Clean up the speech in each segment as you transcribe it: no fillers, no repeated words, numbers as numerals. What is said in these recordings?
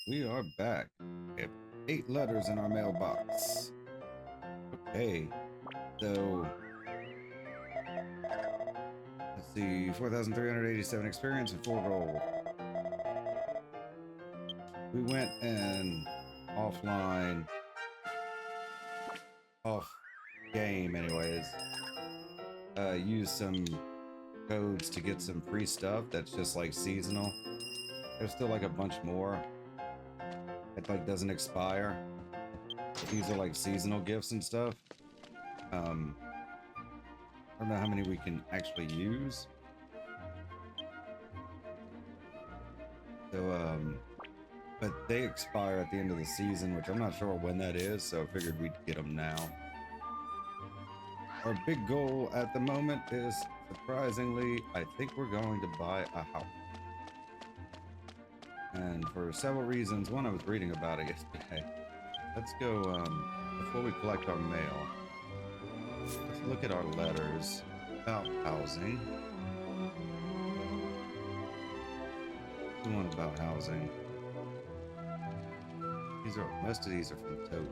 We are back. We have 8 letters in our mailbox. Okay, so let's see, 4,387 experience and 4 gold. We went and offline, off game anyways, used some codes to get some free stuff that's just like seasonal. There's still like a bunch more. It like doesn't expire. But these are like seasonal gifts and stuff. I don't know how many we can actually use. So, but they expire at the end of the season, which I'm not sure when that is, so I figured we'd get them now. Our big goal at the moment is, surprisingly, I think we're going to buy a house. And for several reasons. One, I was reading about it yesterday. Let's go, before we collect our mail, let's look at our letters about housing. The one about housing. Most of these are from Toad.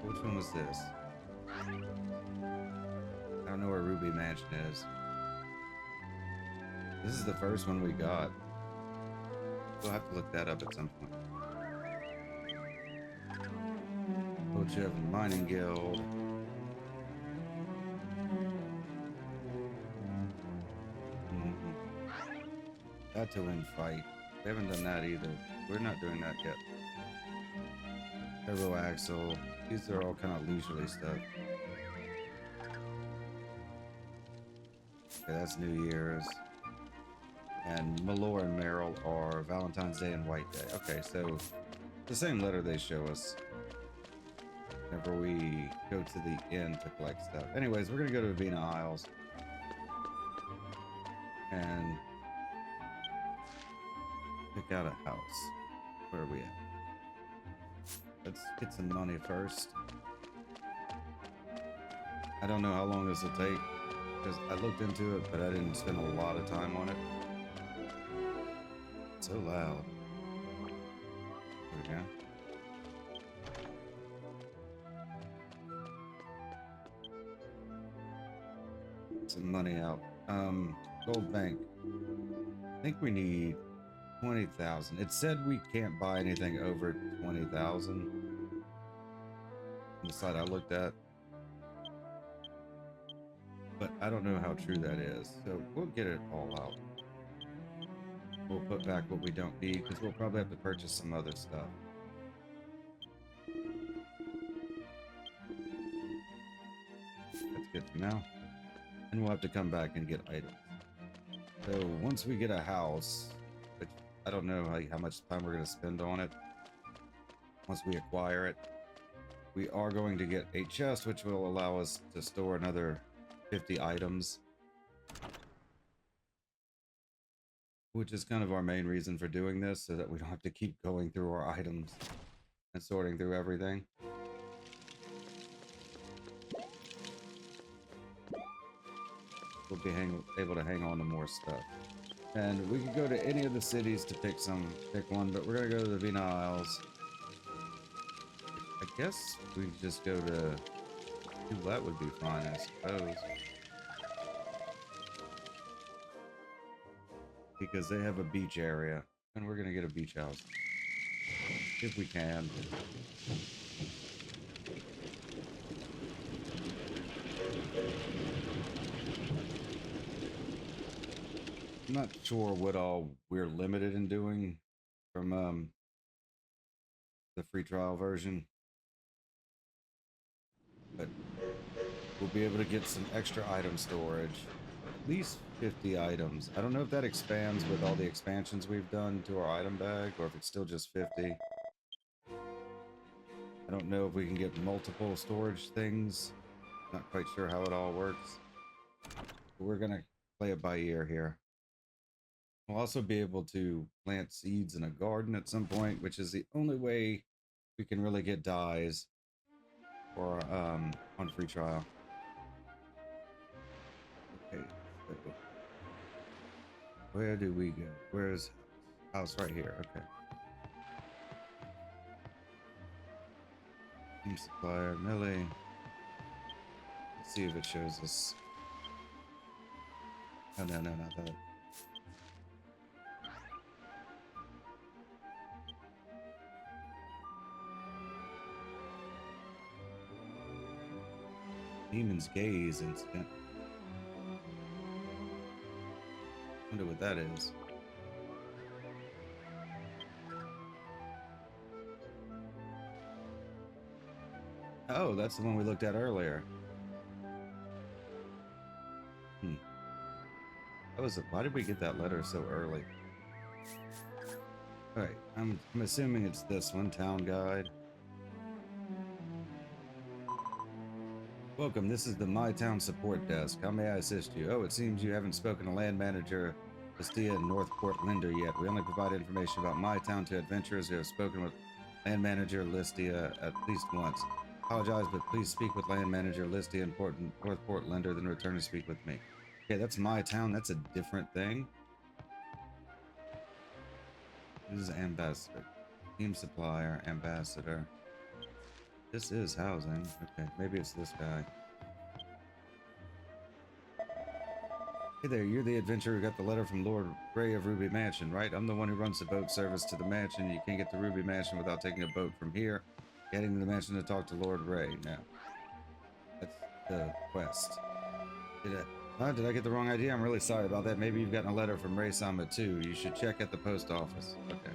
Which one was this? I don't know where Ruby Mansion is. This is the first one we got. We'll have to look that up at some point. Ochev Mining Guild. Got to win fight. We haven't done that either. We're not doing that yet. Turbo Axle. These are all kind of leisurely stuff. Okay, that's New Year's. And Malore and Merrill are Valentine's Day and White Day. Okay, so the same letter they show us whenever we go to the inn to collect stuff. Anyways, we're gonna go to Avena Isles and pick out a house. Where are we at? Let's get some money first. I don't know how long this will take because I looked into it, but I didn't spend a lot of time on it. It's so loud. There we go. Some money out. Gold bank. I think we need 20,000. It said we can't buy anything over 20,000 on the site I looked at, but I don't know how true that is, so we'll get it all out. We'll put back what we don't need because we'll probably have to purchase some other stuff. That's good for now, and we'll have to come back and get items. So once we get a house, which I don't know how much time we're going to spend on it. Once we acquire it, we are going to get a chest, which will allow us to store another 50 items. Which is kind of our main reason for doing this, so that we don't have to keep going through our items and sorting through everything. We'll be able to hang on to more stuff. And we could go to any of the cities to pick one, but we're gonna go to the Avena Isles. I guess we could just go to Roulette would be fine, I suppose. Because they have a beach area, and we're gonna get a beach house. If we can. I'm not sure what all we're limited in doing from the free trial version, but we'll be able to get some extra item storage, at least 50 items. I don't know if that expands with all the expansions we've done to our item bag, or if it's still just 50. I don't know if we can get multiple storage things. Not quite sure how it all works. But we're gonna play it by ear here. We'll also be able to plant seeds in a garden at some point, which is the only way we can really get dyes for on free trial. Okay, so where do we go? Where's house right here. Okay. Team supplier, Millie. Let's see if it shows us. Oh, no, not that. Demon's Gaze incident. Wonder what that is. Oh, that's the one we looked at earlier. That was why did we get that letter so early? Alright, I'm assuming it's this one, Town Guide. Welcome, this is the My Town support desk. How may I assist you? Oh, it seems you haven't spoken to land manager Listia and Northport Linder yet. We only provide information about My Town to adventurers who have spoken with land manager Listia at least once. Apologize, but please speak with land manager Listia and Northport Linder, then return to speak with me. Okay, that's My Town. That's a different thing. This is ambassador. Team supplier, ambassador. This is housing. Okay, maybe it's this guy. Hey there, you're the adventurer who got the letter from Lord Ray of Ruby Mansion, right? I'm the one who runs the boat service to the mansion. You can't get to Ruby Mansion without taking a boat from here. Getting to the mansion to talk to Lord Ray. No. That's the quest. Did I get the wrong idea? I'm really sorry about that. Maybe you've gotten a letter from Ray Sama too. You should check at the post office. Okay.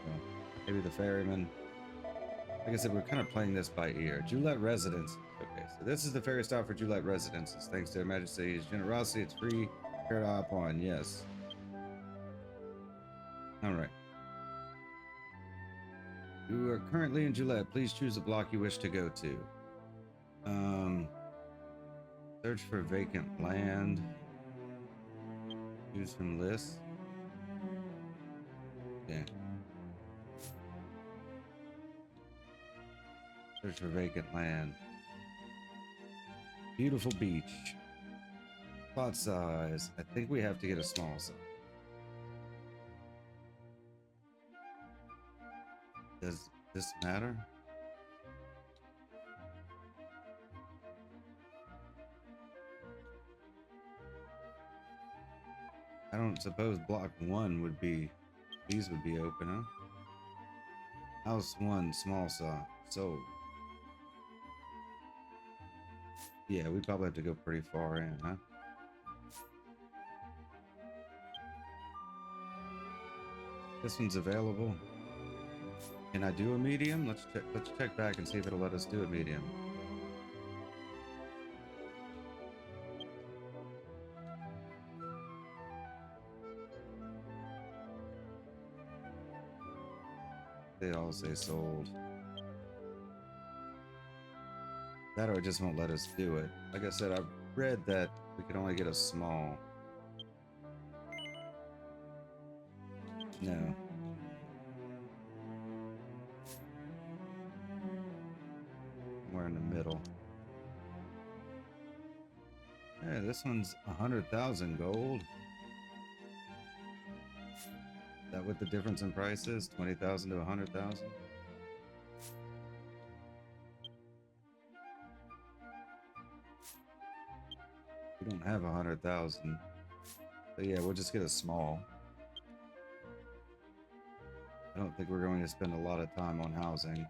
Well, maybe the ferryman. Like I said, we're kind of playing this by ear. Julette Residences. Okay, so this is the ferry stop for Julette Residences. Thanks to Her Majesty's generosity, it's free. Fair to hop on, yes. Alright. You are currently in Julette. Please choose a block you wish to go to. Search for vacant land. Choose from list. Okay. Search for vacant land. Beautiful beach. Plot size. I think we have to get a small size. Does this matter? I don't suppose block 1 would be, these would be open, huh? House 1, small size, sold. Yeah, we probably have to go pretty far in, huh? This one's available. Can I do a medium? Let's check back and see if it'll let us do a medium. They all say sold. That or it just won't let us do it. Like I said, I've read that we can only get a small. No. We're in the middle. Yeah, this one's 100,000 gold. Is that what the difference in price is? 20,000 to 100,000? We don't have 100,000. So yeah, we'll just get a small. I don't think we're going to spend a lot of time on housing.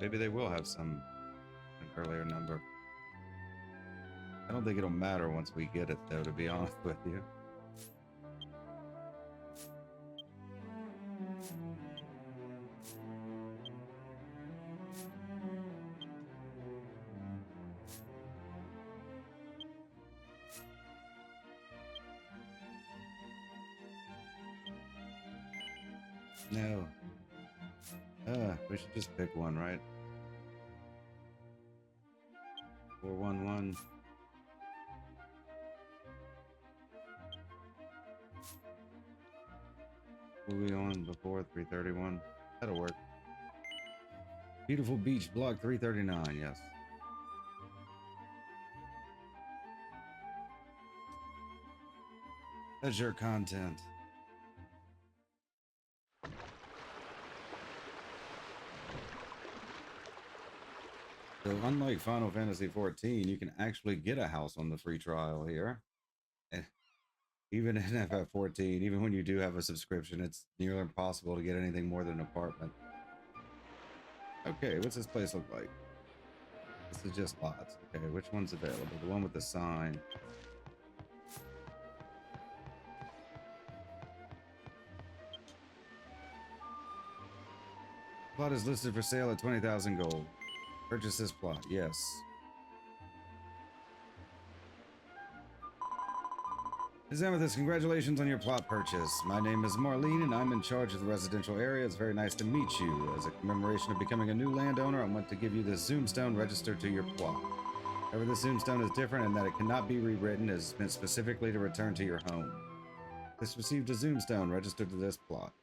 Maybe they will have an earlier number. I don't think it'll matter once we get it, though, to be honest with you. No. We should just pick one, right? 411. What were we on before? 331. That'll work. Beautiful beach, block 339, yes. That's your content. So unlike Final Fantasy XIV, you can actually get a house on the free trial here. And even in FF14, even when you do have a subscription, it's nearly impossible to get anything more than an apartment. Okay, what's this place look like? This is just lots. Okay, which one's available? The one with the sign. Plot is listed for sale at 20,000 gold. Purchase this plot, yes. Ms. Amethyst, congratulations on your plot purchase. My name is Marlene and I'm in charge of the residential area. It's very nice to meet you. As a commemoration of becoming a new landowner, I want to give you this Zoomstone registered to your plot. However, this Zoomstone is different in that it cannot be rewritten. It is meant specifically to return to your home. This received a Zoomstone registered to this plot.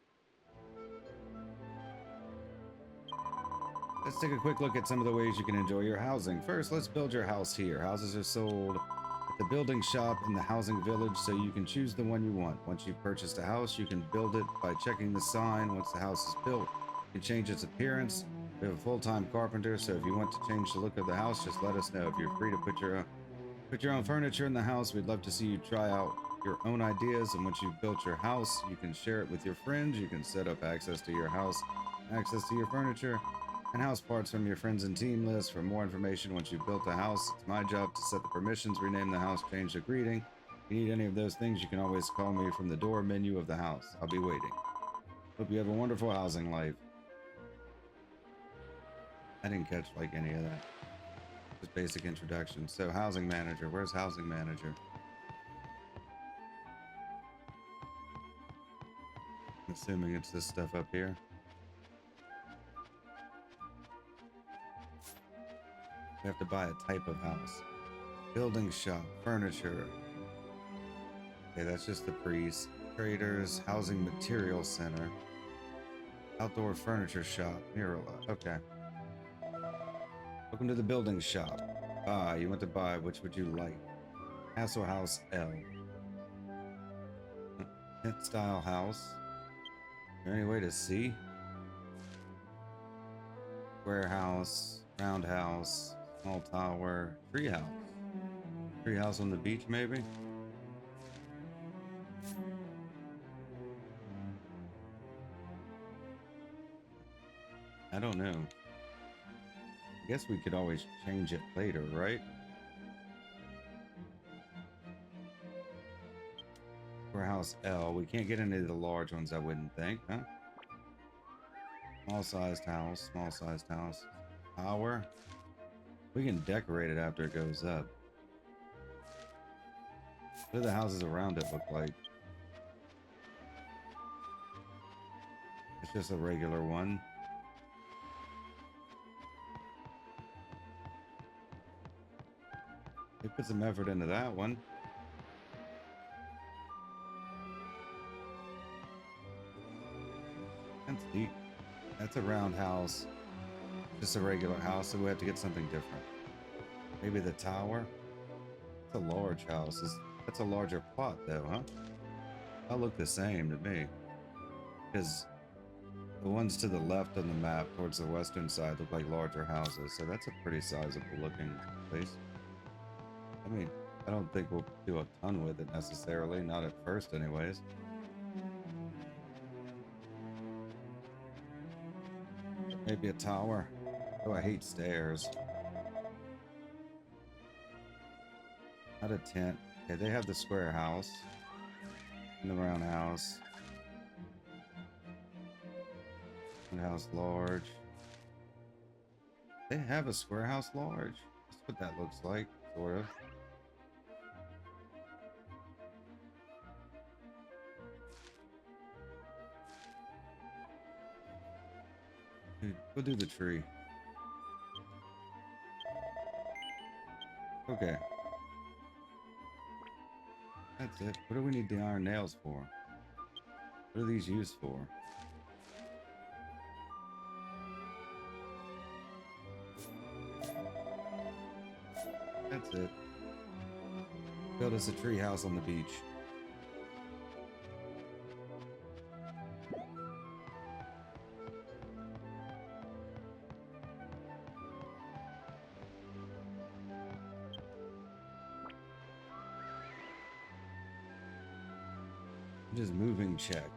Let's take a quick look at some of the ways you can enjoy your housing. First, let's build your house here. Houses are sold at the building shop in the housing village, so you can choose the one you want. Once you've purchased a house, you can build it by checking the sign. Once the house is built, you can change its appearance. We have a full-time carpenter, so if you want to change the look of the house, just let us know. If you're free to put your own furniture in the house, we'd love to see you try out your own ideas. And once you've built your house, you can share it with your friends. You can set up access to your house, access to your furniture, and house parts from your friends and team list. For more information, once you've built a house, it's my job to set the permissions, rename the house, change the greeting. If you need any of those things, you can always call me from the door menu of the house. I'll be waiting. Hope you have a wonderful housing life. I didn't catch like any of that. Just basic introduction. So housing manager, where's housing manager? I'm assuming it's this stuff up here. We have to buy a type of house. Building shop, furniture. Okay, that's just the priest. Traders, housing material center. Outdoor furniture shop, Mirala. Okay. Welcome to the building shop. You want to buy, which would you like? Castle House L. Tent style house. Is there any way to see? Square house, round house, small tower, tree house. Tree house on the beach, maybe? I don't know. I guess we could always change it later, right? Warehouse L. We can't get any of the large ones, I wouldn't think, huh? Small sized house, small sized house. Tower. We can decorate it after it goes up. What do the houses around it look like? It's just a regular one. They put some effort into that one. That's deep. That's a round house. Just a regular house, so we have to get something different. Maybe the tower? It's a large house. That's a larger plot though, huh? They'll look the same to me. Because the ones to the left on the map towards the western side look like larger houses, so that's a pretty sizable looking place. I mean, I don't think we'll do a ton with it necessarily, not at first anyways. Maybe a tower. Oh, I hate stairs. Not a tent. Okay, they have the square house and the round house. Round house large. They have a square house large. That's what that looks like, sort of. Dude, go do the tree. Okay. That's it. What do we need the iron nails for? What are these used for? That's it. Build us a tree house on the beach. Just moving check.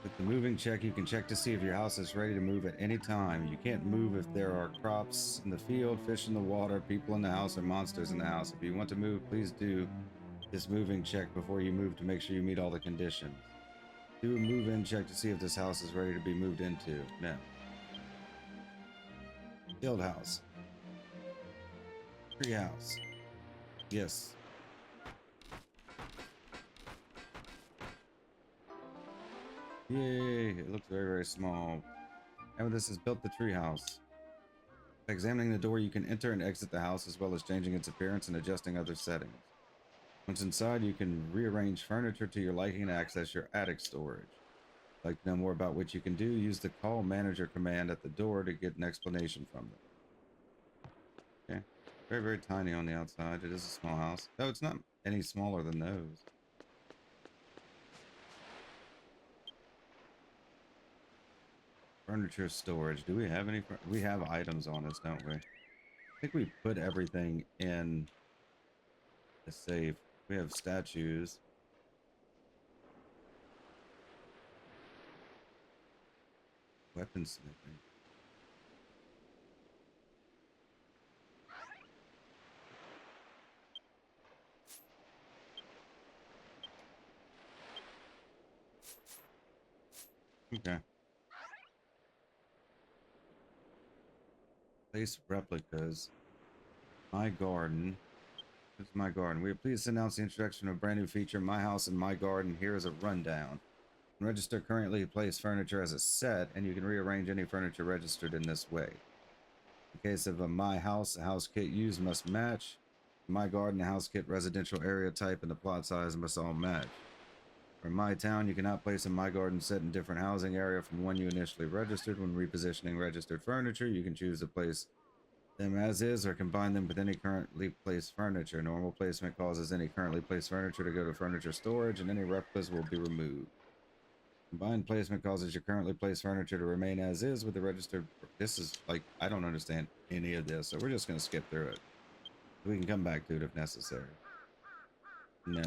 With the moving check, you can check to see if your house is ready to move at any time. You can't move if there are crops in the field, fish in the water, people in the house, or monsters in the house. If you want to move, please do this moving check before you move to make sure you meet all the conditions. Do a move-in check to see if this house is ready to be moved into. No. Build house. Tree house. Yes. Yay, it looks very, very small. And this has built the tree house. By examining the door, you can enter and exit the house as well as changing its appearance and adjusting other settings. Once inside, you can rearrange furniture to your liking and access your attic storage. If you'd like to know more about what you can do, use the call manager command at the door to get an explanation from them. Okay. Very, very tiny on the outside. It is a small house. No, it's not any smaller than those. Furniture storage. Do we have any? We have items on us, don't we? I think we put everything in the safe. We have statues. Weaponsmithing. Okay. Place replicas. My garden. It's my garden. We are pleased to announce the introduction of a brand new feature, My House and My Garden. Here is a rundown. Register currently place furniture as a set, and you can rearrange any furniture registered in this way. In case of a My House, the house kit used must match. My Garden, the house kit residential area type and the plot size must all match. For My Town, you cannot place a My Garden set in different housing area from one you initially registered. When repositioning registered furniture, you can choose to place them as is or combine them with any currently placed furniture. Normal placement causes any currently placed furniture to go to furniture storage, and any replicas will be removed. Combined placement causes your currently placed furniture to remain as is with the registered. This is like, I don't understand any of this, so we're just going to skip through it. We can come back to it if necessary. No.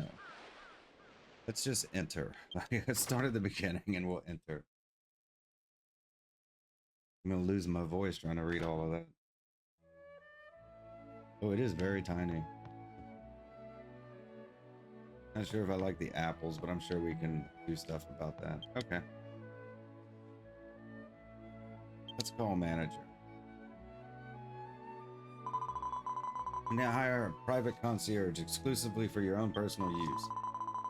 Let's just enter. Let's start at the beginning and we'll enter. I'm going to lose my voice trying to read all of that. Oh, it is very tiny. Not sure if I like the apples, but I'm sure we can do stuff about that. Okay. Let's call manager. You now hire a private concierge exclusively for your own personal use.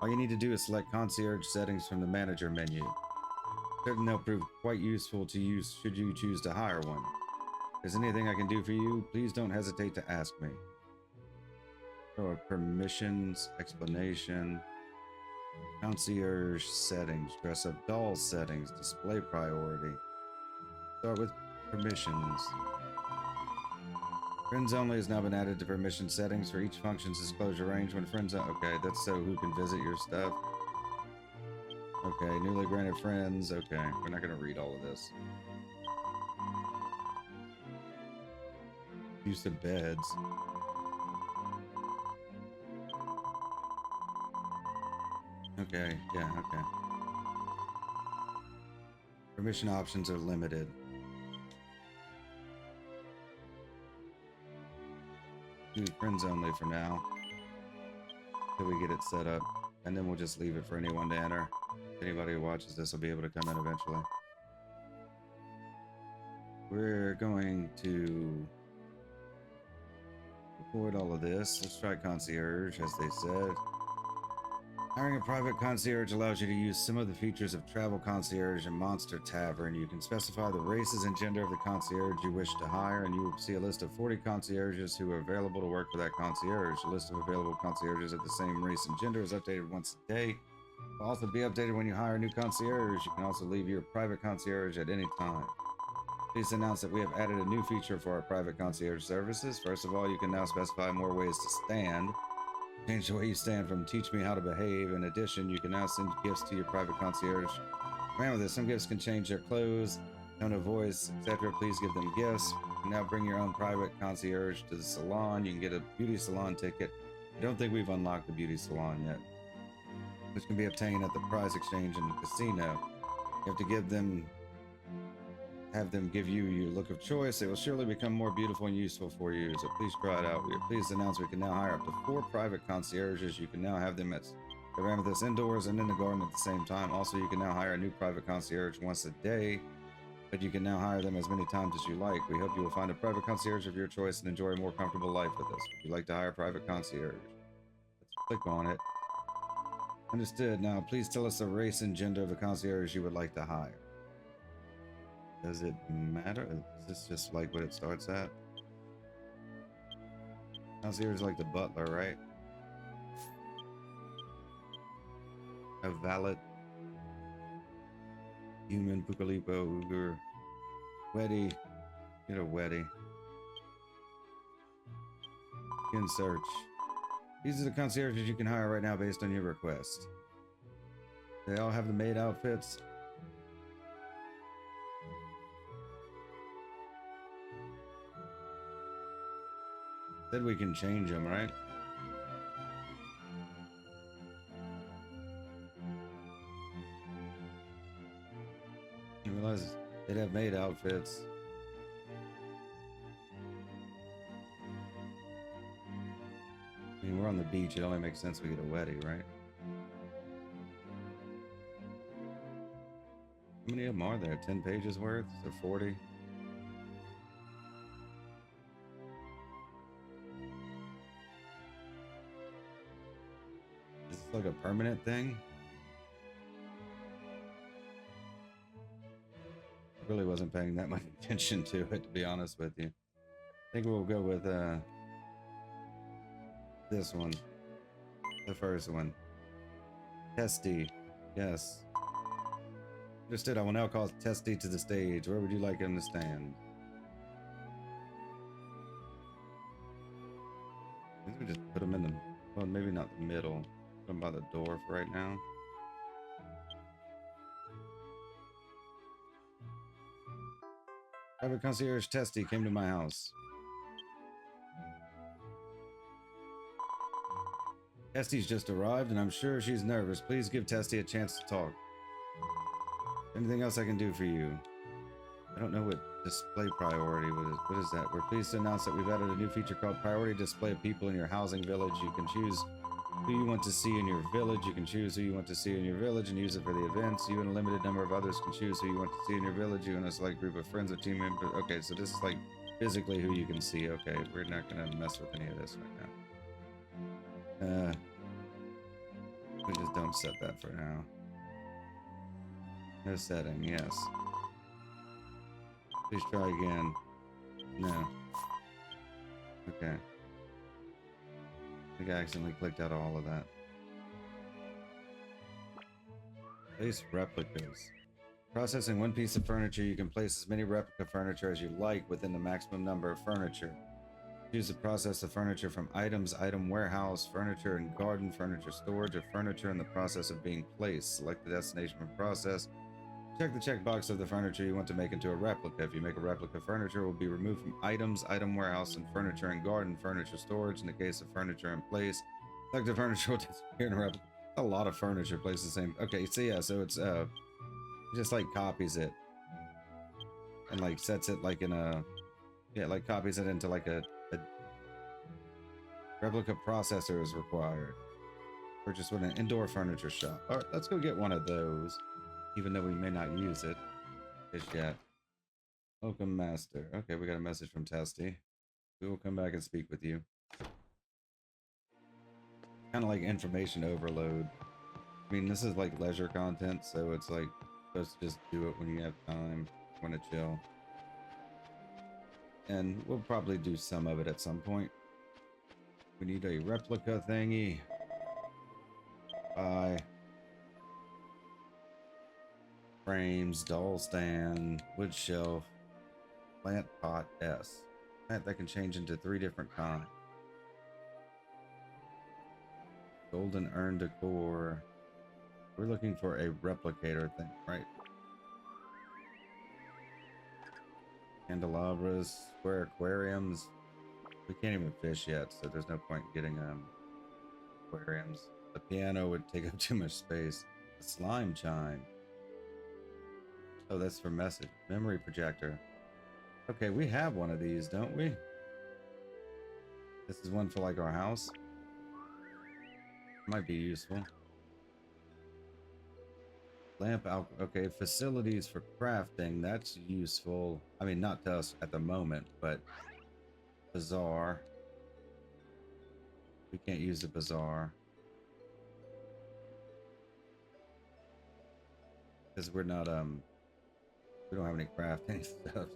All you need to do is select concierge settings from the manager menu. Certain they'll prove quite useful to you should you choose to hire one. If there's anything I can do for you, please don't hesitate to ask me. So permissions, explanation, concierge settings, dress up doll settings, display priority. Start with permissions. Friends only has now been added to permission settings for each function's disclosure range when friends are okay, that's so who can visit your stuff. Okay, newly granted friends. Okay, we're not gonna read all of this. Use of beds. Okay, yeah, okay. Permission options are limited. Do friends only for now. Till we get it set up. And then we'll just leave it for anyone to enter. Anybody who watches this will be able to come in eventually. We're going to record all of this. Let's try concierge, as they said. Hiring a private concierge allows you to use some of the features of Travel Concierge and Monster Tavern. You can specify the races and gender of the concierge you wish to hire, and you will see a list of 40 concierges who are available to work for that concierge. The list of available concierges of the same race and gender is updated once a day. It will also be updated when you hire a new concierge. You can also leave your private concierge at any time. Please announce that we have added a new feature for our private concierge services. First of all, you can now specify more ways to stand. Change the way you stand from teach me how to behave. In addition, you can now send gifts to your private concierge. Remember this, some gifts can change their clothes, tone of voice, etc. Please give them gifts. You can now bring your own private concierge to the salon. You can get a beauty salon ticket. I don't think we've unlocked the beauty salon yet, which can be obtained at the prize exchange in the casino. You have to have them give you your look of choice. It will surely become more beautiful and useful for you, so please try it out. We are pleased to announce we can now hire up to 4 private concierges. You can now have them at the Ramethus indoors and in the garden at the same time. Also, you can now hire a new private concierge once a day, but you can now hire them as many times as you like. We hope you will find a private concierge of your choice and enjoy a more comfortable life with us. Would you like to hire a private concierge? Let's click on it. Understood. Now, please tell us the race and gender of the concierge you would like to hire. Does it matter? Is this just like what it starts at? Concierge is like the butler, right? A valet. Human, Pucalipo, Ugur. Weddy. Get a Weddy. In search. These are the concierges you can hire right now based on your request. They all have the maid outfits. Said we can change them, right? I realize they'd have maid outfits. I mean, we're on the beach. It only makes sense we get a Weddy, right? How many of them are there? 10 pages worth? Is there 40? Is this like a permanent thing? I really wasn't paying that much attention to it, to be honest with you. I think we'll go with this one. The first one. Testy. Yes. Understood. I will now call Testy to the stage. Where would you like him to stand? I think we just put him in the... Well, maybe not the middle. Put him by the door for right now. Private concierge Testy came to my house. Testy's just arrived, and I'm sure she's nervous. Please give Testy a chance to talk. Anything else I can do for you? I don't know what display priority was. What is that? We're pleased to announce that we've added a new feature called Priority Display of People in Your Housing Village. You can choose who you want to see in your village. You can choose who you want to see in your village and use it for the events. You and a limited number of others can choose who you want to see in your village. You and a select group of friends or team members. Okay, so this is like physically who you can see. Okay, we're not going to mess with any of this right now. We just don't set that for now. No setting, yes. Please try again. No. Okay. I think I accidentally clicked out all of that. Place replicas. Processing one piece of furniture, you can place as many replica furniture as you like within the maximum number of furniture. Choose to process the furniture from items, item warehouse, furniture and garden, furniture storage, or furniture in the process of being placed. Select the destination for process. Check the checkbox of the furniture you want to make into a replica. If you make a replica, furniture will be removed from items, item warehouse, and furniture and garden, furniture storage. In the case of furniture in place, selected furniture will disappear in a replica. A lot of furniture placed the same. Okay, so yeah, so it's just like copies it and like sets it like in a like copies it into like a replica processor is required. Purchase with an indoor furniture shop. All right, let's go get one of those, even though we may not use it just yet. Welcome, master. Okay, we got a message from Testy. We will come back and speak with you. Kind of like information overload. I mean, this is like leisure content, so it's like supposed to just do it when you have time, want to chill. And we'll probably do some of it at some point. We need a replica thingy. Bye. Frames, doll stand, wood shelf, plant pot S. Plant that can change into 3 different kinds. Golden urn decor. We're looking for a replicator thing, right? Candelabras, square aquariums. We can't even fish yet, so there's no point getting aquariums. The piano would take up too much space. A slime chime. Oh, that's for message. Memory projector. Okay, we have one of these, don't we? This is one for like our house. Might be useful. Lamp out. Okay, facilities for crafting. That's useful. I mean, not to us at the moment, but bazaar. We can't use the bazaar because we're not we don't have any crafting stuff.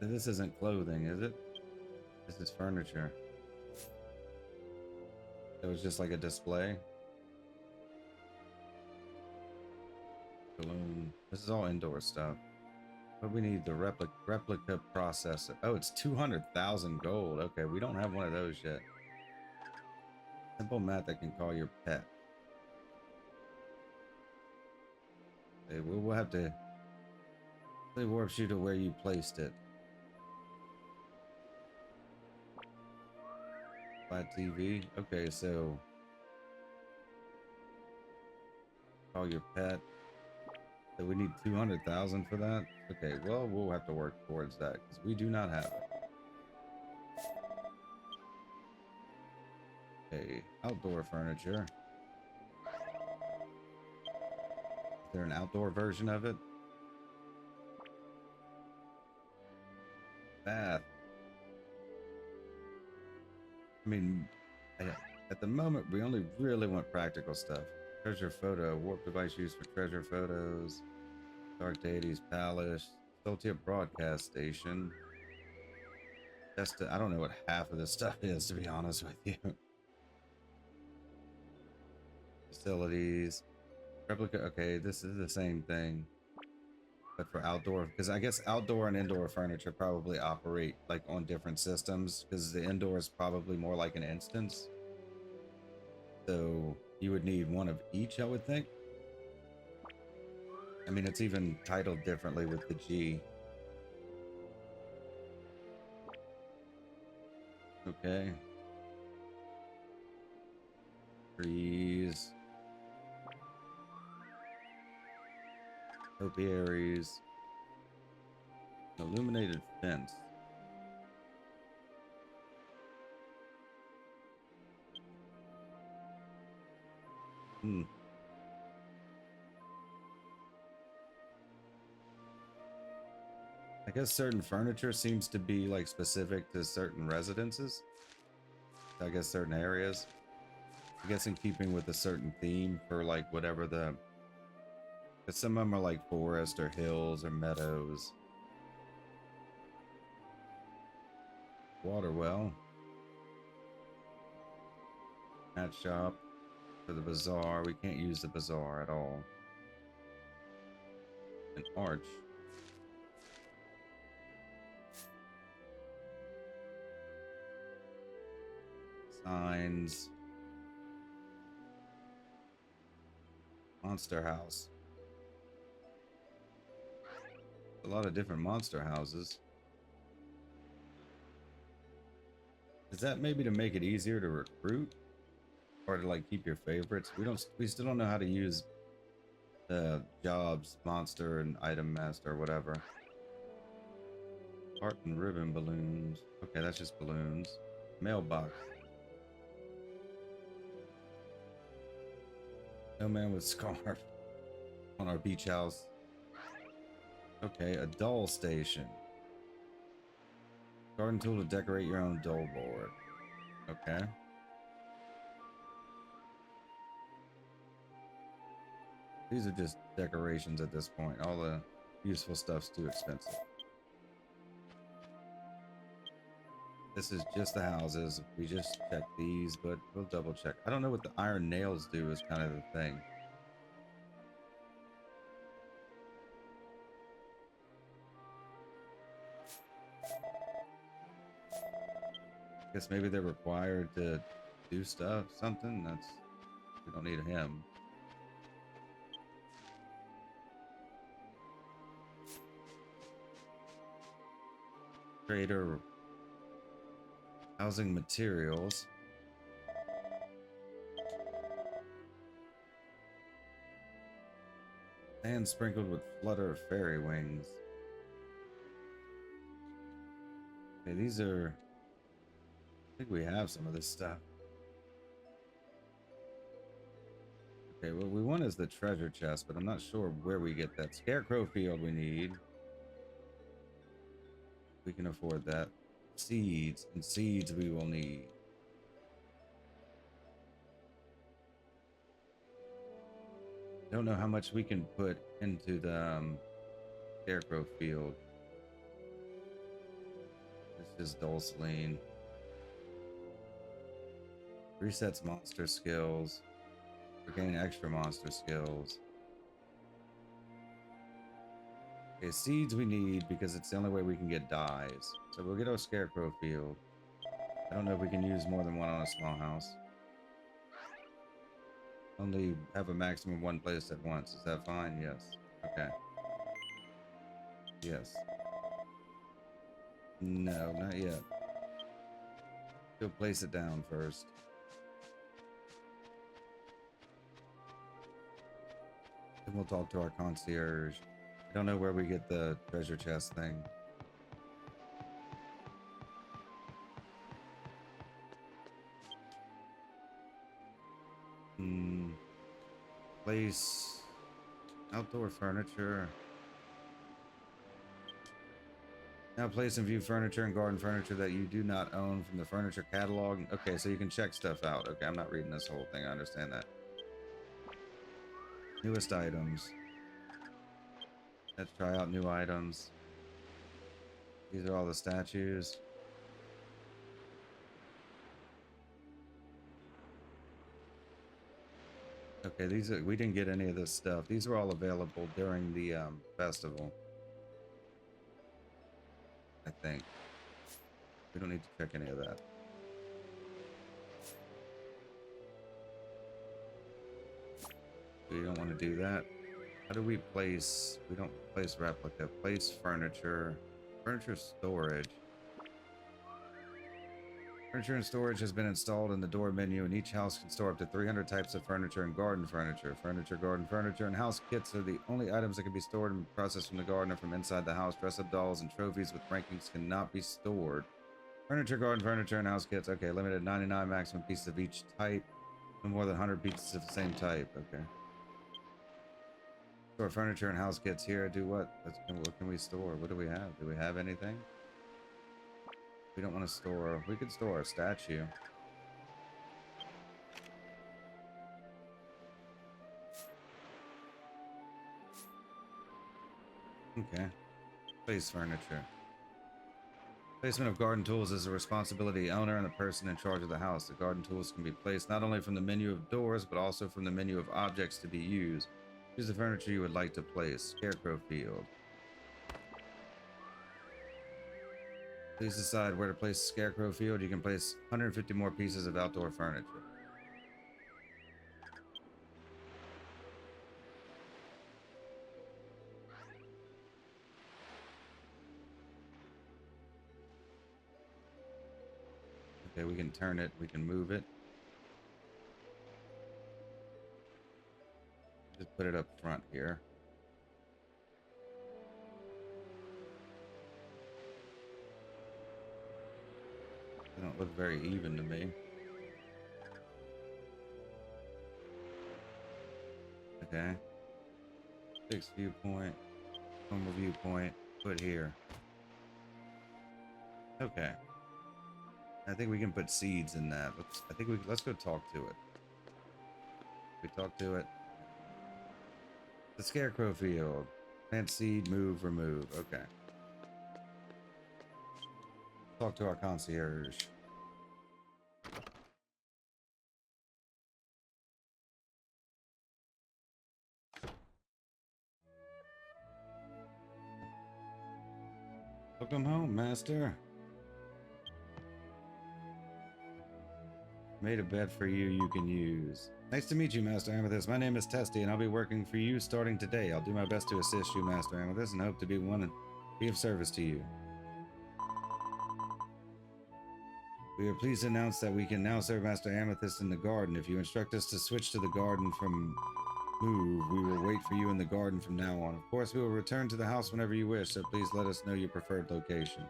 This isn't clothing, is it? This is furniture. It was just like a display. Balloon. This is all indoor stuff. But we need the replica processor. Oh, it's 200,000 gold. Okay, we don't have one of those yet. Simple mat that can call your pet. Okay, we'll have to play warp you to where you placed it. Flat TV. Okay, so call your pet. So we need 200,000 for that. Okay, well, we'll have to work towards that because we do not have it. Okay, outdoor furniture. Is there an outdoor version of it? Bath. I mean, at the moment, we only really want practical stuff. Treasure photo, warp device used for treasure photos. Dark Deities Palace, Saltia Broadcast Station. I don't know what half of this stuff is, to be honest with you. Facilities. Replica, okay, this is the same thing. But for outdoor, because I guess outdoor and indoor furniture probably operate like on different systems, because the indoor is probably more like an instance. So you would need one of each, I would think. I mean, it's even titled differently with the G. Okay. Trees. Topiaries. Illuminated fence. I guess certain furniture seems to be like specific to certain residences. I guess certain areas. I guess in keeping with a certain theme for like whatever the... But some of them are like forest or hills or meadows. Water well. Hat shop. For the bazaar. We can't use the bazaar at all. An arch. Signs. Monster house. A lot of different monster houses. Is that maybe to make it easier to recruit? Or to like keep your favorites? We still don't know how to use the jobs, monster and item master or whatever. Heart and ribbon balloons. Okay, that's just balloons. Mailbox. No man with scarf on our beach house. Okay, a doll station. Garden tool to decorate your own doll board. Okay. These are just decorations at this point. All the useful stuff's too expensive. This is just the houses. We just check these, but we'll double check. I don't know what the iron nails do is kind of the thing. Guess maybe they're required to do stuff, something. That's, we don't need him. Trader, housing materials. And sprinkled with flutter of fairy wings. Okay, these are, I think we have some of this stuff. Okay, what we want is the treasure chest, but I'm not sure where we get that. Scarecrow field we need. We can afford that. Seeds, and seeds we will need. Don't know how much we can put into the scarecrow field. This is Dulceline. Resets monster skills. Gain extra monster skills. Okay, seeds we need because it's the only way we can get dyes. So we'll get our scarecrow field. I don't know if we can use more than one on a small house. Only have a maximum of one place at once. Is that fine? Yes. Okay. Yes. No, not yet. Go place it down first. Then we'll talk to our concierge. I don't know where we get the treasure chest thing. Place outdoor furniture. Now place and view furniture and garden furniture that you do not own from the furniture catalog. Okay, so you can check stuff out. Okay, I'm not reading this whole thing. I understand that. Newest items. Let's try out new items. These are all the statues. Okay, these are, we didn't get any of this stuff. These were all available during the festival. I think. We don't need to check any of that. We don't want to do that. How do we place? We don't place replica. Place furniture. Furniture storage. Furniture and storage has been installed in the door menu, and each house can store up to 300 types of furniture and garden furniture. Furniture, garden furniture, and house kits are the only items that can be stored and processed from the garden or from inside the house. Dress-up dolls and trophies with rankings cannot be stored. Furniture, garden furniture, and house kits. Okay, limited 99 maximum pieces of each type. No more than 100 pieces of the same type. Okay. Store furniture and house kits here. Do what? What can we store? What do we have? Do we have anything? We don't want to store. We could store a statue. Okay. Place furniture. Placement of garden tools is the responsibility of the owner and the person in charge of the house. The garden tools can be placed not only from the menu of doors, but also from the menu of objects to be used. Choose the furniture you would like to place. Scarecrow field. Please decide where to place the scarecrow field. You can place 150 more pieces of outdoor furniture. Okay, we can turn it. We can move it. Just put it up front here. They don't look very even to me. Okay. Fixed viewpoint. Normal viewpoint. Put here. Okay. I think we can put seeds in that. Let's go talk to it. We talk to it. The scarecrow field. Plant seed, move, remove. Okay. Talk to our concierge. Welcome home, master. Made a bed for you you can use. Nice to meet you, Master Amethyst. My name is Testy, and I'll be working for you starting today. I'll do my best to assist you, Master Amethyst, and hope to be of service to you. We are pleased to announce that we can now serve Master Amethyst in the garden. If you instruct us to switch to the garden from move, we will wait for you in the garden from now on. Of course, we will return to the house whenever you wish, so please let us know your preferred location.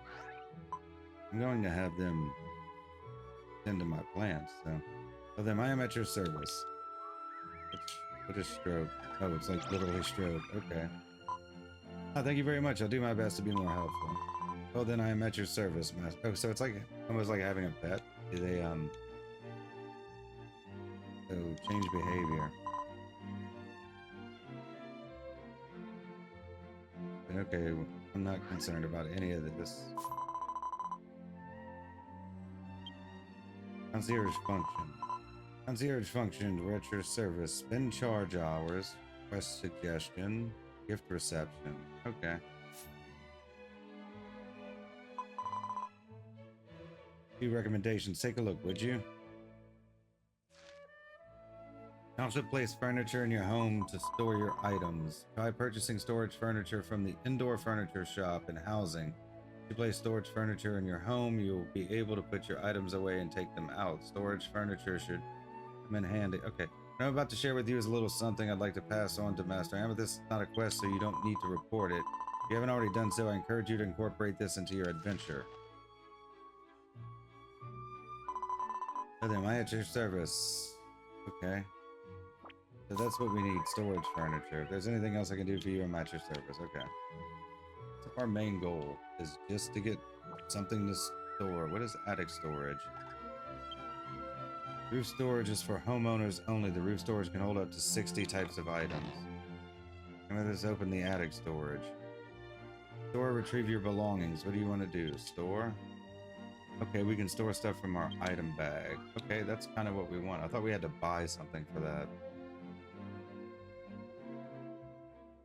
I'm going to have them tend to my plants, so... Well then, I am at your service. What is stroke? Oh, it's like literally stroke. Okay. Oh, thank you very much. I'll do my best to be more helpful. Well then, I am at your service, master. Oh, so it's like almost like having a pet. Do they so change behavior. Okay, I'm not concerned about any of this. Concierge function. Concierge function, retro service, spend charge hours, quest suggestion, gift reception. Okay. Few recommendations. Take a look, would you? Also place furniture in your home to store your items. Try purchasing storage furniture from the indoor furniture shop and housing. If you place storage furniture in your home, you'll be able to put your items away and take them out. Storage furniture should come in handy. Okay. What I'm about to share with you is a little something I'd like to pass on to Master Amethyst. It's not a quest, so you don't need to report it. If you haven't already done so, I encourage you to incorporate this into your adventure. So then, am I at your service? Okay. So that's what we need, storage furniture. If there's anything else I can do for you, I'm at your service. Okay. So our main goal is just to get something to store. What is attic storage? Roof storage is for homeowners only. The roof storage can hold up to 60 types of items. I'm going to open the attic storage. Store, retrieve your belongings. What do you want to do? Store? Okay, we can store stuff from our item bag. Okay, that's kind of what we want. I thought we had to buy something for that.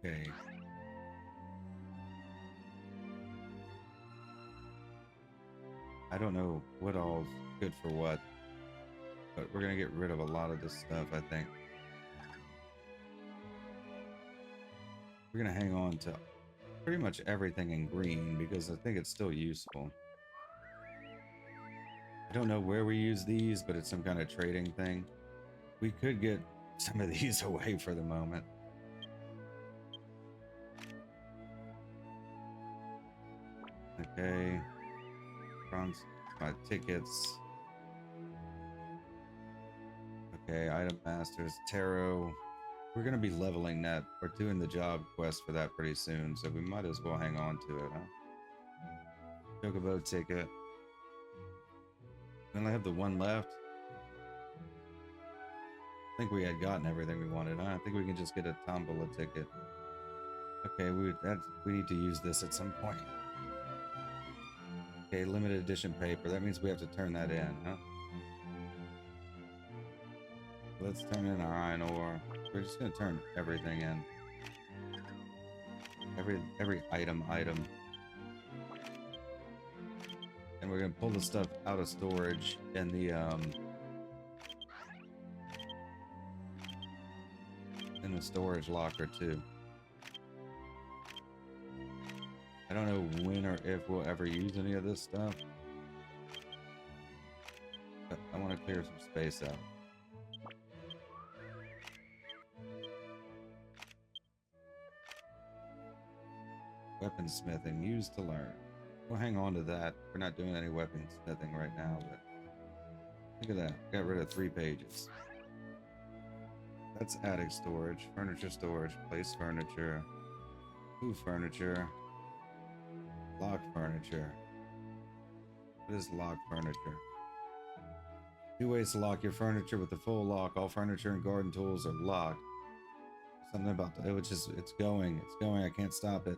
Okay. I don't know what all's good for what, but we're gonna get rid of a lot of this stuff, I think. We're gonna hang on to pretty much everything in green because I think it's still useful. I don't know where we use these, but it's some kind of trading thing. We could get some of these away for the moment. Okay. Bronze, my tickets. Okay, item masters, tarot. We're gonna be leveling that. We're doing the job quest for that pretty soon, so we might as well hang on to it, huh? Chocobo ticket. We only have the one left. I think we had gotten everything we wanted, huh? I think we can just get a tombola ticket. Okay, we need to use this at some point. Okay, limited edition paper. That means we have to turn that in, huh? Let's turn in our iron ore. We're just gonna turn everything in. Every item. And we're gonna pull the stuff out of storage in the storage locker too. I don't know when or if we'll ever use any of this stuff. But I want to clear some space out. Weaponsmithing, used to learn. We'll hang on to that. We're not doing any weaponsmithing right now, but look at that. Got rid of 3 pages. That's attic storage, furniture storage, place furniture, move furniture, lock furniture. What is lock furniture? 2 ways to lock your furniture with the full lock. All furniture and garden tools are locked. Something about it was just it's going. I can't stop it.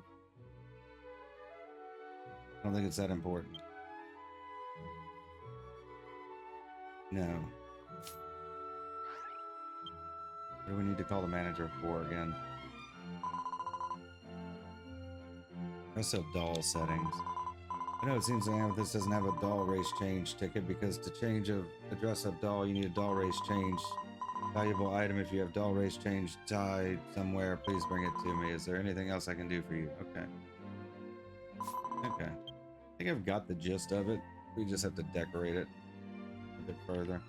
I don't think it's that important. No. What do we need to call the manager for again? Press up doll settings. I know it seems like this doesn't have a doll race change ticket because to change a dress up doll, you need a doll race change. Valuable item. If you have doll race change tied somewhere, please bring it to me. Is there anything else I can do for you? Okay. Okay. I think I've got the gist of it. We just have to decorate it a bit further.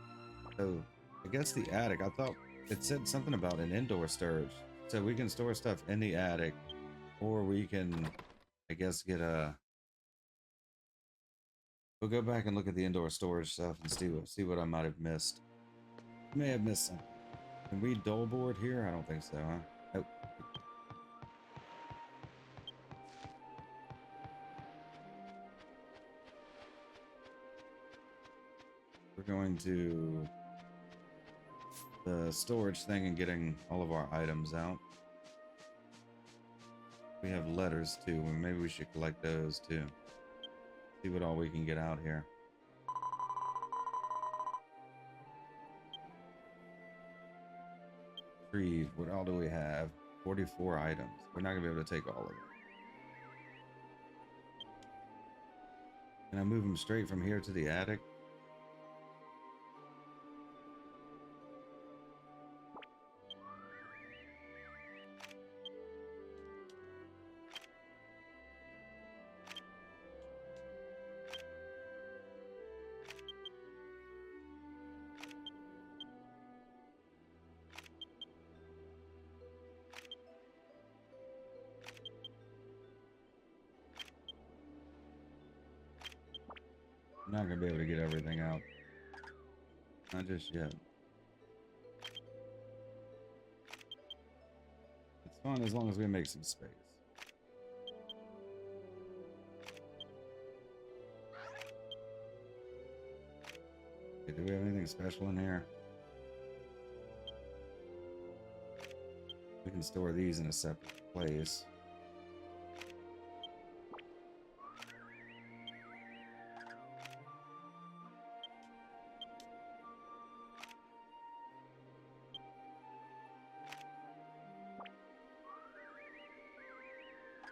So, I guess the attic. I thought it said something about an indoor storage. So we can store stuff in the attic, or we can, I guess, get a. We'll go back and look at the indoor storage stuff and see what I might have missed. I may have missed something. Can we dull board here? I don't think so, huh? Nope. We're going to the storage thing and getting all of our items out. We have letters too. Maybe we should collect those too. See what all we can get out here. Retrieve. What all do we have? 44 items. We're not gonna be able to take all of them. Can I move them straight from here to the attic? I'm not gonna be able to get everything out. Not just yet. It's fun as long as we make some space. Okay, do we have anything special in here? We can store these in a separate place.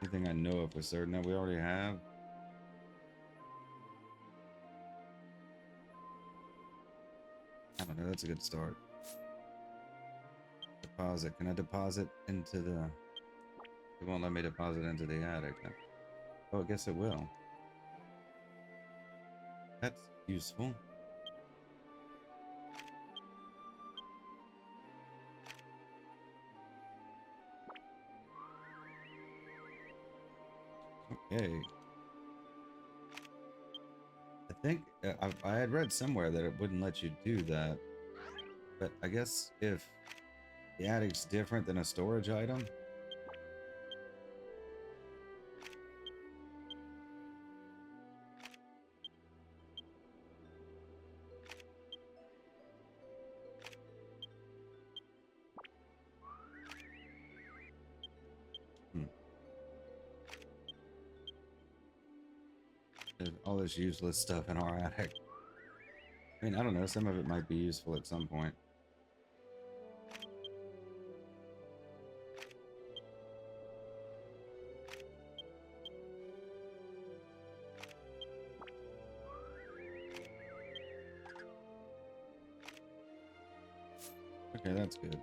Anything I know of for certain that we already have? I don't know, that's a good start. Deposit. Can I deposit into the... It won't let me deposit into the attic. Oh, I guess it will. That's useful. Okay. I think I had read somewhere that it wouldn't let you do that. But I guess if the attic's different than a storage item. There's all this useless stuff in our attic. I mean, I don't know, some of it might be useful at some point. Okay, that's good.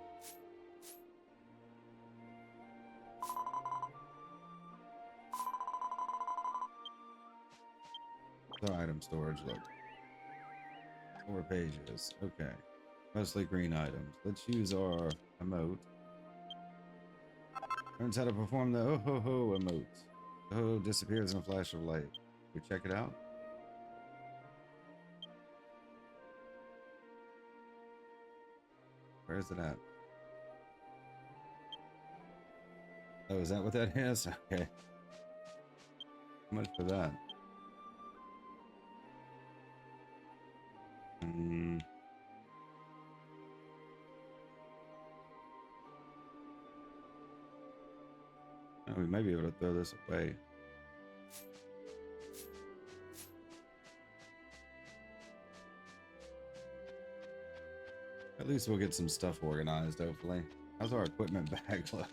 So item storage, look. 4 pages. Okay. Mostly green items. Let's use our emote. Learns how to perform the oh ho ho emote. The ho disappears in a flash of light. We check it out. Where is it at? Oh, is that what that is? Okay. How much for that? Oh, we may be able to throw this away. At least we'll get some stuff organized, hopefully. How's our equipment bag look?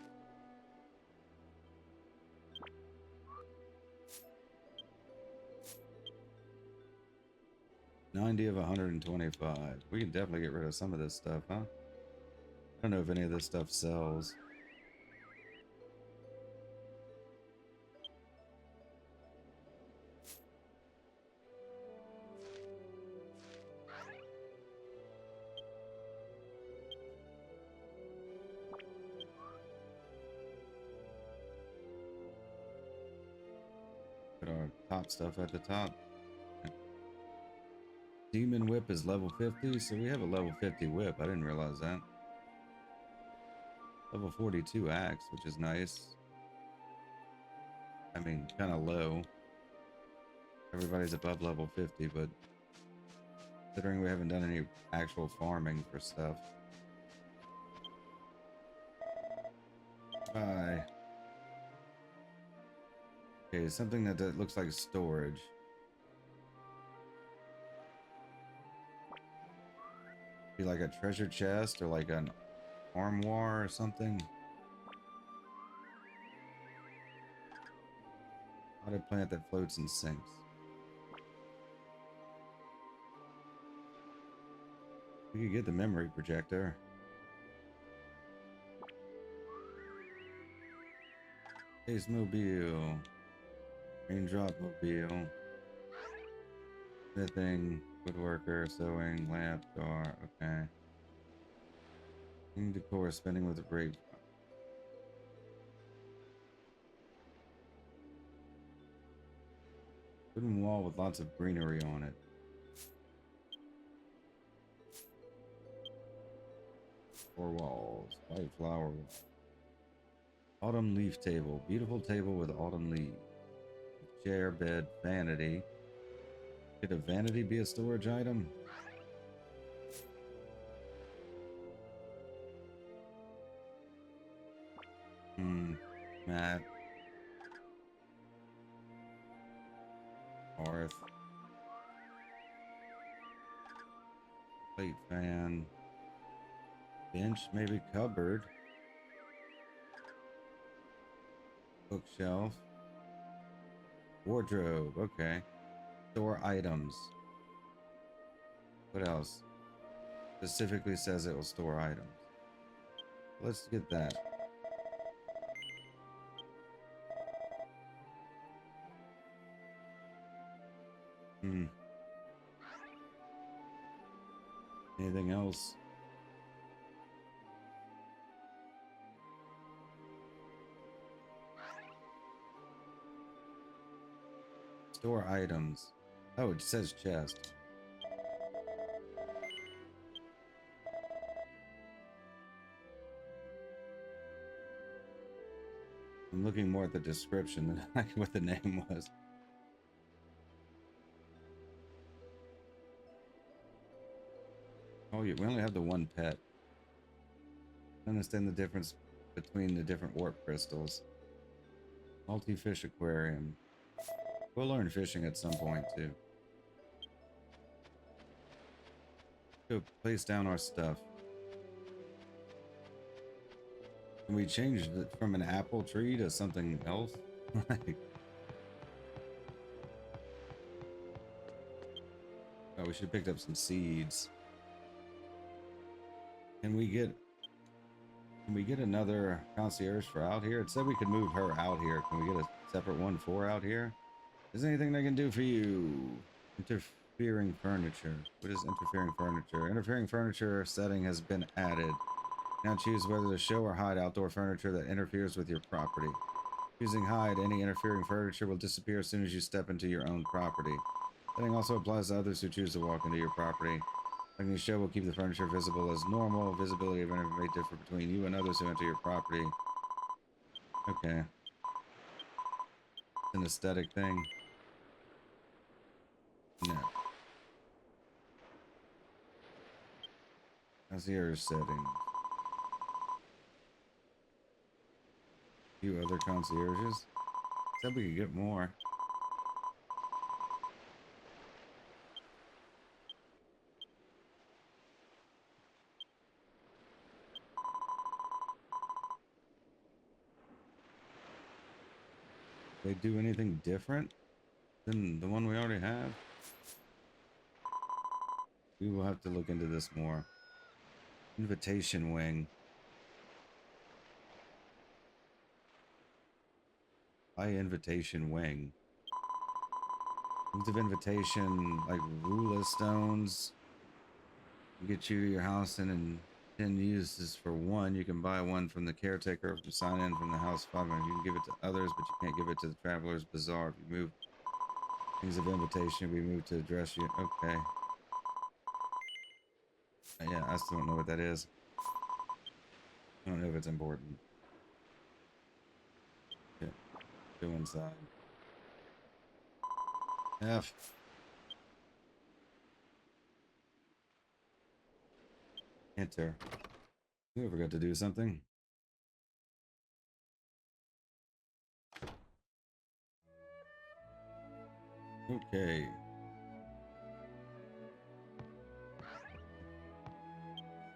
$90 of 125. We can definitely get rid of some of this stuff, huh? I don't know if any of this stuff sells. Put our top stuff at the top. Demon whip is level 50, so we have a level 50 whip. I didn't realize that. Level 42 axe, which is nice. I mean, kind of low. Everybody's above level 50, but considering we haven't done any actual farming for stuff. Bye. Okay, something that looks like storage. Be like a treasure chest or like an armoire or something. Potted plant that floats and sinks. We could get the memory projector. Space mobile. Raindrop mobile. Smithing, woodworker, sewing, lamp, car. Okay. King decor, spending with a break. Wooden wall with lots of greenery on it. Four walls. White flower wall. Autumn leaf table. Beautiful table with autumn leaves. Chair, bed, vanity. Could a vanity be a storage item? Mat. Hearth. Plate fan. Bench, maybe cupboard. Bookshelf. Wardrobe, okay. Store items. What else? Specifically says it will store items. Let's get that. Anything else? Store items. Oh, it says chest. I'm looking more at the description than what the name was. Oh, we only have the one pet. I understand the difference between the different warp crystals. Multi-fish aquarium. We'll learn fishing at some point too. Go place down our stuff. Can we change it from an apple tree to something else? Oh, we should have picked up some seeds. Can we get another concierge for out here? It said we could move her out here. Can we get a separate one for out here? Is there anything I can do for you? Interfering furniture. What is interfering furniture? Interfering furniture setting has been added. Now choose whether to show or hide outdoor furniture that interferes with your property. Choosing hide, any interfering furniture will disappear as soon as you step into your own property. Setting also applies to others who choose to walk into your property. Letting show will keep the furniture visible as normal. Visibility of anything may differ between you and others who enter your property. Okay. It's an aesthetic thing. No. Concierge settings. few other concierges. Said we could get more. They do anything different than the one we already have? We will have to look into this more. Invitation wing. High invitation wing. Moves of invitation, like Rula stones. Get you to your house in 10 uses for one. You can buy one from the caretaker if you sign in from the house 500. You can give it to others, but you can't give it to the traveler's bazaar. If you move things of invitation, we move to address you. Okay. Yeah, I still don't know what that is. I don't know if it's important. Yeah, go inside. F. Enter. You forgot to do something. Okay.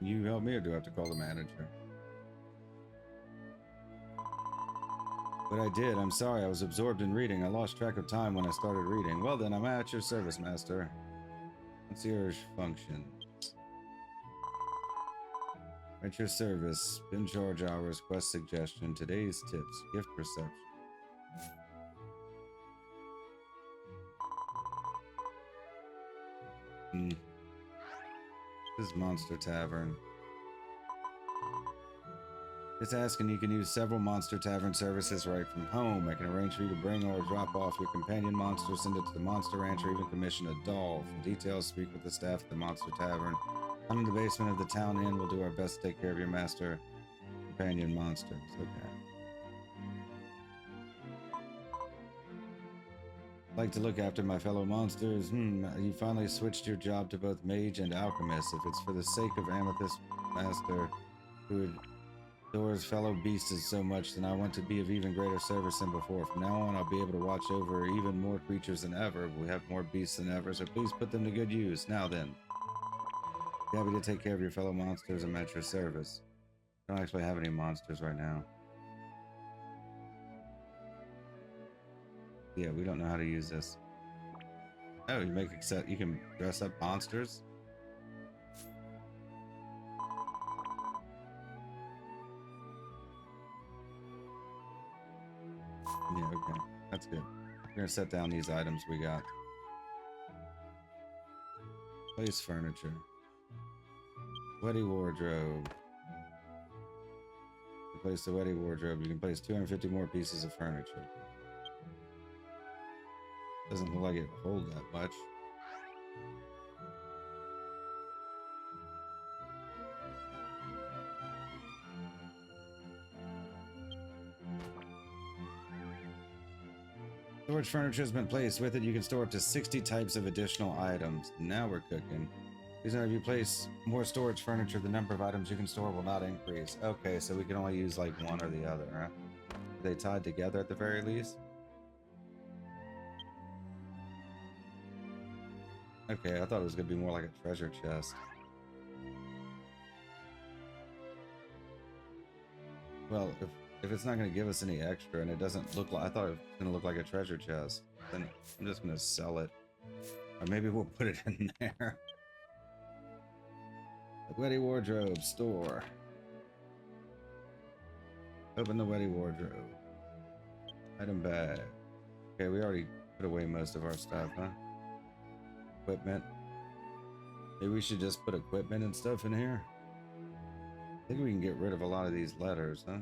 You help me, or do I have to call the manager? But I did. I'm sorry. I was absorbed in reading. I lost track of time when I started reading. Well then, I'm at your service, master. Concierge function. At your service. Spin charge hours. Quest suggestion. Today's tips. Gift reception. This is Monster Tavern. It's asking you can use several Monster Tavern services right from home. I can arrange for you to bring or drop off your companion monster, send it to the Monster Ranch, or even commission a doll. For details, speak with the staff at the Monster Tavern. I'm in the basement of the town inn. We'll do our best to take care of your master companion monsters. Okay. Like to look after my fellow monsters. You finally switched your job to both mage and alchemist. If it's for the sake of Amethyst Master, who adores fellow beasts so much, then I want to be of even greater service than before. From now on, I'll be able to watch over even more creatures than ever. We have more beasts than ever, so please put them to good use. Now then. Be happy to take care of your fellow monsters. I'm at your service. I don't actually have any monsters right now. Yeah, we don't know how to use this. Oh, you can dress up monsters? Yeah, okay. That's good. We're gonna set down these items we got. Place furniture. Sweaty wardrobe. Replace the wetty wardrobe. You can place 250 more pieces of furniture. Doesn't look like it will hold that much. Storage furniture has been placed. With it, you can store up to 60 types of additional items. Now we're cooking. Please note, if you place more storage furniture, the number of items you can store will not increase. Okay, so we can only use like one or the other, huh? Are they tied together at the very least? Okay, I thought it was going to be more like a treasure chest. Well, if it's not going to give us any extra and it doesn't look like... I thought it was going to look like a treasure chest. Then I'm just going to sell it. Or maybe we'll put it in there. The Wetty Wardrobe store. Open the Wetty Wardrobe. Item bag. Okay, we already put away most of our stuff, huh? Equipment. Maybe we should just put equipment and stuff in here. I think we can get rid of a lot of these letters, huh?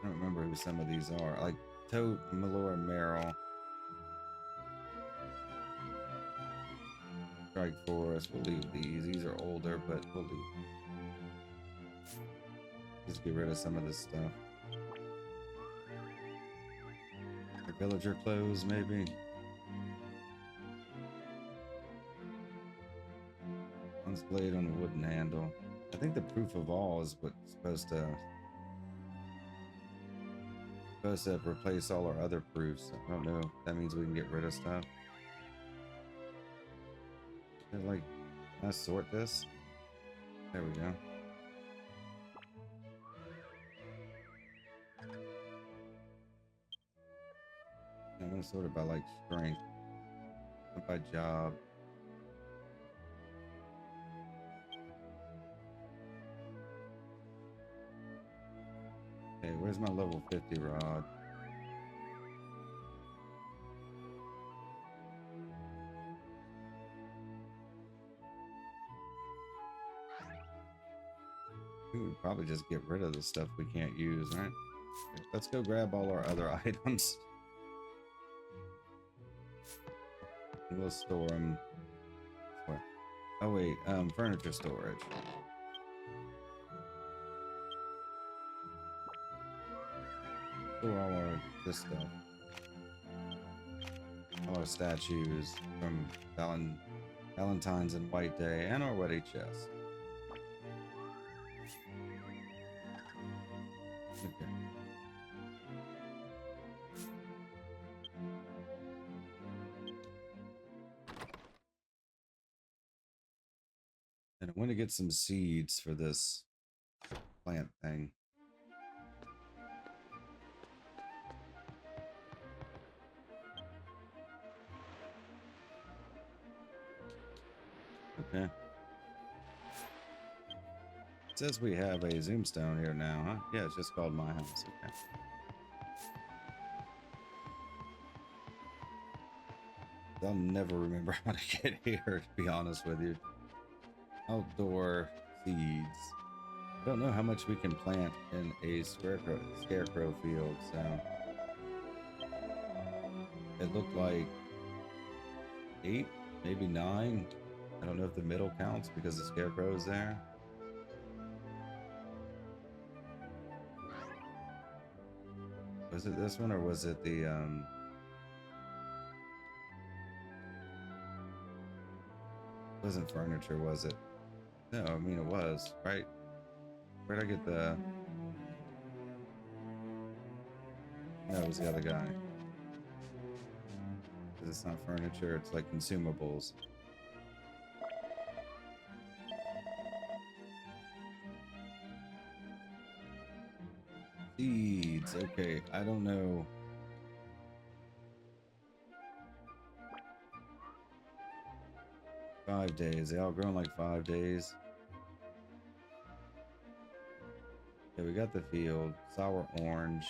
I don't remember who some of these are. Like Tote, Malor, Merrill. Strike Forest. We'll leave these. These are older, but we'll leave. Just get rid of some of this stuff. villager clothes, maybe. Bronze blade on a wooden handle. I think the proof of all is what's supposed to replace all our other proofs. I don't know if that means we can get rid of stuff. Like, can I sort this? There we go. I'm gonna sort it by like strength, not by job. Okay, where's my level 50 rod? We would probably just get rid of the stuff we can't use, right? Okay, let's go grab all our other items. We'll store them. Oh wait, furniture storage. Store all our this stuff. All our statues from Valentine's and White Day and our wedding chest. Okay. And I want to get some seeds for this plant thing. Okay. It says we have a zoomstone here now, huh? Yeah, it's just called my house. Okay. I'll never remember how to get here, to be honest with you. Outdoor seeds. I don't know how much we can plant in a scarecrow field, so it looked like 8, maybe 9. I don't know if the middle counts because the scarecrow is there. Was it this one or was it the wasn't furniture, was it? No, I mean it was, right? Where'd I get the... No, it was the other guy. Because it's not furniture, it's like consumables. Seeds, okay, I don't know. Five days, they all grow in like 5 days. Okay, we got the field, sour orange.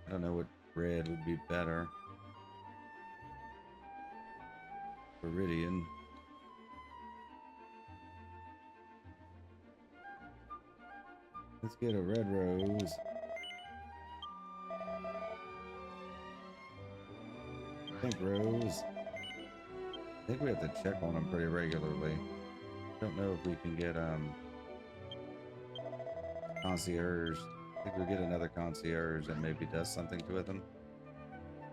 I don't know what red would be better. Viridian. Let's get a red rose. Pink rose. I think we have to check on them pretty regularly. Don't know if we can get concierge. I think we'll get another concierge that maybe does something to them.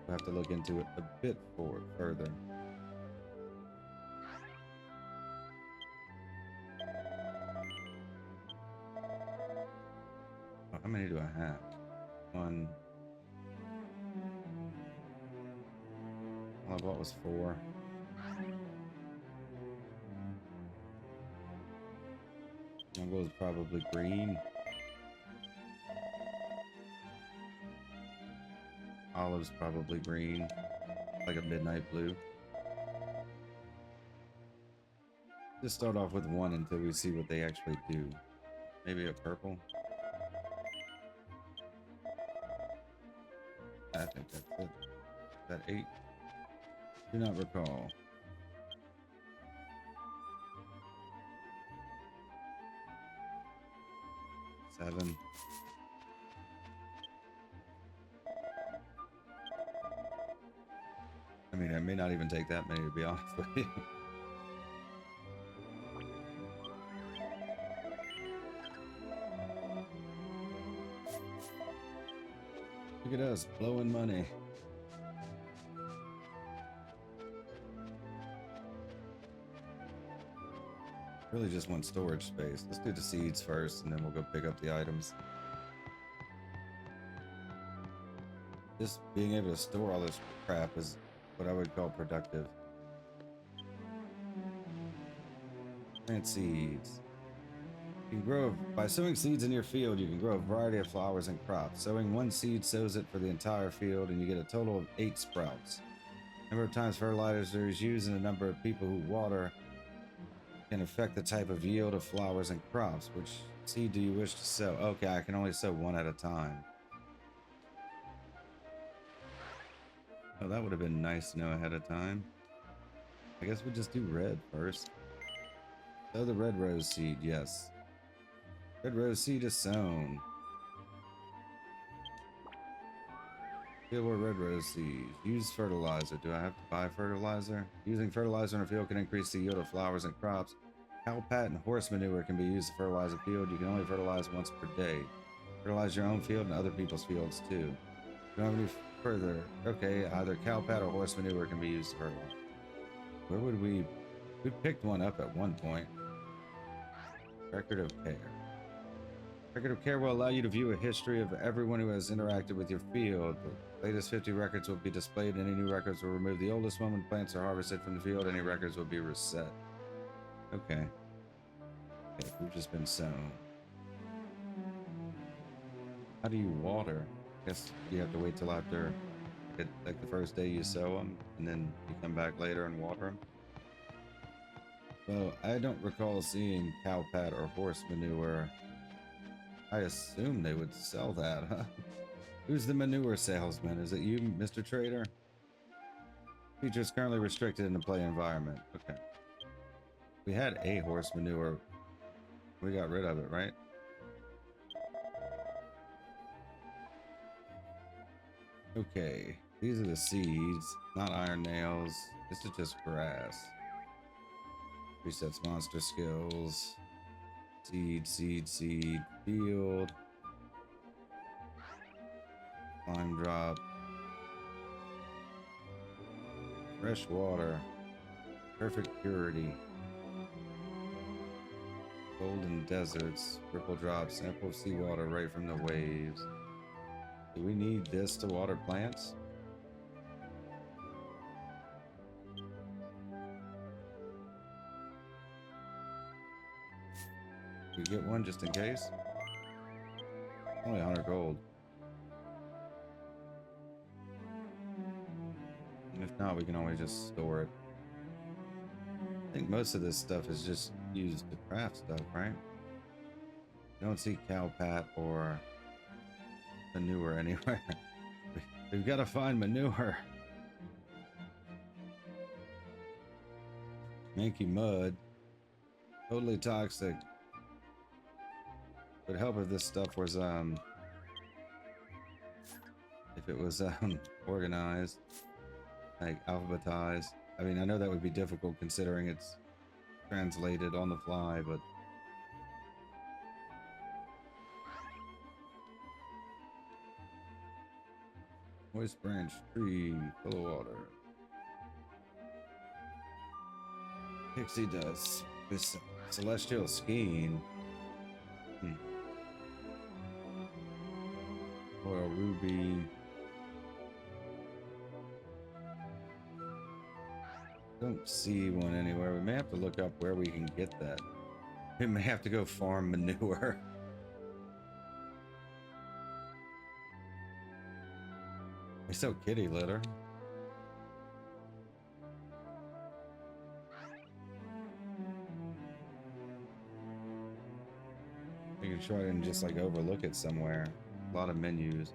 We'll have to look into it a bit further. Oh, how many do I have? 1. All I bought was 4. Jungle is probably green. Olive's probably green, like a midnight blue. Just start off with 1 until we see what they actually do. Maybe a purple. I think that's it. Is that 8? Do not recall. 7. I mean, I may not even take that many, to be honest with you. Look at us blowing money. Really just want storage space. Let's do the seeds first and then we'll go pick up the items. Just being able to store all this crap is what I would call productive. Plant seeds. You can grow, by sowing seeds in your field, you can grow a variety of flowers and crops. Sowing one seed sows it for the entire field and you get a total of 8 sprouts. The number of times fertilizer is used and the number of people who water can affect the type of yield of flowers and crops. Which seed do you wish to sow? Okay, I can only sow one at a time. Oh, that would have been nice to know ahead of time. I guess we just do red first. Sow the red rose seed, yes. Red rose seed is sown. Field where red rose seed. Use fertilizer. Do I have to buy fertilizer? Using fertilizer in a field can increase the yield of flowers and crops. Cow pat and horse manure can be used to fertilize a field. You can only fertilize once per day. Fertilize your own field and other people's fields too. Don't have any further. Okay, either cow pat or horse manure can be used to fertilize. Where would we picked one up at one point. Record of care. Record of care will allow you to view a history of everyone who has interacted with your field. The latest 50 records will be displayed. Any new records will remove the oldest one when plants are harvested from the field. Any records will be reset. Okay. Okay, we've just been sown. How do you water? I guess you have to wait till after, like the first day you sow them, and then you come back later and water them. Well, I don't recall seeing cow pat or horse manure. I assume they would sell that, huh? Who's the manure salesman? Is it you, Mr. Trader? Feature is currently restricted in the play environment. Okay. We had a horse manure. We got rid of it, right? Okay. These are the seeds, not iron nails. This is just grass. Resets monster skills. Seed, seed, seed, field. Slime drop. Fresh water. Perfect purity. Golden deserts. Ripple drop. Sample of seawater right from the waves. Do we need this to water plants? We get one just in case. Only 100 gold. And if not, we can always just store it. I think most of this stuff is just used to craft stuff, right? You don't see cow pat or manure anywhere. We've got to find manure. Manky mud. Totally toxic. Would help if this stuff was if it was organized, like alphabetized. I mean, I know that would be difficult considering it's translated on the fly, but moist branch tree full of water. Pixie dust. This celestial skein. Royal ruby. Don't see one anywhere. We may have to look up where we can get that. We may have to go farm manure. We sell kitty litter. You can try and just like overlook it somewhere. A lot of menus.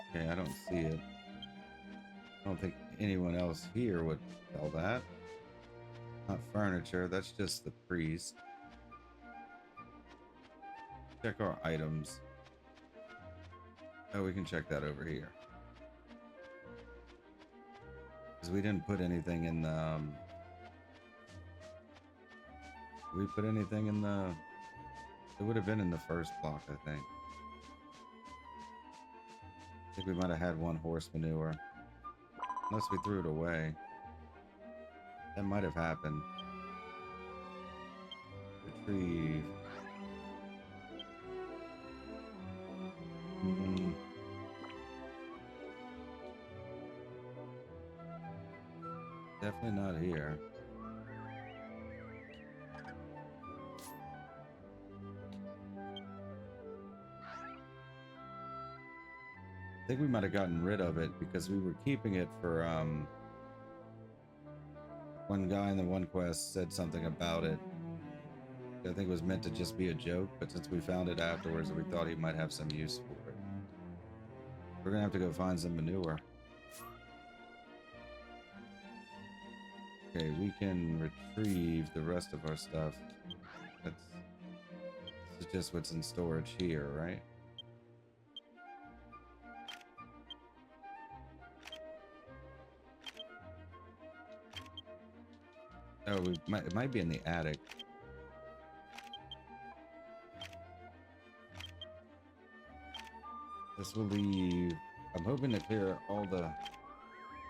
Okay, I don't see it. I don't think anyone else here would sell that. Not furniture, that's just the priest. Check our items. Oh, we can check that over here. Because we didn't put anything in the... Did we put anything in the It would have been in the first block, I think. I think we might have had one horse manure. Unless we threw it away. That might have happened. Retrieve. Definitely not here. I think we might have gotten rid of it because we were keeping it for one guy in the one quest said something about it. I think it was meant to just be a joke, but since we found it afterwards, we thought he might have some use for it. We're gonna have to go find some manure. Okay, we can retrieve the rest of our stuff. This is just what's in storage here, right? Oh, it might be in the attic. This will leave. I'm hoping to clear all the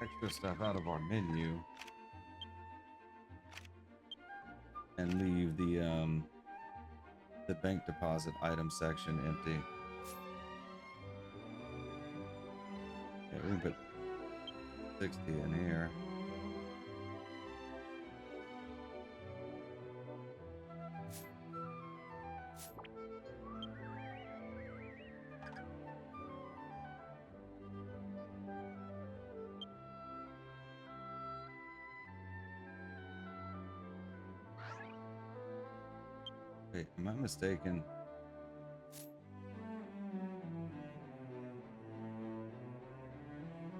extra stuff out of our menu and leave the bank deposit item section empty. Yeah, we can put 60 in here. Wait, am I mistaken?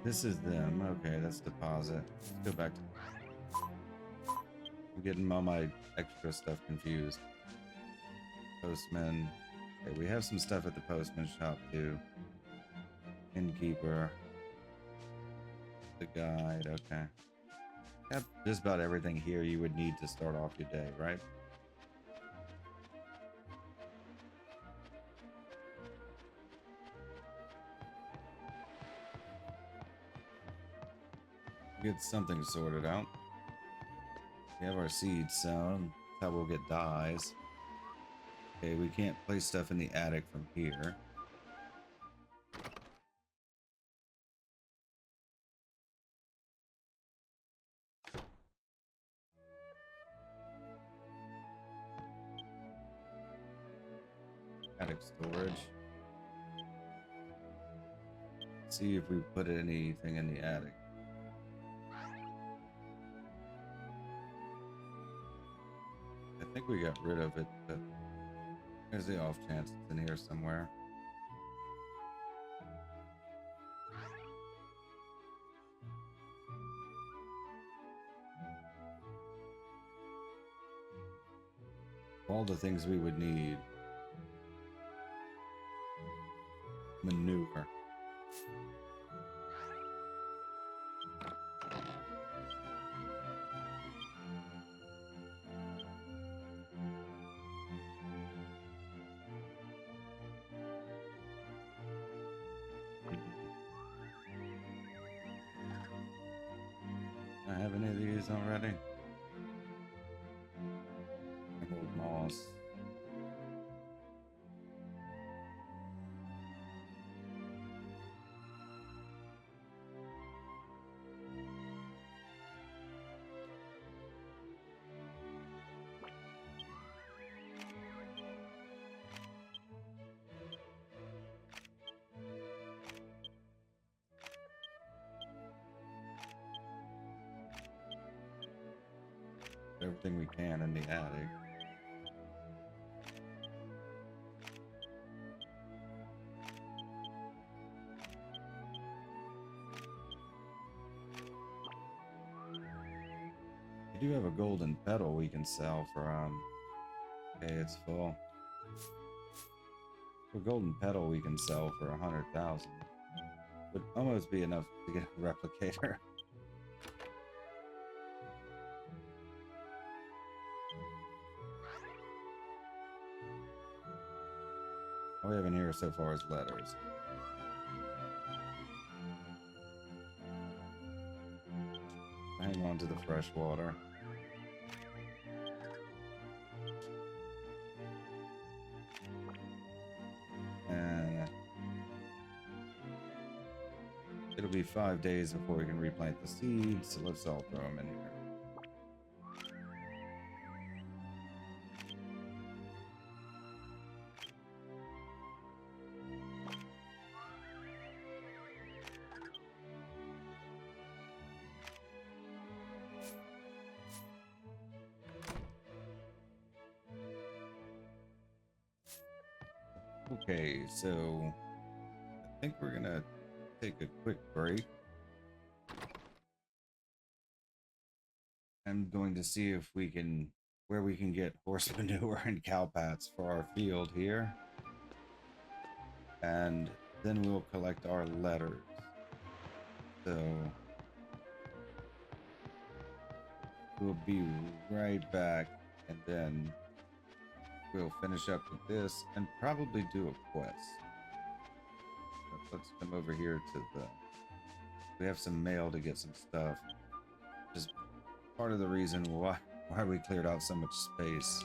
This is them. Okay, that's deposit. Let's go back to... I'm getting all my extra stuff confused. Postman. Okay, we have some stuff at the postman shop too. Innkeeper. The guide. Okay. Got just about everything here you would need to start off your day, right? Get something sorted out. We have our seeds sown. That's how we'll get dyes. Okay, we can't place stuff in the attic from here. Attic storage. See if we put anything in the attic. I think we got rid of it, but there's the off chance it's in here somewhere. All the things we would need. Manure. I have any of these already? Emerald moss. Everything we can in the attic. We do have a golden petal we can sell for okay, it's full. For golden petal we can sell for 100,000. Would almost be enough to get a replicator. All we have in here so far is letters. Hang on to the fresh water. And it'll be 5 days before we can replant the seeds, so let's all throw them in here. Okay, so I think we're gonna take a quick break. I'm going to see if we can, where we can get horse manure and cow pats for our field here. And then we'll collect our letters. So we'll be right back, and then we'll finish up with this and probably do a quest. But let's come over here to the... We have some mail to get some stuff. Just part of the reason why we cleared out so much space.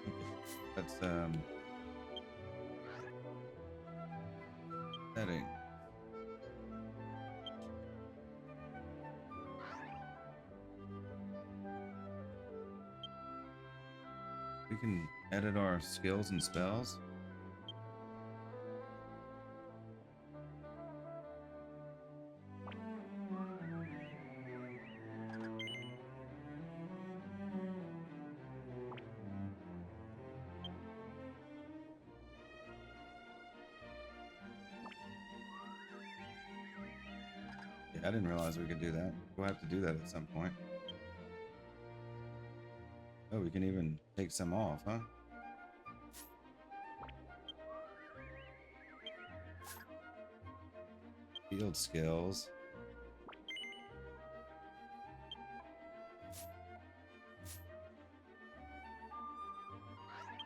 Okay. Let's setting. We can edit our skills and spells. Yeah, I didn't realize we could do that. We'll have to do that at some point. Oh, we can even take some off, huh? Field skills.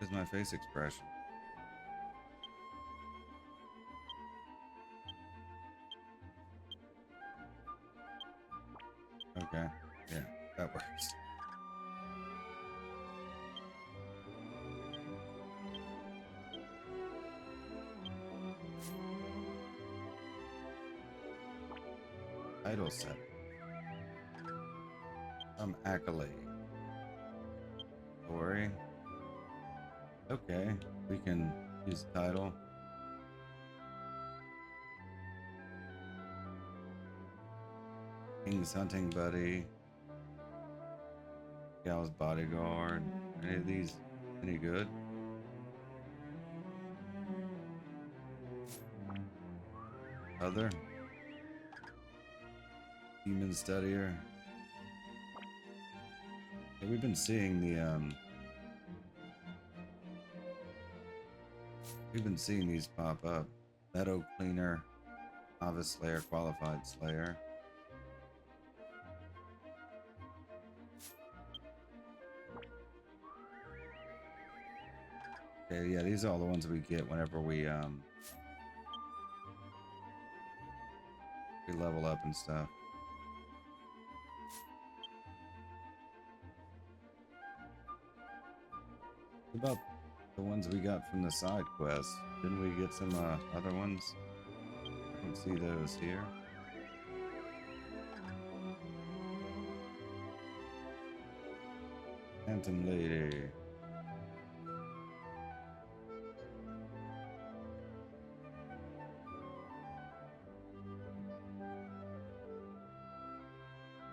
Here's my face expression. Okay, yeah, that works. Title set. Accolade. Story. Okay, we can use the title. King's hunting buddy. Gal's bodyguard. Any of these any good? Other. Demon studier. Yeah, we've been seeing these pop up. Meadow cleaner, novice slayer, qualified slayer. Okay, yeah, these are all the ones we get whenever we level up and stuff. What about the ones we got from the side quest? Didn't we get some other ones? I don't see those here. Phantom Lady.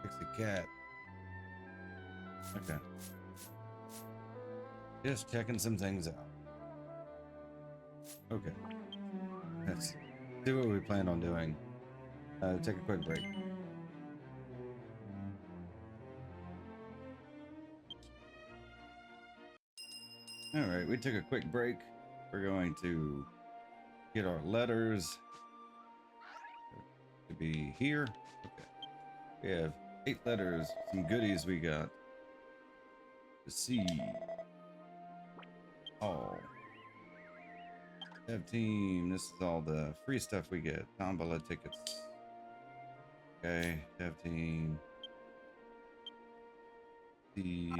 Pixie cat. Okay. Just checking some things out. Okay. Let's do what we planned on doing. Take a quick break. Alright, we took a quick break. We're going to get our letters to be here. Okay. We have 8 letters, some goodies we got. The C. All. Dev team, this is all the free stuff we get. Tombola tickets. Okay, dev team. The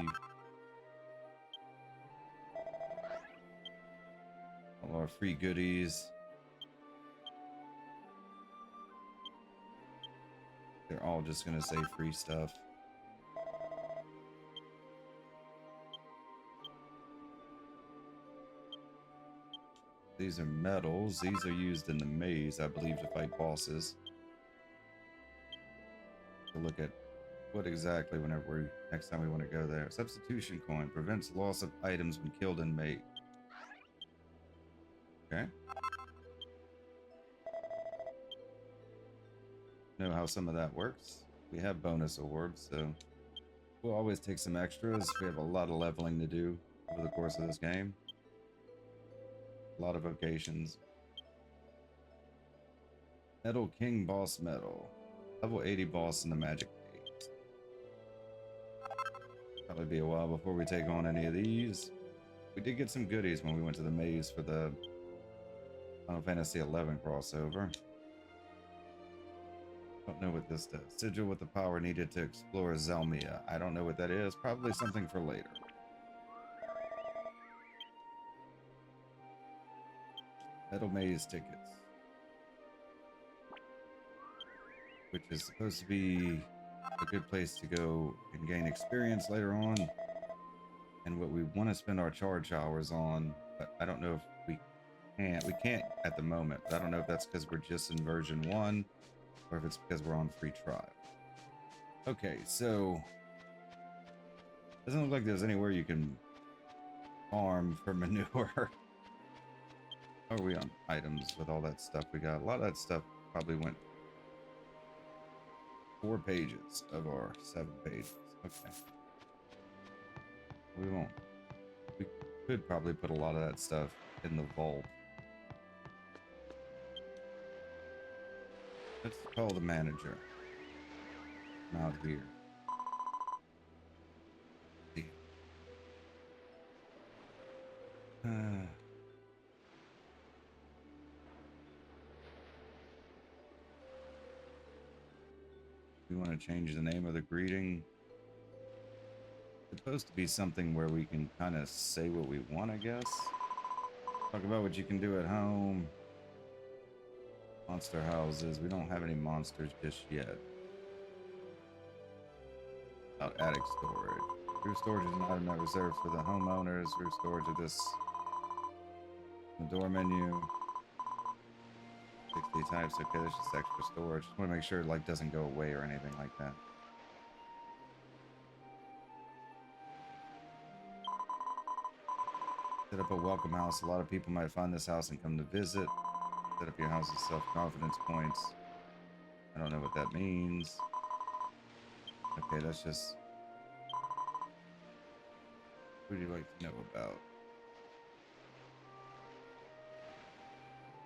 all our free goodies. They're all just gonna say free stuff. These are medals. These are used in the maze, I believe, to fight bosses. To look at what exactly whenever next time we want to go there. Substitution coin prevents loss of items when killed in maze. Okay. Know how some of that works. We have bonus orbs, so we'll always take some extras. We have a lot of leveling to do over the course of this game. A lot of vocations. Metal King boss medal. Level 80 boss in the magic maze. Probably be a while before we take on any of these. We did get some goodies when we went to the maze for the Final Fantasy XI crossover. Don't know what this does. Sigil with the power needed to explore Zelmia. I don't know what that is. Probably something for later. Metal Maze tickets. Which is supposed to be a good place to go and gain experience later on. And what we want to spend our charge hours on. But I don't know if we can't. We can't at the moment. But I don't know if that's because we're just in version 1. Or if it's because we're on free trial. Okay, so doesn't look like there's anywhere you can farm for manure. How are we on items with all that stuff we got? A lot of that stuff probably went 4 pages of our 7 pages. Okay. We won't. We could probably put a lot of that stuff in the vault. Let's call the manager. I'm out here. We want to change the name of the greeting. It's supposed to be something where we can kind of say what we want, I guess. Talk about what you can do at home. Monster houses. We don't have any monsters just yet. About attic storage. Roof storage is an item not reserved for the homeowners. Roof storage of this. The door menu. 60 types. Okay, there's just extra storage. Just want to make sure it like doesn't go away or anything like that. Set up a welcome house. A lot of people might find this house and come to visit. Set up your house's self-confidence points. I don't know what that means. Okay, that's just... Who do you like to know about?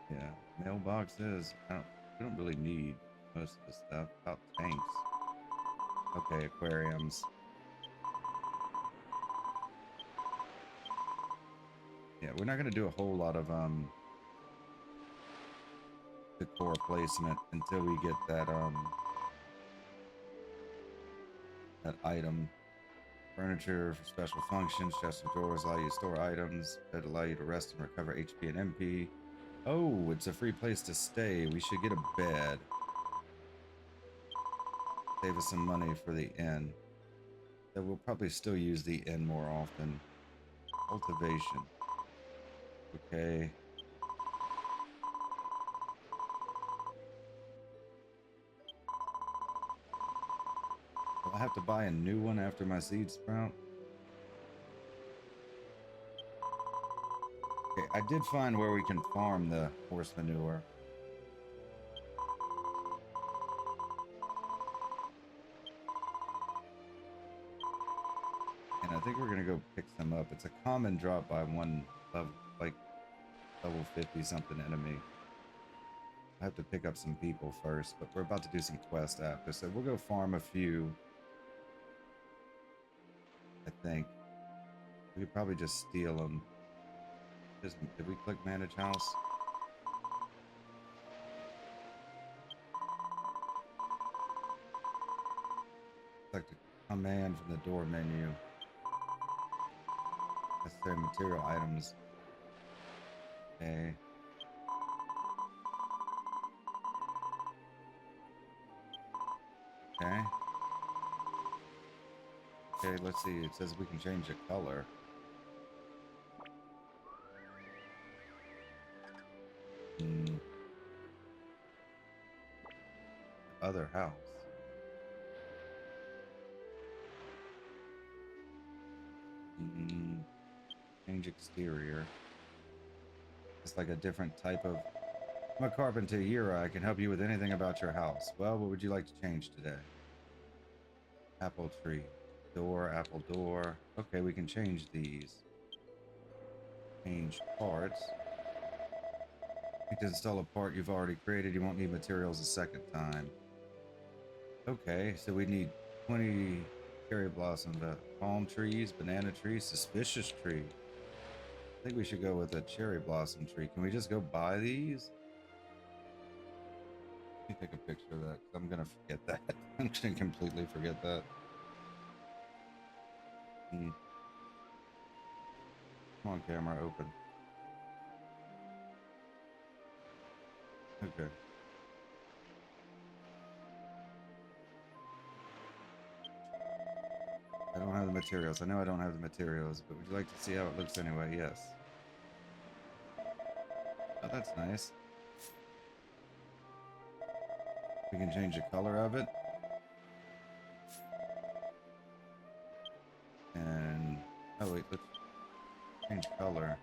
Yeah, mailboxes. We don't really need most of the stuff. About tanks. Okay, aquariums. Yeah, we're not gonna do a whole lot of decor placement until we get that that item. Furniture for special functions. Chests of drawers allow you to store items. Bed allow you to rest and recover HP and MP. Oh, it's a free place to stay. We should get a bed. Save us some money for the inn. So we'll probably still use the inn more often. Cultivation. Okay. Will I have to buy a new one after my seed sprout? Okay, I did find where we can farm the horse manure. And I think we're gonna go pick some up. It's a common drop by one level, like level 50 something enemy. I have to pick up some people first, but we're about to do some quest after, so we'll go farm a few. I think. We could probably just steal them. Did we click manage house? Select a command from the door menu. Necessary material items. Okay. Okay. Okay, let's see. It says we can change the color. Other house. Change exterior. It's like a different type of... I'm a carpenter here. I can help you with anything about your house. Well, what would you like to change today? Apple tree. Door, apple door. Okay, we can change these. Change parts. To install a part you've already created, you won't need materials a second time. Okay, so we need 20 cherry blossoms, palm trees, banana trees, suspicious tree. I think we should go with a cherry blossom tree. Can we just go buy these? Let me take a picture of that, because I'm gonna forget that. I'm gonna completely forget that. Come on, camera, open. Okay. I don't have the materials. I know I don't have the materials, but would you like to see how it looks anyway? Yes. Oh, that's nice. We can change the color of it. And... oh wait, let's change color.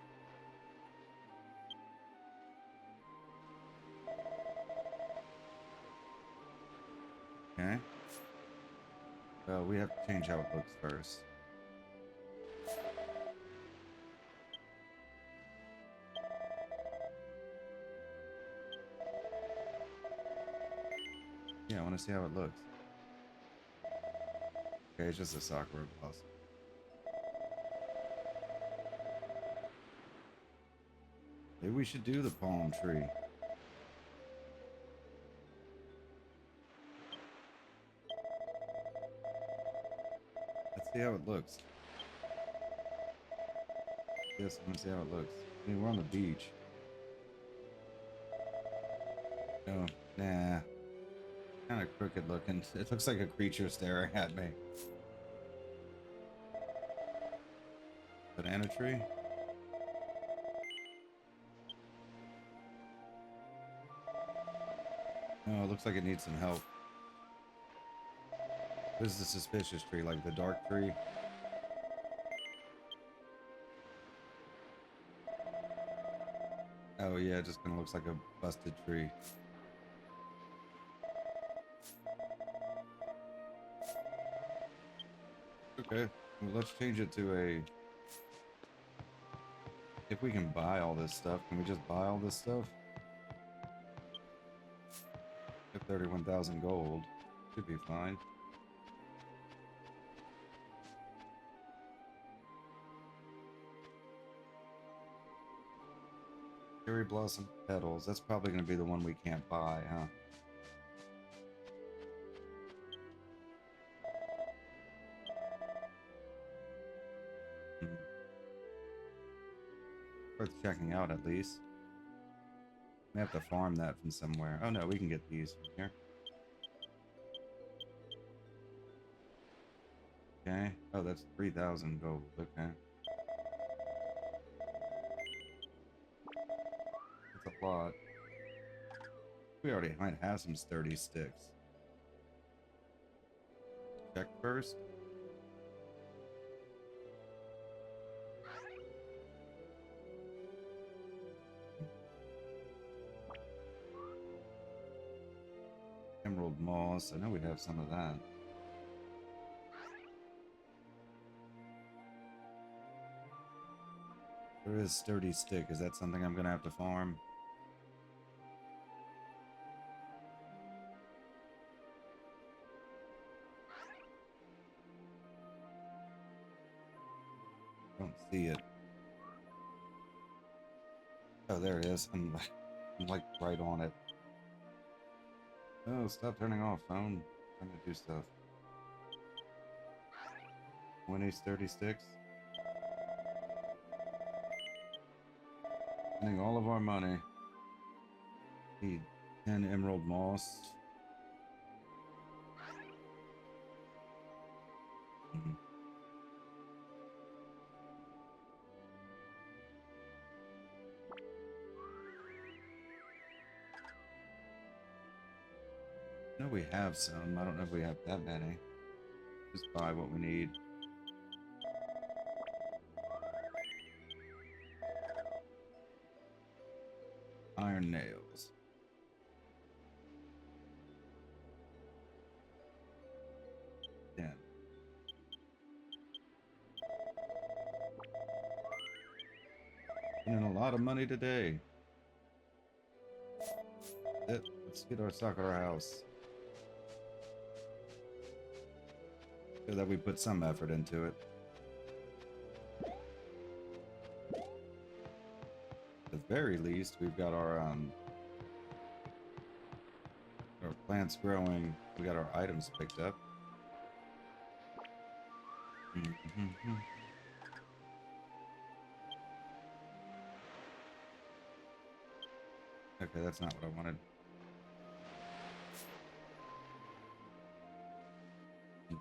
Okay. Well, we have to change how it looks first. Yeah, I want to see how it looks. Okay, it's just a sakura blossom. Maybe we should do the palm tree. Let's see how it looks. Yes, I want to see how it looks. I mean, we're on the beach. Oh, nah. Kind of crooked looking. It looks like a creature staring at me. Banana tree? Oh, it looks like it needs some help. This is the suspicious tree, like the dark tree. Oh yeah, it just kind of looks like a busted tree. Okay, well, let's change it to a... if we can buy all this stuff, can we just buy all this stuff? Get 31,000 gold. Should be fine. Cherry blossom petals. That's probably going to be the one we can't buy, huh? Worth checking out at least. We have to farm that from somewhere. Oh no, we can get these from here. Okay. Oh, that's 3,000 gold. Okay. That's a lot. We already might have some sturdy sticks. Check first. Emerald moss. I know we have some of that. There is sturdy stick. Is that something I'm gonna have to farm? see it. Oh, there it is. I'm like right on it. Oh, stop turning off, phone. I'm trying to do stuff. Winnie's 36. Spending all of our money. Need 10 emerald moss. I know we have some. I don't know if we have that many. Just buy what we need. Iron nails. Yeah. Spending a lot of money today. Let's get our Sakura house. So that we put some effort into it. At the very least, we've got our plants growing. We got our items picked up. Okay, that's not what I wanted.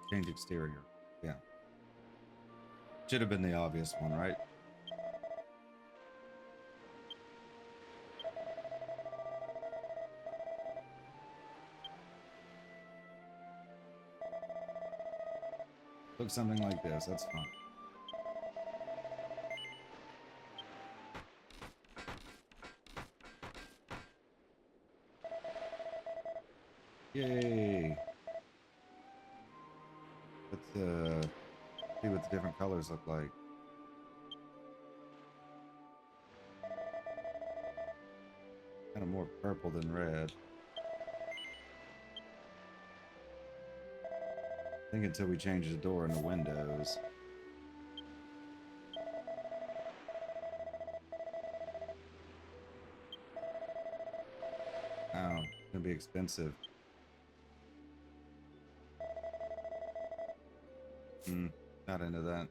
Change exterior. Yeah. Should have been the obvious one, right? Look something like this. That's fun. Yay! Let's see what the different colors look like. Kind of more purple than red. I think until we change the door and the windows. Oh, it's gonna be expensive. Not into that.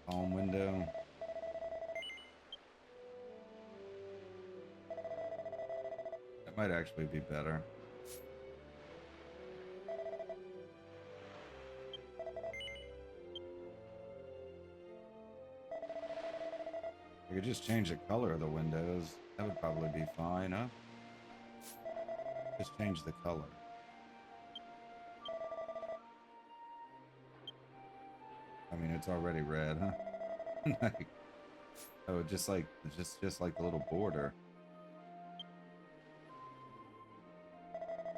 Palm window. That might actually be better. I could just change the color of the windows. That would probably be fine, huh? Just change the color. I mean, it's already red, huh? Like, oh, just like the little border.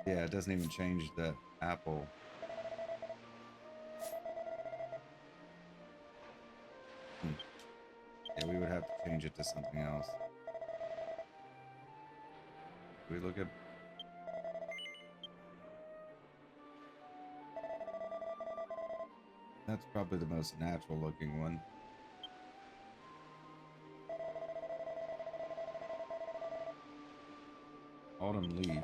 Yeah, it doesn't even change the apple. Yeah, we would have to change it to something else. We look at... That's probably the most natural looking one. Autumn leaf.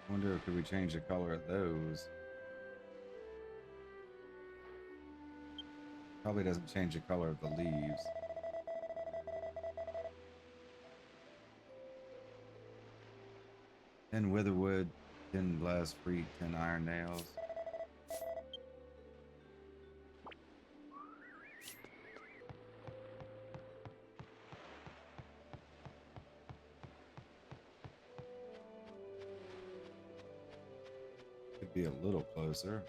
I wonder if we change the color of those. Probably doesn't change the color of the leaves. Ten witherwood, 10 glass fruit, 10 iron nails. Could be a little closer.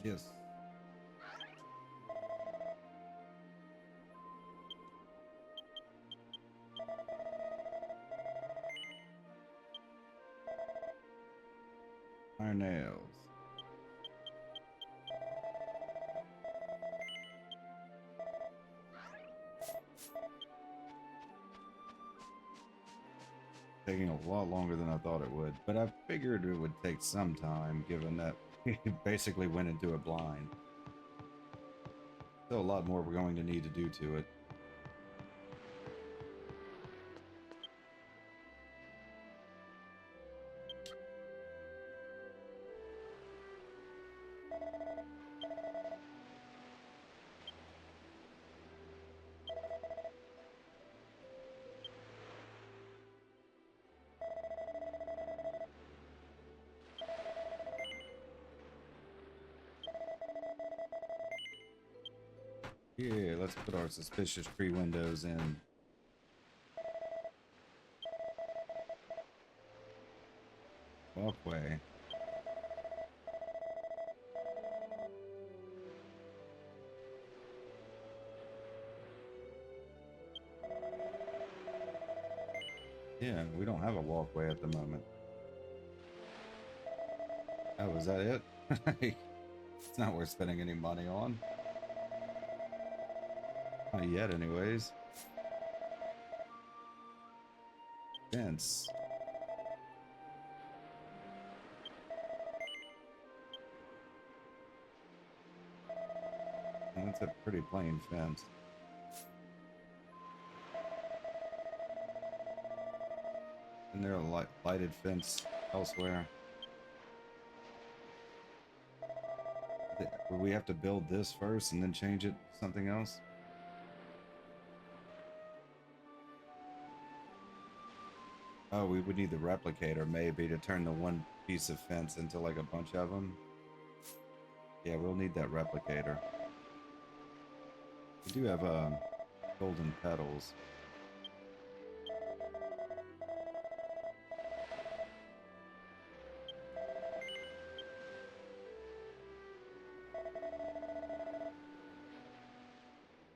Yes. Iron nails. Taking a lot longer than I thought it would, but I figured it would take some time given that we basically went into it blind. Still a lot more we're going to need to do to it. Yeah, let's put our suspicious tree windows in. Walkway. Yeah, we don't have a walkway at the moment. Oh, was that it? It's not worth spending any money on. Not yet, anyways. Fence. That's a pretty plain fence. And there a lighted fence elsewhere. Would we have to build this first and then change it to something else? Oh, we would need the replicator maybe to turn the one piece of fence into like a bunch of them. Yeah, we'll need that replicator. We do have golden petals.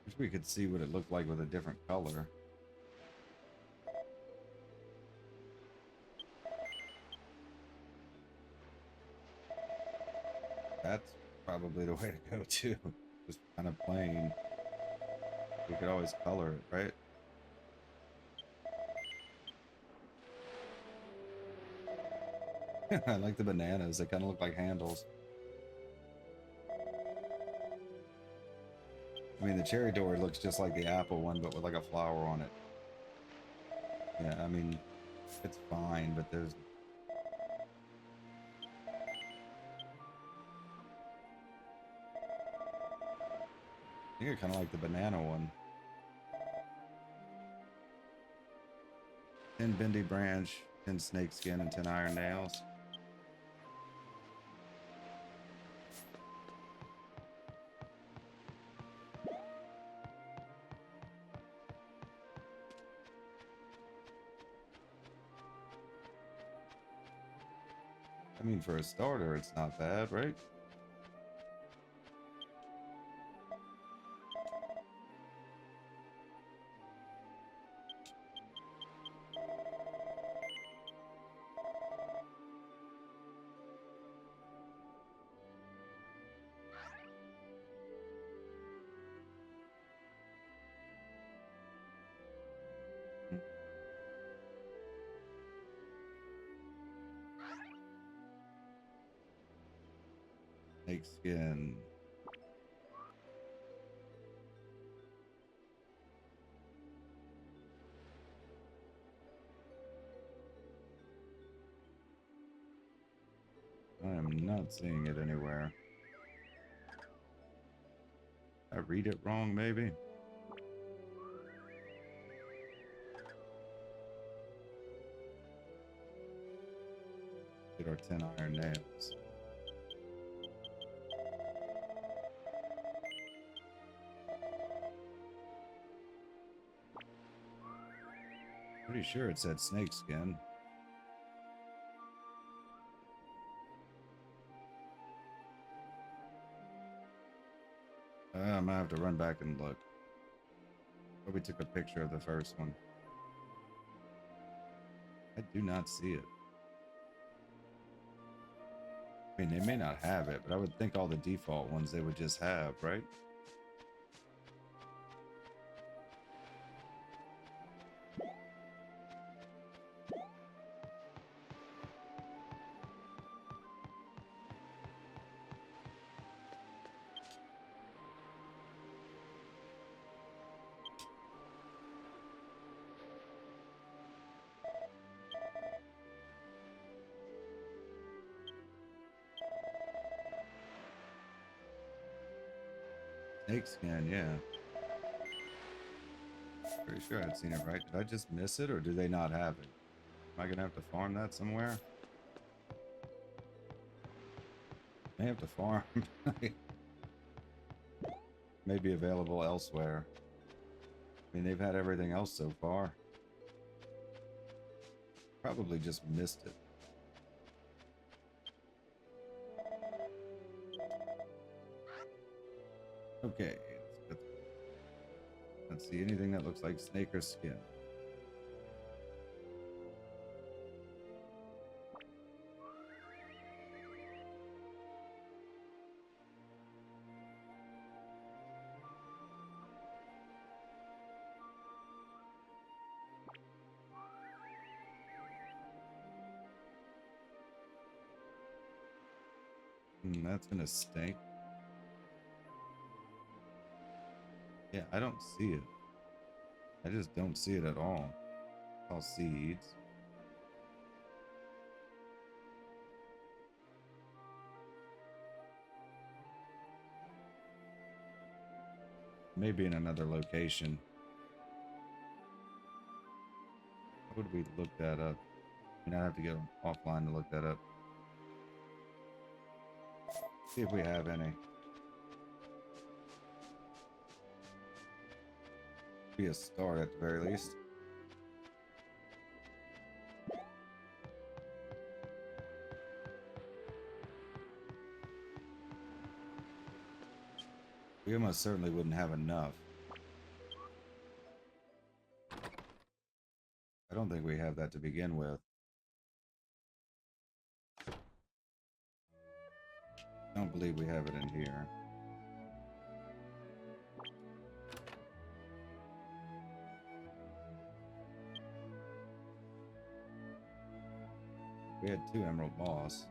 Wish we could see what it looked like with a different color. That's probably the way to go too. Just kind of plain. We could always color it, right? I like the bananas. They kind of look like handles. I mean, the cherry door looks just like the apple one, but with like a flower on it. Yeah, I mean, it's fine, but there's... I think I kind of like the banana one. 10 bendy branch, 10 snake skin, and 10 iron nails. I mean, for a starter, it's not bad, right? Snake skin. I am not seeing it anywhere. I read it wrong, maybe? Get our 10 iron nails. Pretty sure it said snake skin. I'm gonna have to run back and look. Probably took a picture of the first one. I do not see it. I mean, they may not have it, but I would think all the default ones they would just have, right? Snake skin, yeah. Pretty sure I'd seen it right. Did I just miss it, or do they not have it? Am I gonna have to farm that somewhere? May have to farm. May be available elsewhere. I mean, they've had everything else so far. Probably just missed it. Okay, let's see anything that looks like snake or skin. That's gonna stink. Yeah, I don't see it. I just don't see it at all. All seeds. Maybe in another location. How would we look that up? I mean, I have to go offline to look that up. See if we have any. Be a start at the very least. We almost certainly wouldn't have enough. I don't think we have that to begin with. I don't believe we have it in here. We had 2 emerald moss.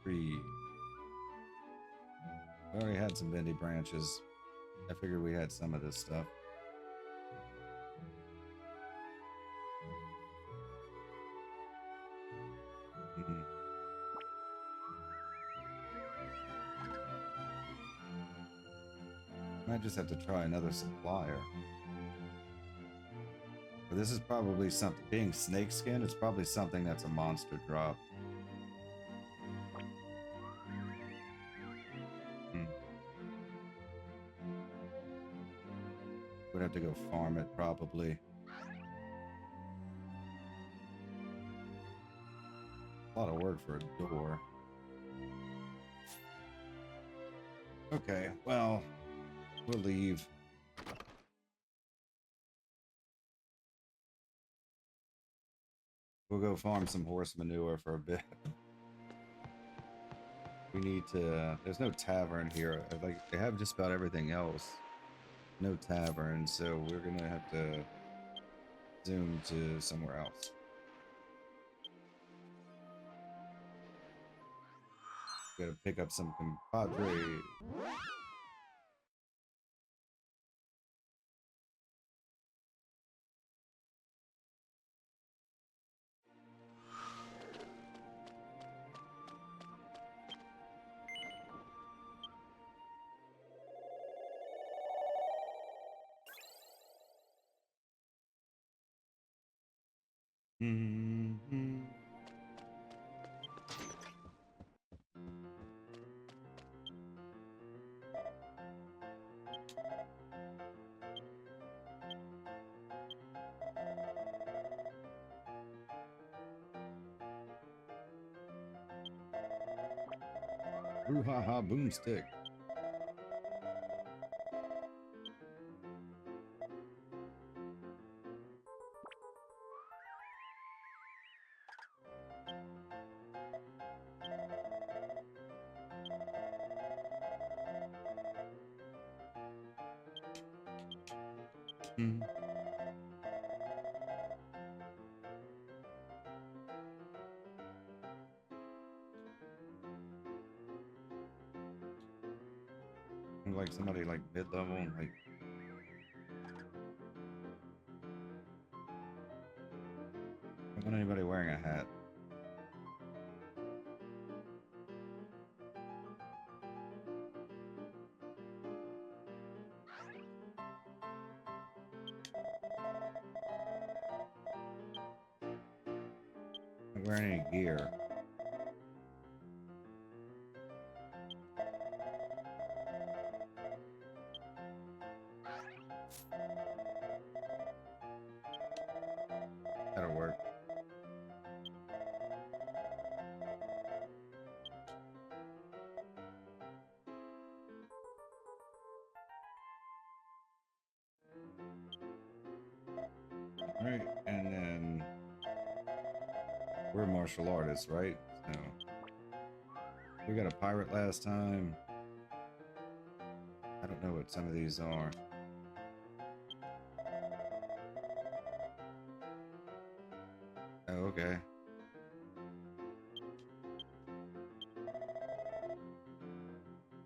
We already had some bendy branches. I figured we had some of this stuff. Might just have to try another supplier. But this is probably something, being snakeskin, it's probably something that's a monster drop. Would have to go farm it probably. A lot of work for a door. Okay, well, we'll leave. We'll go farm some horse manure for a bit. We need to, there's no tavern here. Like, they have just about everything else. No tavern, so we're gonna have to zoom to somewhere else. Gotta pick up some compadre. Mm-hmm. Brouhaha boomstick. Hmm. Like somebody like mid-level, like I don't want anybody wearing a hat. Not wearing any gear. That'll work. All right, and then we're martial artists, right? So we got a pirate last time. I don't know what some of these are. Oh, okay.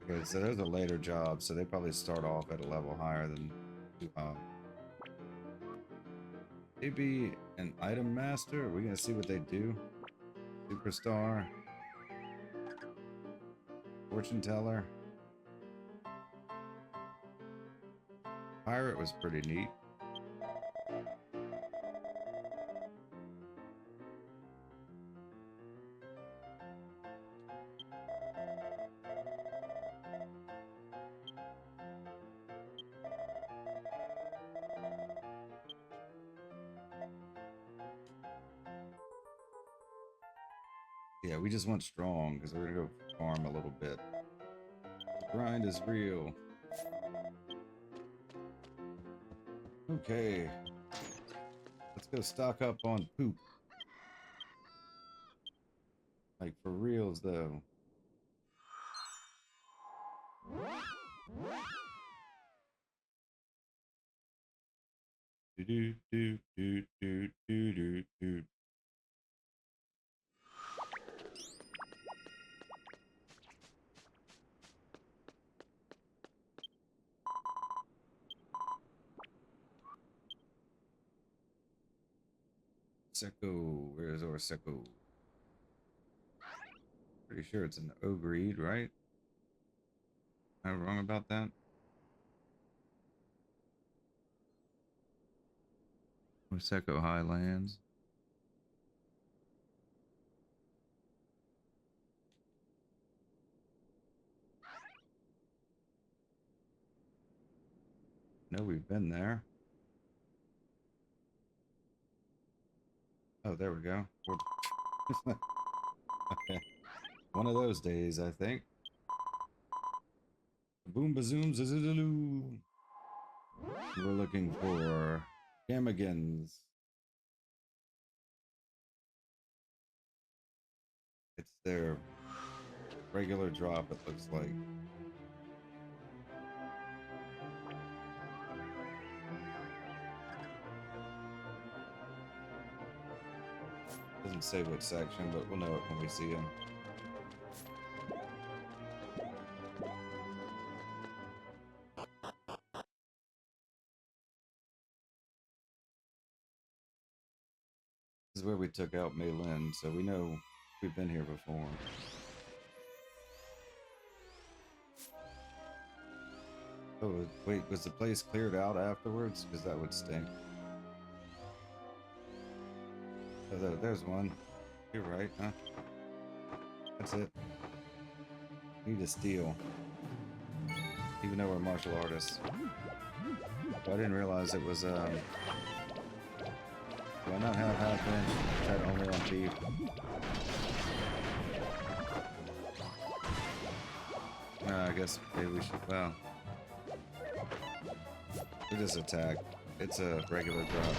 Okay, so those are later jobs, so they probably start off at a level higher than maybe an item master. Are we gonna see what they do? Superstar, fortune teller, pirate was pretty neat. Yeah, we just want strong because we're gonna go farm a little bit. The grind is real. Okay, let's go stock up on poop. Like for reals though. Do do do do do do do do. Secco, where's our Secco? Pretty sure it's an Ogreed, right? Am I wrong about that? Secco Highlands. No, we've been there. Oh, there we go. Okay. One of those days, I think. Boom bazoom zazoo. We're looking for Gamagans. It's their regular drop, it looks like. Doesn't say what section, but we'll know it when we see him. This is where we took out Mei Lin, so we know we've been here before. Oh, wait, was the place cleared out afterwards? Because that would stink. Oh, there's one. You're right, huh? That's it. Need to steal. Even though we're martial artists. Oh, I didn't realize it was, do I not have half inch? Is that only on thief? I guess maybe we should. Well, we just attack. It's a regular drop.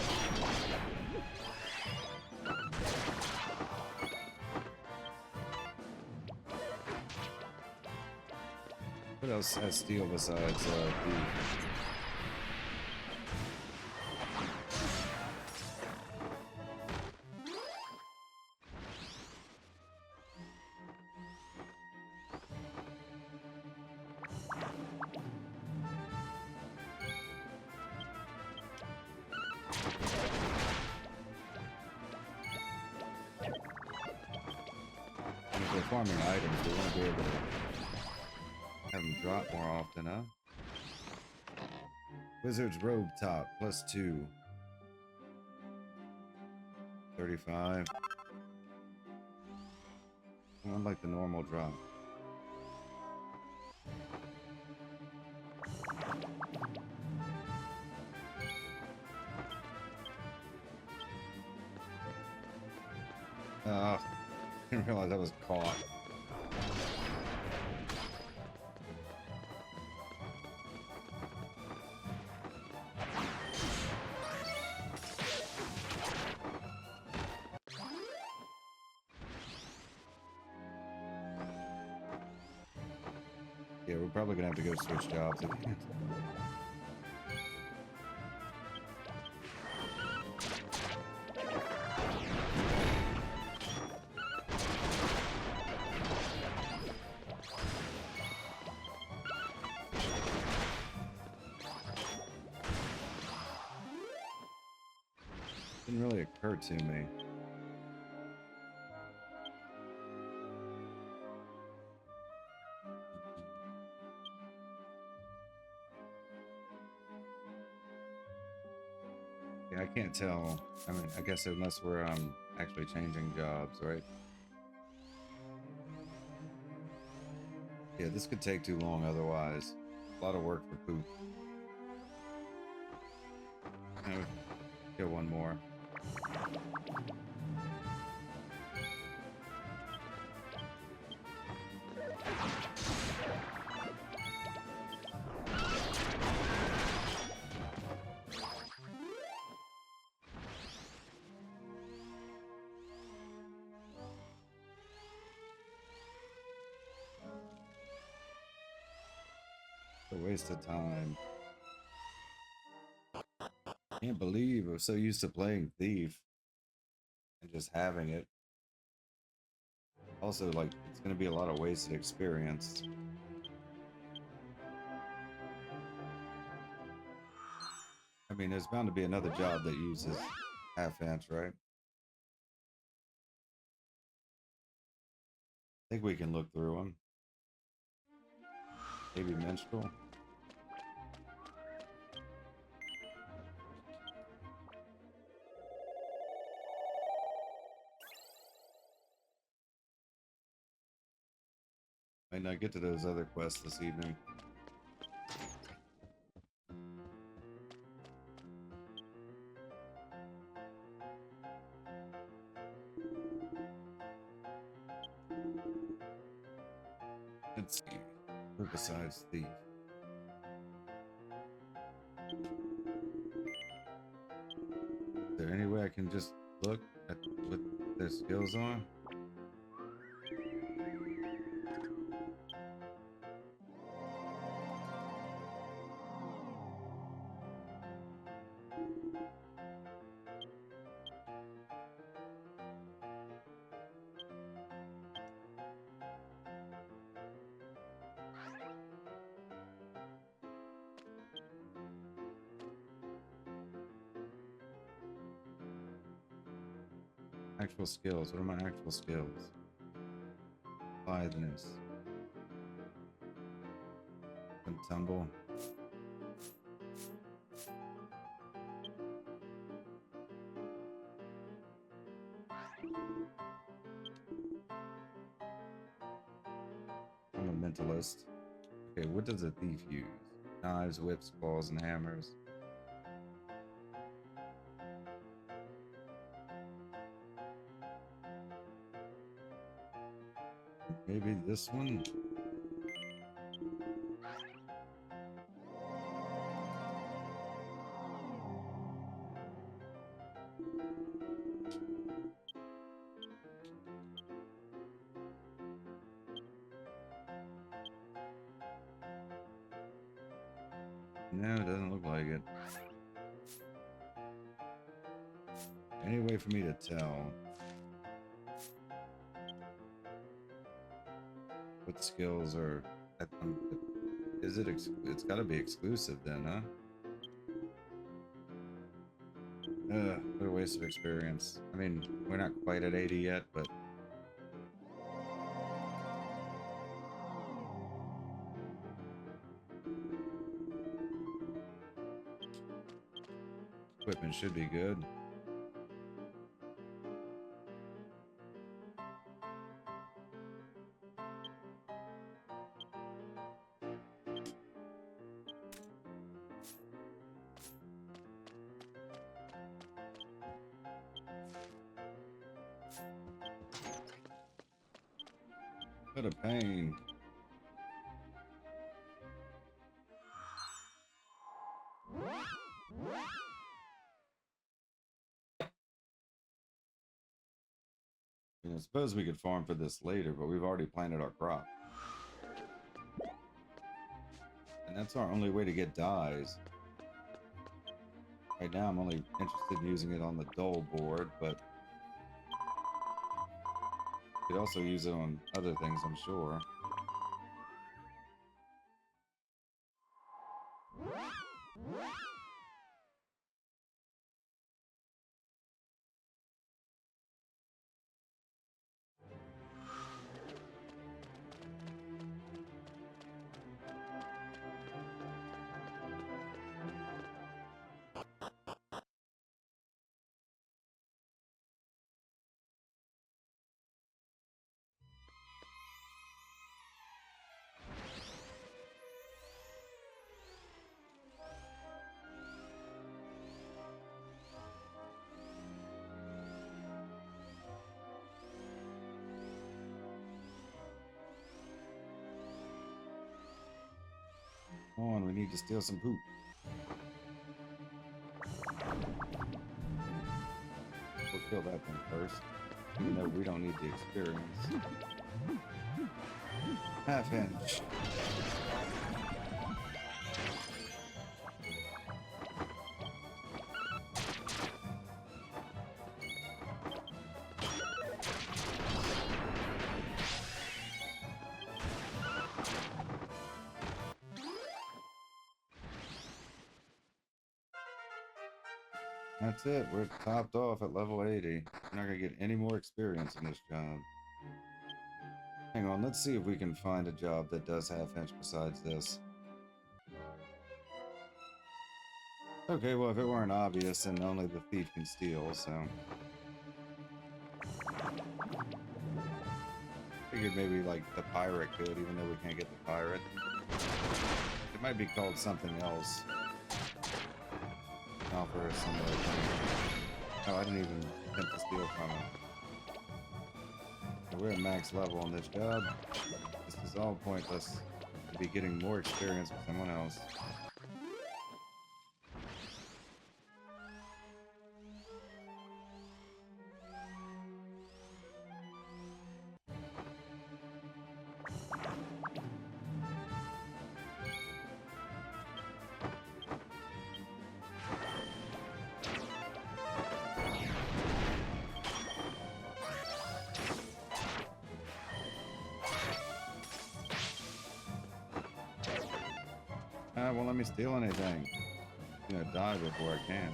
What else has steel besides beef? If we're farming items, we want to be able to have them drop more often, huh? Wizard's robe top, +2. 35. Unlike the normal drop. I didn't realize I was caught. Yeah, we're probably gonna have to go switch jobs again. Didn't really occur to me. Yeah, I can't tell. I mean, I guess unless we're actually changing jobs, right? Yeah, this could take too long otherwise. A lot of work for poop. Kill one more. A waste of time. Can't believe I was so used to playing Thief and just having it. Also, like, it's gonna be a lot of wasted experience. I mean, there's bound to be another job that uses half-inch, right? I think we can look through them. Maybe Minstrel. Might not get to those other quests this evening. Let's see. Who besides Thief? Is there any way I can just look at what their skills are? Actual skills. What are my actual skills? Litheness. And tumble. I'm a mentalist. Okay, what does a thief use? Knives, whips, claws, and hammers. Maybe this one? No, it doesn't look like it. Any way for me to tell what skills are... Is it... It's got to be exclusive then, huh? What a waste of experience. I mean, we're not quite at 80 yet, but... Equipment should be good. What a pain. I suppose we could farm for this later, but we've already planted our crop. And that's our only way to get dyes. Right now I'm only interested in using it on the dull board, but we could also use it on other things, I'm sure. Come on, we need to steal some poop. We'll kill that thing first, even though we don't need the experience. Half inch. That's it. We're topped off at level 80. We're not going to get any more experience in this job. Hang on, let's see if we can find a job that does half-inch besides this. Okay, well, if it weren't obvious, then only the thief can steal, so... Figured maybe, like, the pirate could, even though we can't get the pirate. It might be called something else. Offer a similar thing. Oh, I didn't even attempt to steal from him. So we're at max level on this job. This is all pointless. To be getting more experience with someone else. Won't let me steal anything. I'm gonna die before I can.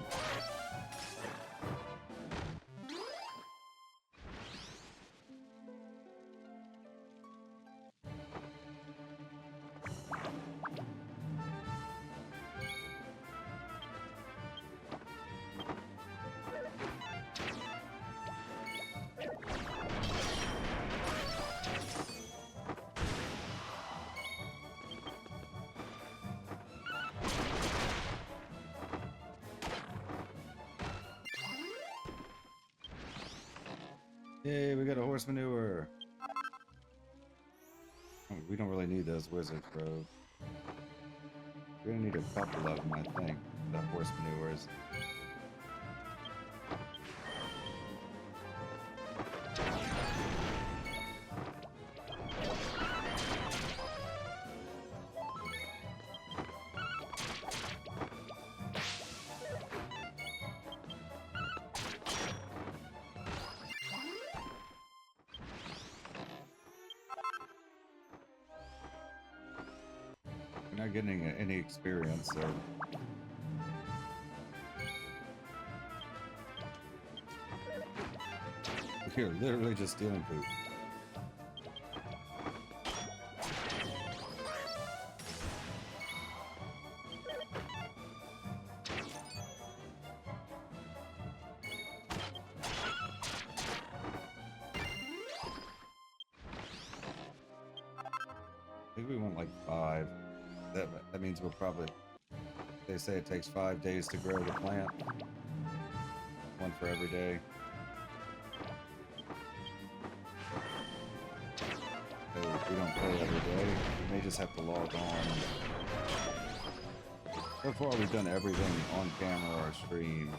Yay, we got a horse manure. Oh, we don't really need those wizards, bro. We're gonna need a couple of them, I think. The horse manures. not getting any experience, so... We're literally just stealing food. I think we want like 5. That means we'll probably... They say it takes 5 days to grow the plant. 1 for every day. So if we don't play every day, we may just have to log on. So far we've done everything on camera or stream.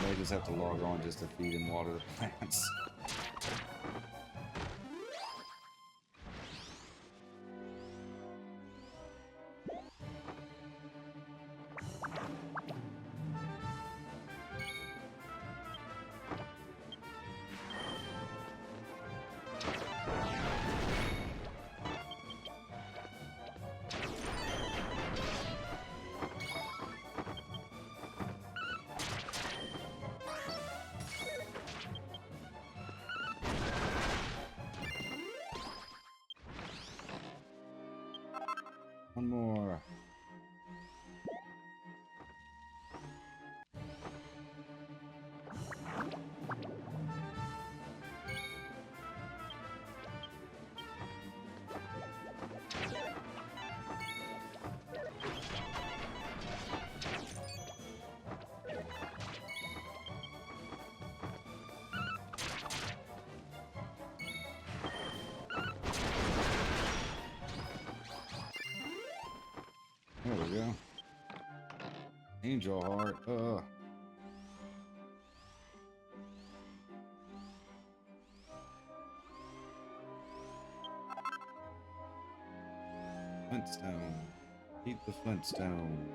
We may just have to log on just to feed and water the plants. One more. There we go. Angel heart. Flintstone. Eat the flintstone.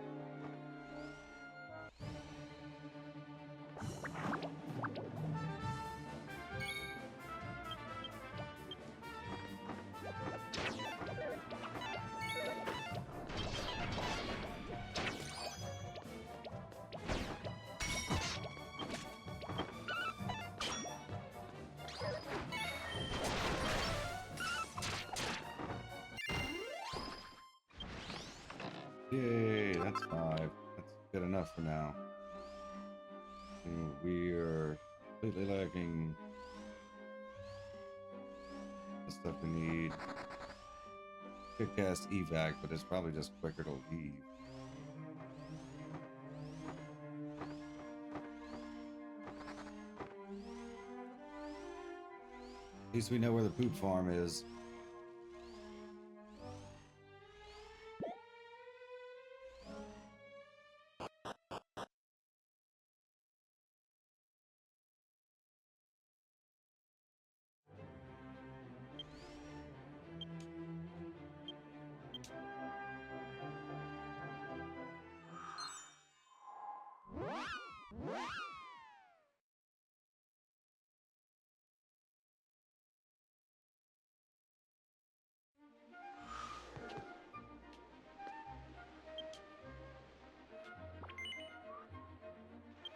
Yay, that's 5. That's good enough for now. And we're completely lacking the stuff we need. Could cast evac, but it's probably just quicker to leave. At least we know where the poop farm is.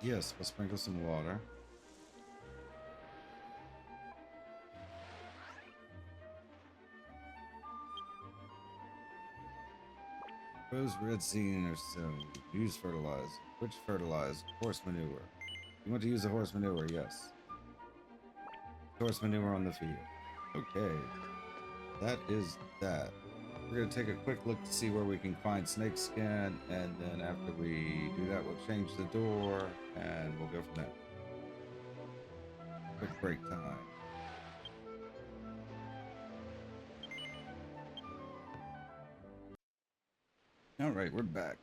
Yes, we'll sprinkle some water. Rose red seed or sown. Use fertilize. Which fertilize? Horse manure. You want to use the horse manure? Yes. Horse manure on the field. Okay. That is that. We're going to take a quick look to see where we can find snake skin, and then after we do that, we'll change the door, and we'll go from there. Quick break time. Alright, we're back.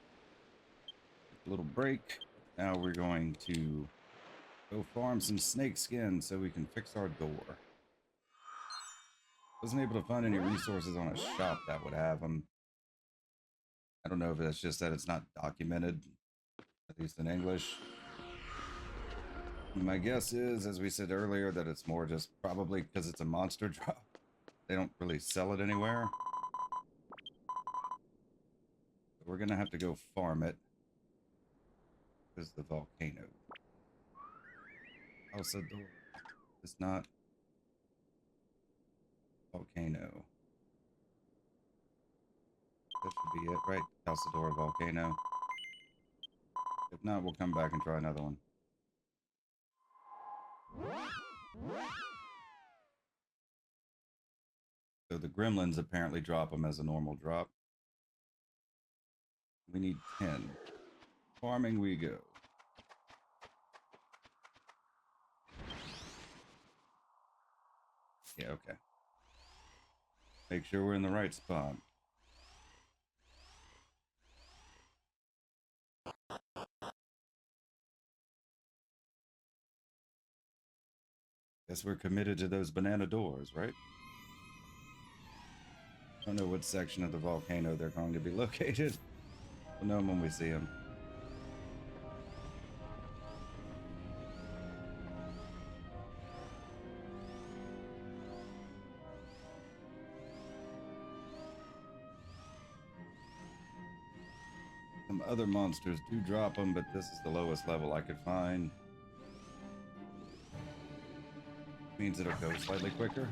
A little break. Now we're going to go farm some snake skin so we can fix our door. Wasn't able to find any resources on a shop that would have them. I don't know if that's just that it's not documented, at least in English. My guess is, as we said earlier, that it's more just probably because it's a monster drop. They don't really sell it anywhere. We're gonna have to go farm it. Because the volcano. Calcador. It's not volcano. That should be it, right? Calcador volcano. If not, we'll come back and try another one. So the gremlins apparently drop them as a normal drop. We need 10. Farming we go. Yeah, okay. Make sure we're in the right spot. Guess we're committed to those banana doors, right? I don't know what section of the volcano they're going to be located. We'll know them when we see them. Some other monsters do drop them, but this is the lowest level I could find. Means it'll go slightly quicker.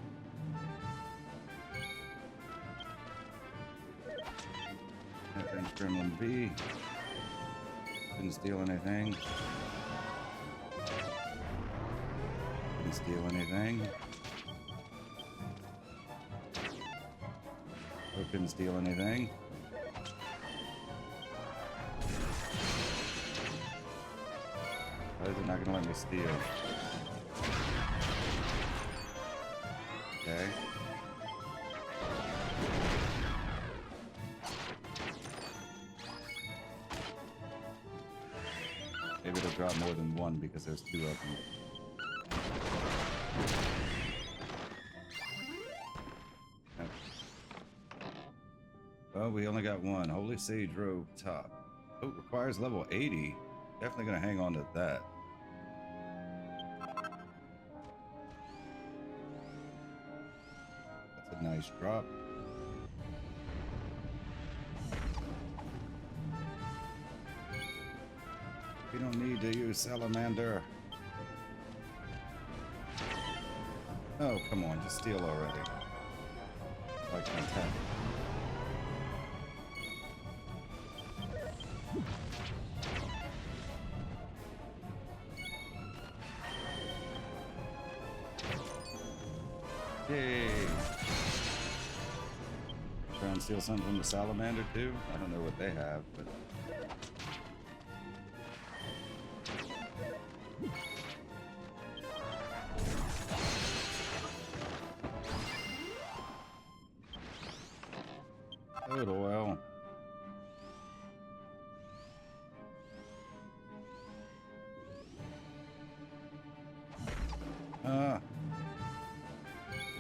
Thanks, Gremlin B. Didn't steal anything. Didn't steal anything. So couldn't steal anything. Why is it not gonna let me steal? Okay. Maybe it'll drop more than one because there's two of them. Yep. Oh, we only got one. Holy Sage Robe top. Oh, requires level 80. Definitely gonna hang on to that. That's a nice drop. We don't need to use Salamander. Oh, come on, just steal already. I can't attack it. Yay! Try and steal something from the Salamander too? I don't know what they have, but... Good oil.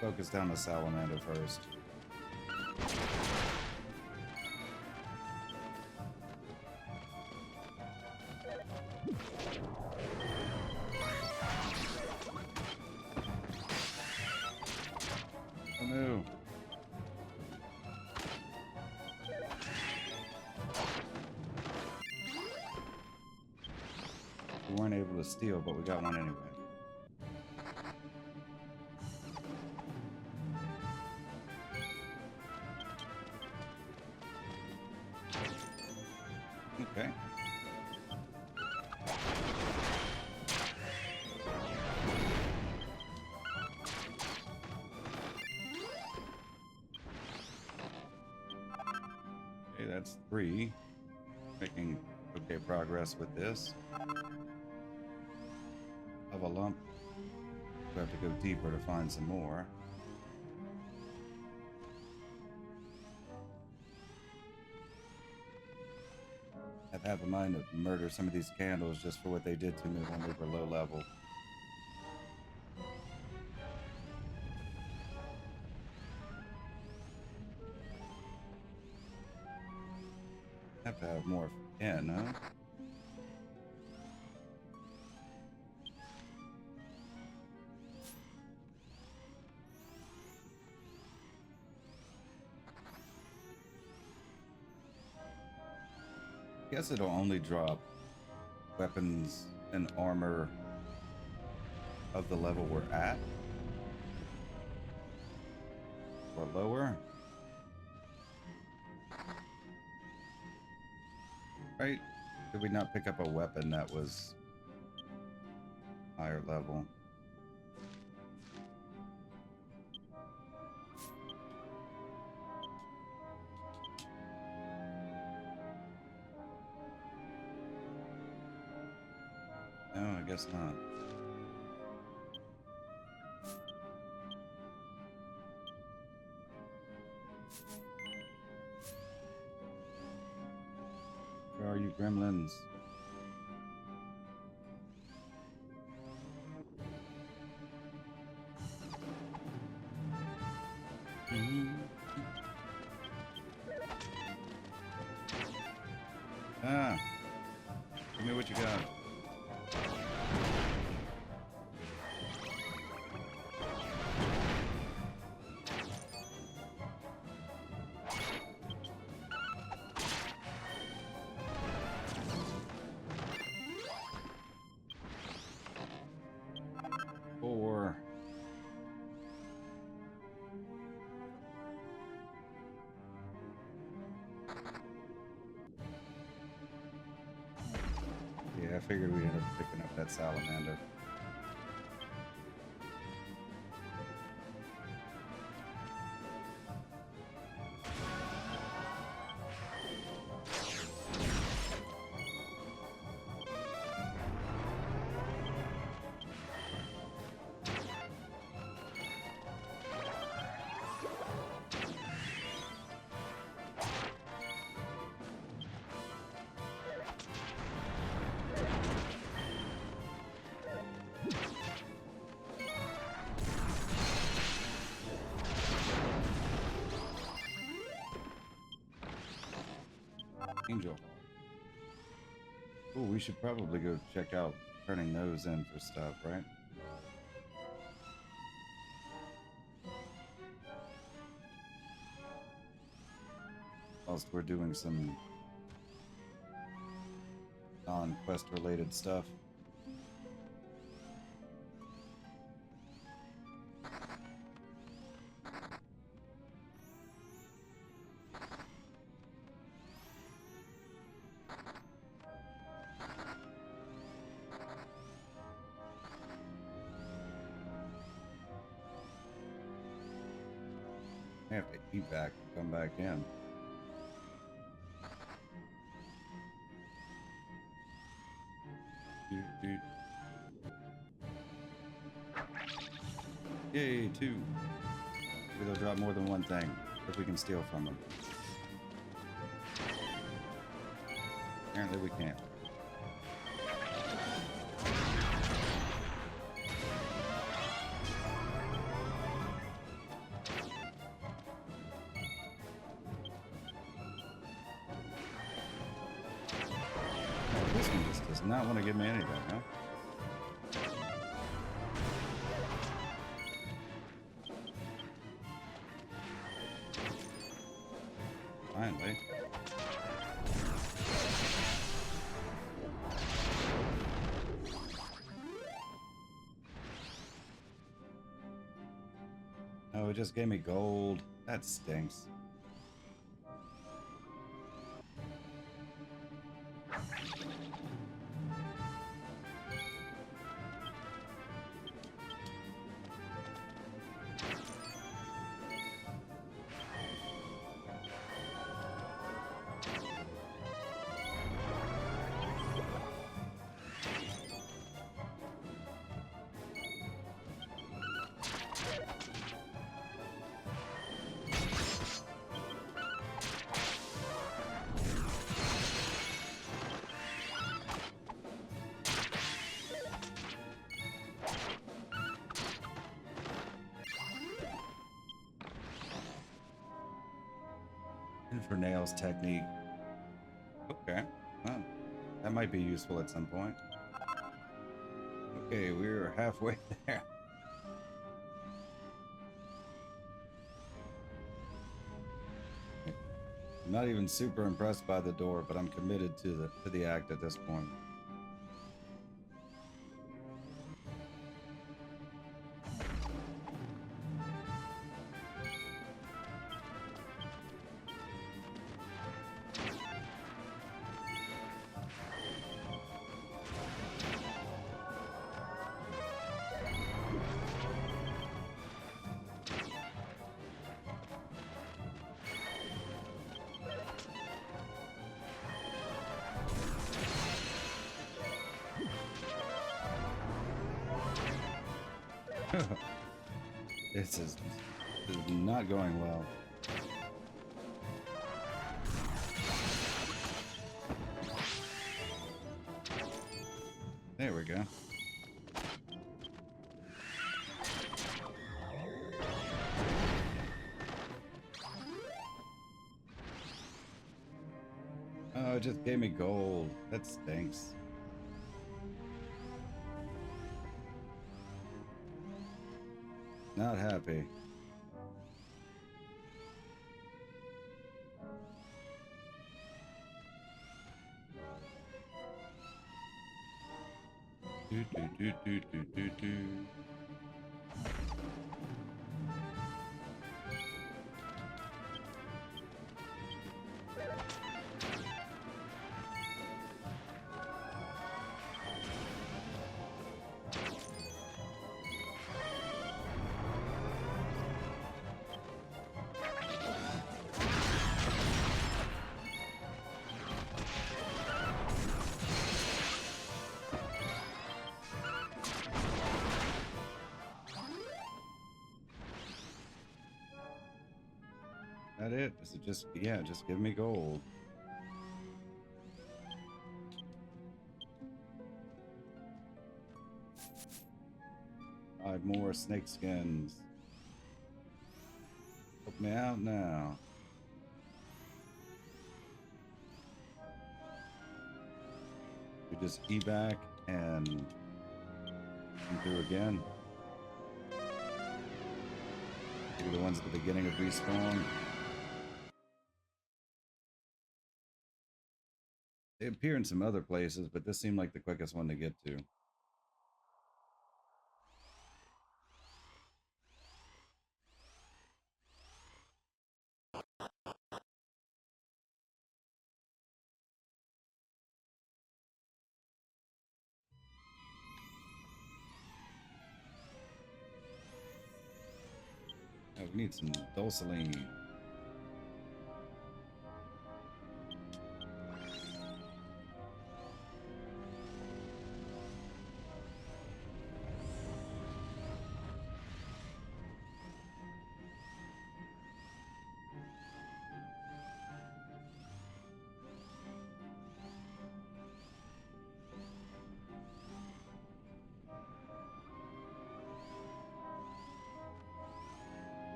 Focus down the Salamander first. Oh no. We weren't able to steal, but we got one anyway. Okay. Okay, that's 3. Making okay progress with this. Of a lump. We have to go deeper to find some more. I've had in mind to murder some of these candles just for what they did to me when we were low level. Have to have more in, huh? guess it'll only drop weapons and armor of the level we're at. Or lower. Right? Did we not pick up a weapon that was higher level? No, I guess not. Where are you, gremlins? Ah, give me what you got. Four. Yeah, I figured we'd end up picking up that salamander. Angel. Oh, we should probably go check out turning those in for stuff, right? Whilst we're doing some non-quest related stuff. I have to eat back and come back in. Yay, 2. Maybe they'll drop more than one thing if we can steal from them. Apparently we can't. This one just does not want to give me anything, huh? Finally. Oh, it just gave me gold. That stinks. For nails technique. Okay, well, that might be useful at some point. Okay, we're halfway there. I'm not even super impressed by the door, but I'm committed to the act at this point. This is not going well. There we go. Oh, it just gave me gold. That stinks. Not happy. Do, do, do, do, do, do, do. That it? Is it just, yeah, just give me gold. Five more snake skins. Help me out now. We just evac and do again. Maybe the ones at the beginning of respawn. They appear in some other places, but this seemed like the quickest one to get to. Oh, we need some dulceline.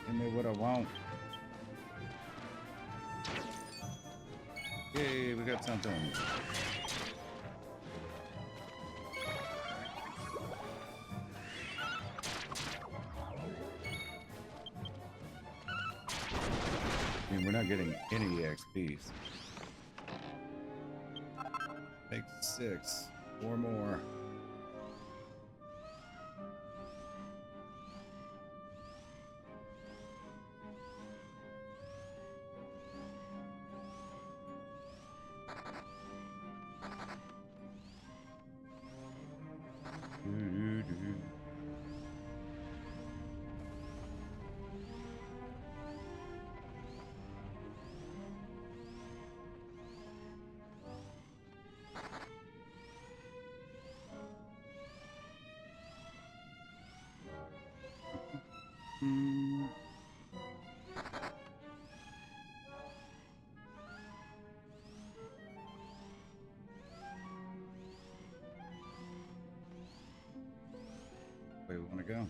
Give me what I want. Yay, we got something. I mean, we're not getting any XPs. Take 6. 4 more. Where we want to go.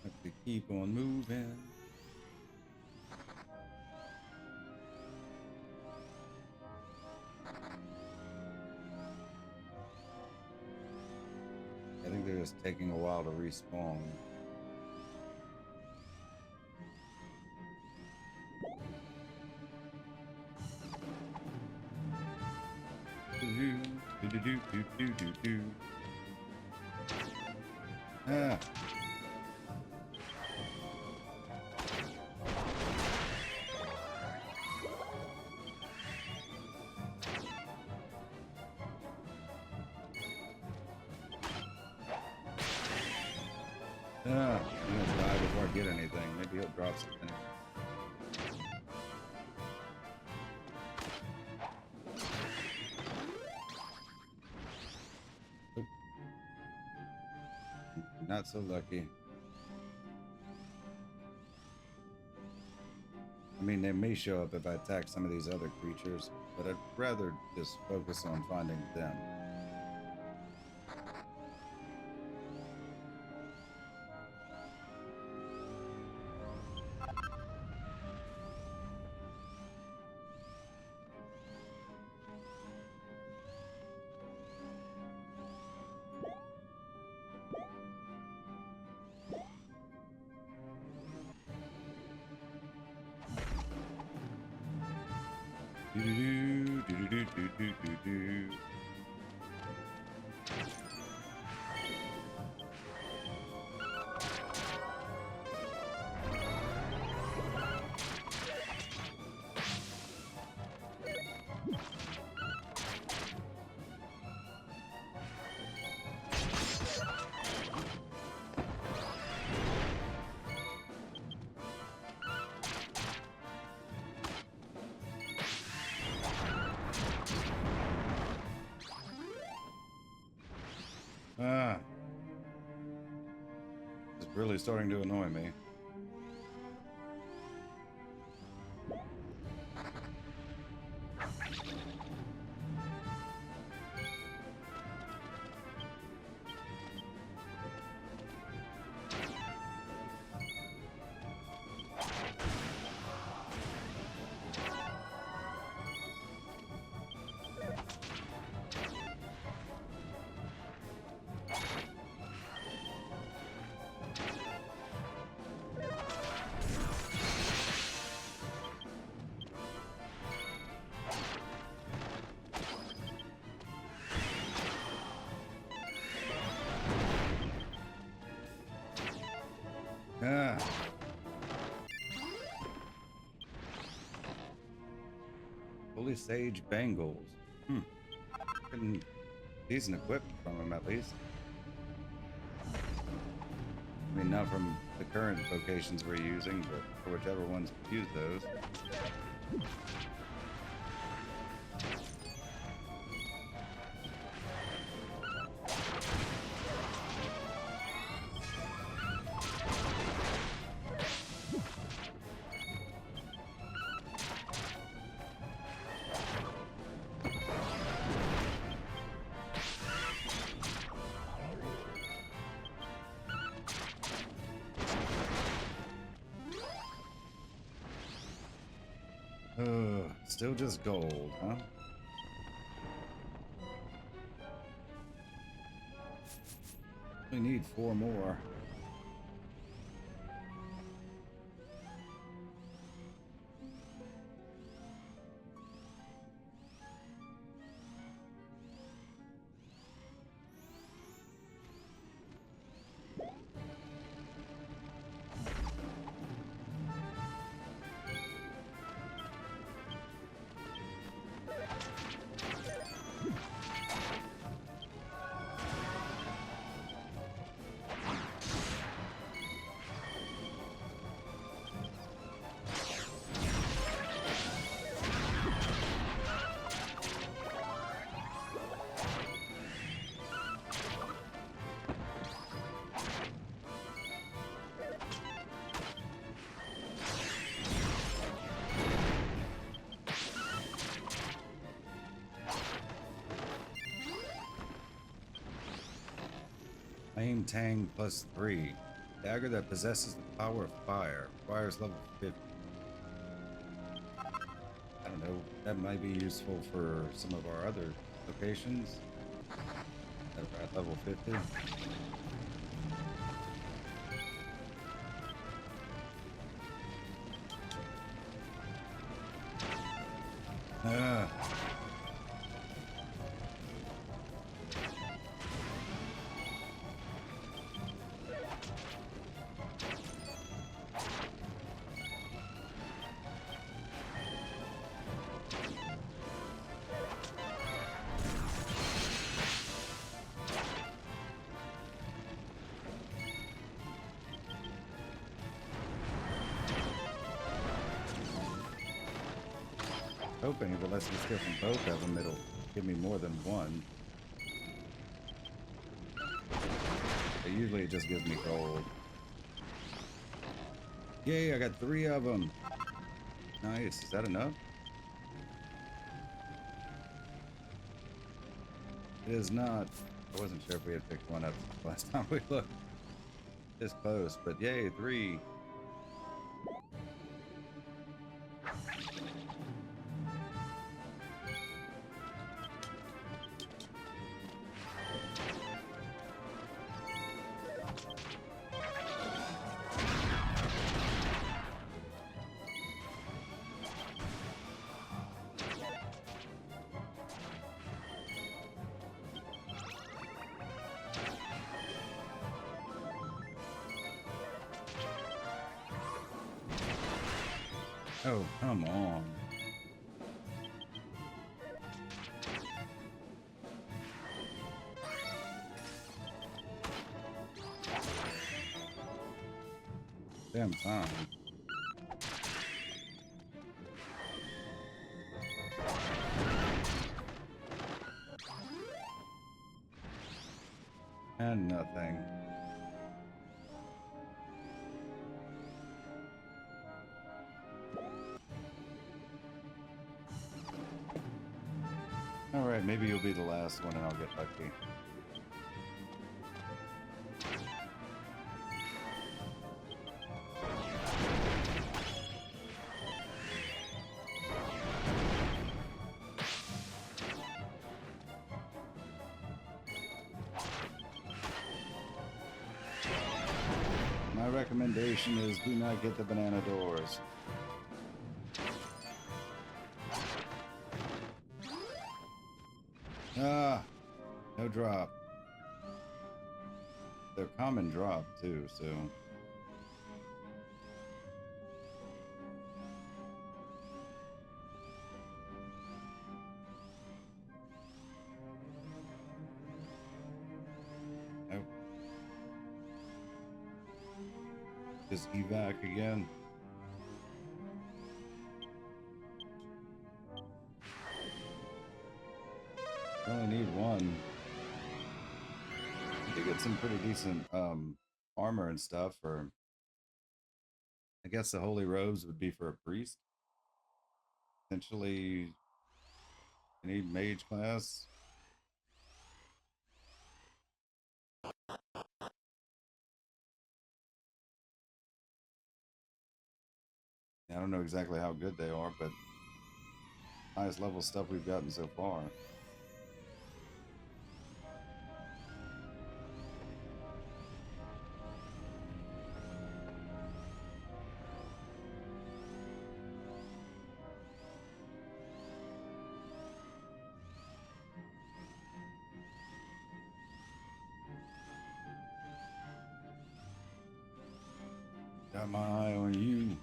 Have to keep on moving. they're just taking a while to respawn. Ah. I'm gonna die before I get anything. Maybe he'll drop something. Oop. Not so lucky. I mean, they may show up if I attack some of these other creatures, but I'd rather just focus on finding them. Do. Ah. It's really starting to annoy me. Ah. Holy Sage Bangles. Getting decent equipment from him, at least. I mean, not from the current vocations we're using, but for whichever ones use those. Still just gold, huh? We need 4 more. Flame Tang +3. Dagger that possesses the power of fire. Requires level 50. I don't know. That might be useful for some of our other locations that are at level 50. Ugh. Hoping if it lets me steal from both of them, it'll give me more than one. But usually it just gives me gold. Yay, I got 3 of them. Nice. Is that enough? It is not. I wasn't sure if we had picked one up last time we looked. This close, but yay, 3. Oh, come on. Damn time. And nothing. Alright, maybe you'll be the last one and I'll get lucky. My recommendation is do not get the banana doors. Ah, no drop. They're common drop too, so. Nope. Just evac again. I only need one. You get some pretty decent armor and stuff for. I guess the holy robes would be for a priest. Essentially, you need mage class. I don't know exactly how good they are, but highest level stuff we've gotten so far. Got my eye on you.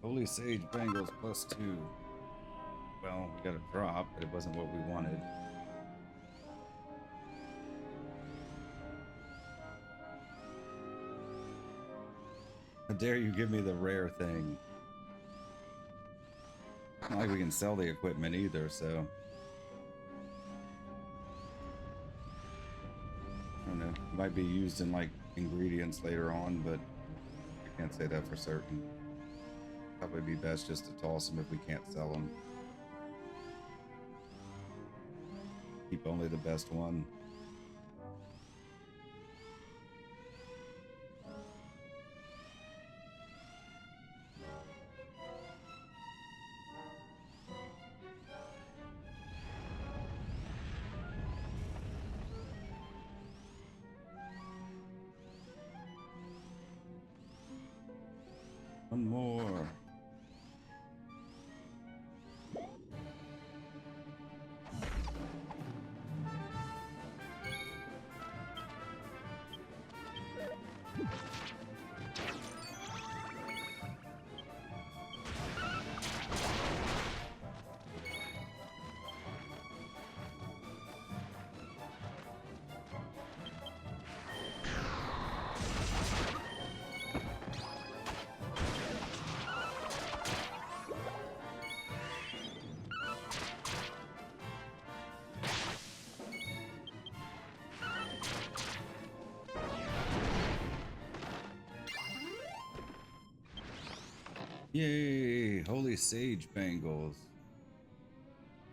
Holy Sage Bangles +2. Well, we got a drop, but it wasn't what we wanted. How dare you give me the rare thing? Not like we can sell the equipment either, so. I don't know. It might be used in like ingredients later on, but I can't say that for certain. Probably be best just to toss them if we can't sell them. Keep only the best one. One more. Yay! Holy Sage Bangles.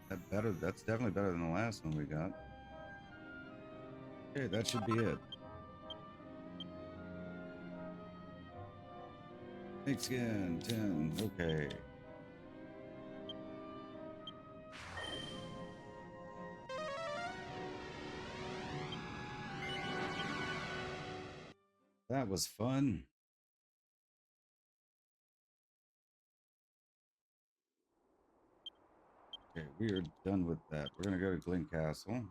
That's definitely better than the last one we got. Okay, that should be it. Snake skin, 10, okay. That was fun. Okay, we are done with that. We're gonna go to Glen Castle.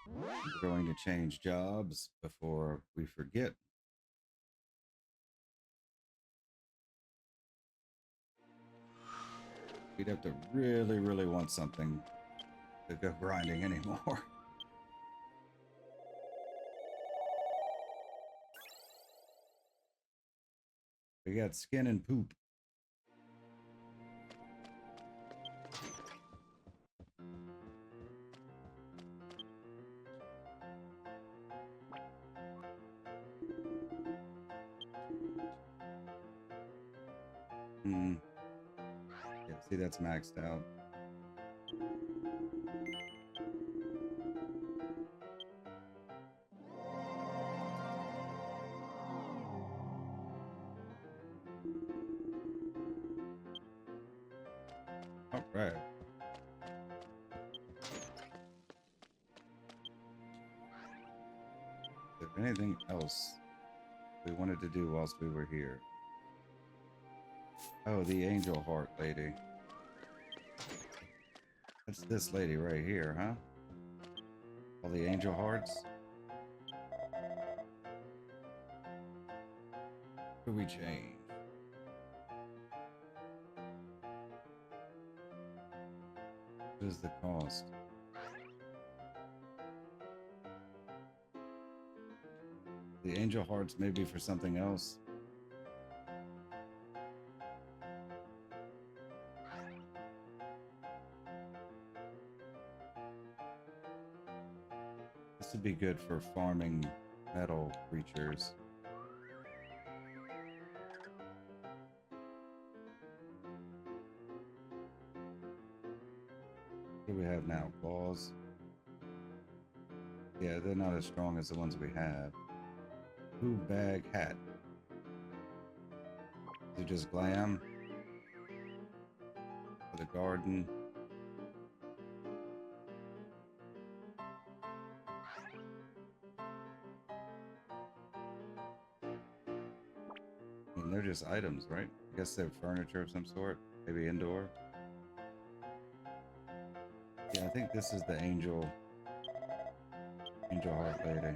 We're going to change jobs before we forget. We'd have to really, really want something to go grinding anymore. We got skin and poop. Hmm. Yeah, see, that's maxed out. All right. Is there anything else we wanted to do whilst we were here? Oh, the angel heart lady. That's this lady right here, huh? All the angel hearts. What do we change? What is the cost? The angel hearts may be for something else. This would be good for farming metal creatures. What do we have now? Claws? Yeah, they're not as strong as the ones we have. Blue bag hat. Is it just glam? For the garden? I mean, they're just items, right? I guess they're furniture of some sort. Maybe indoor. Yeah, I think this is the angel heart lady.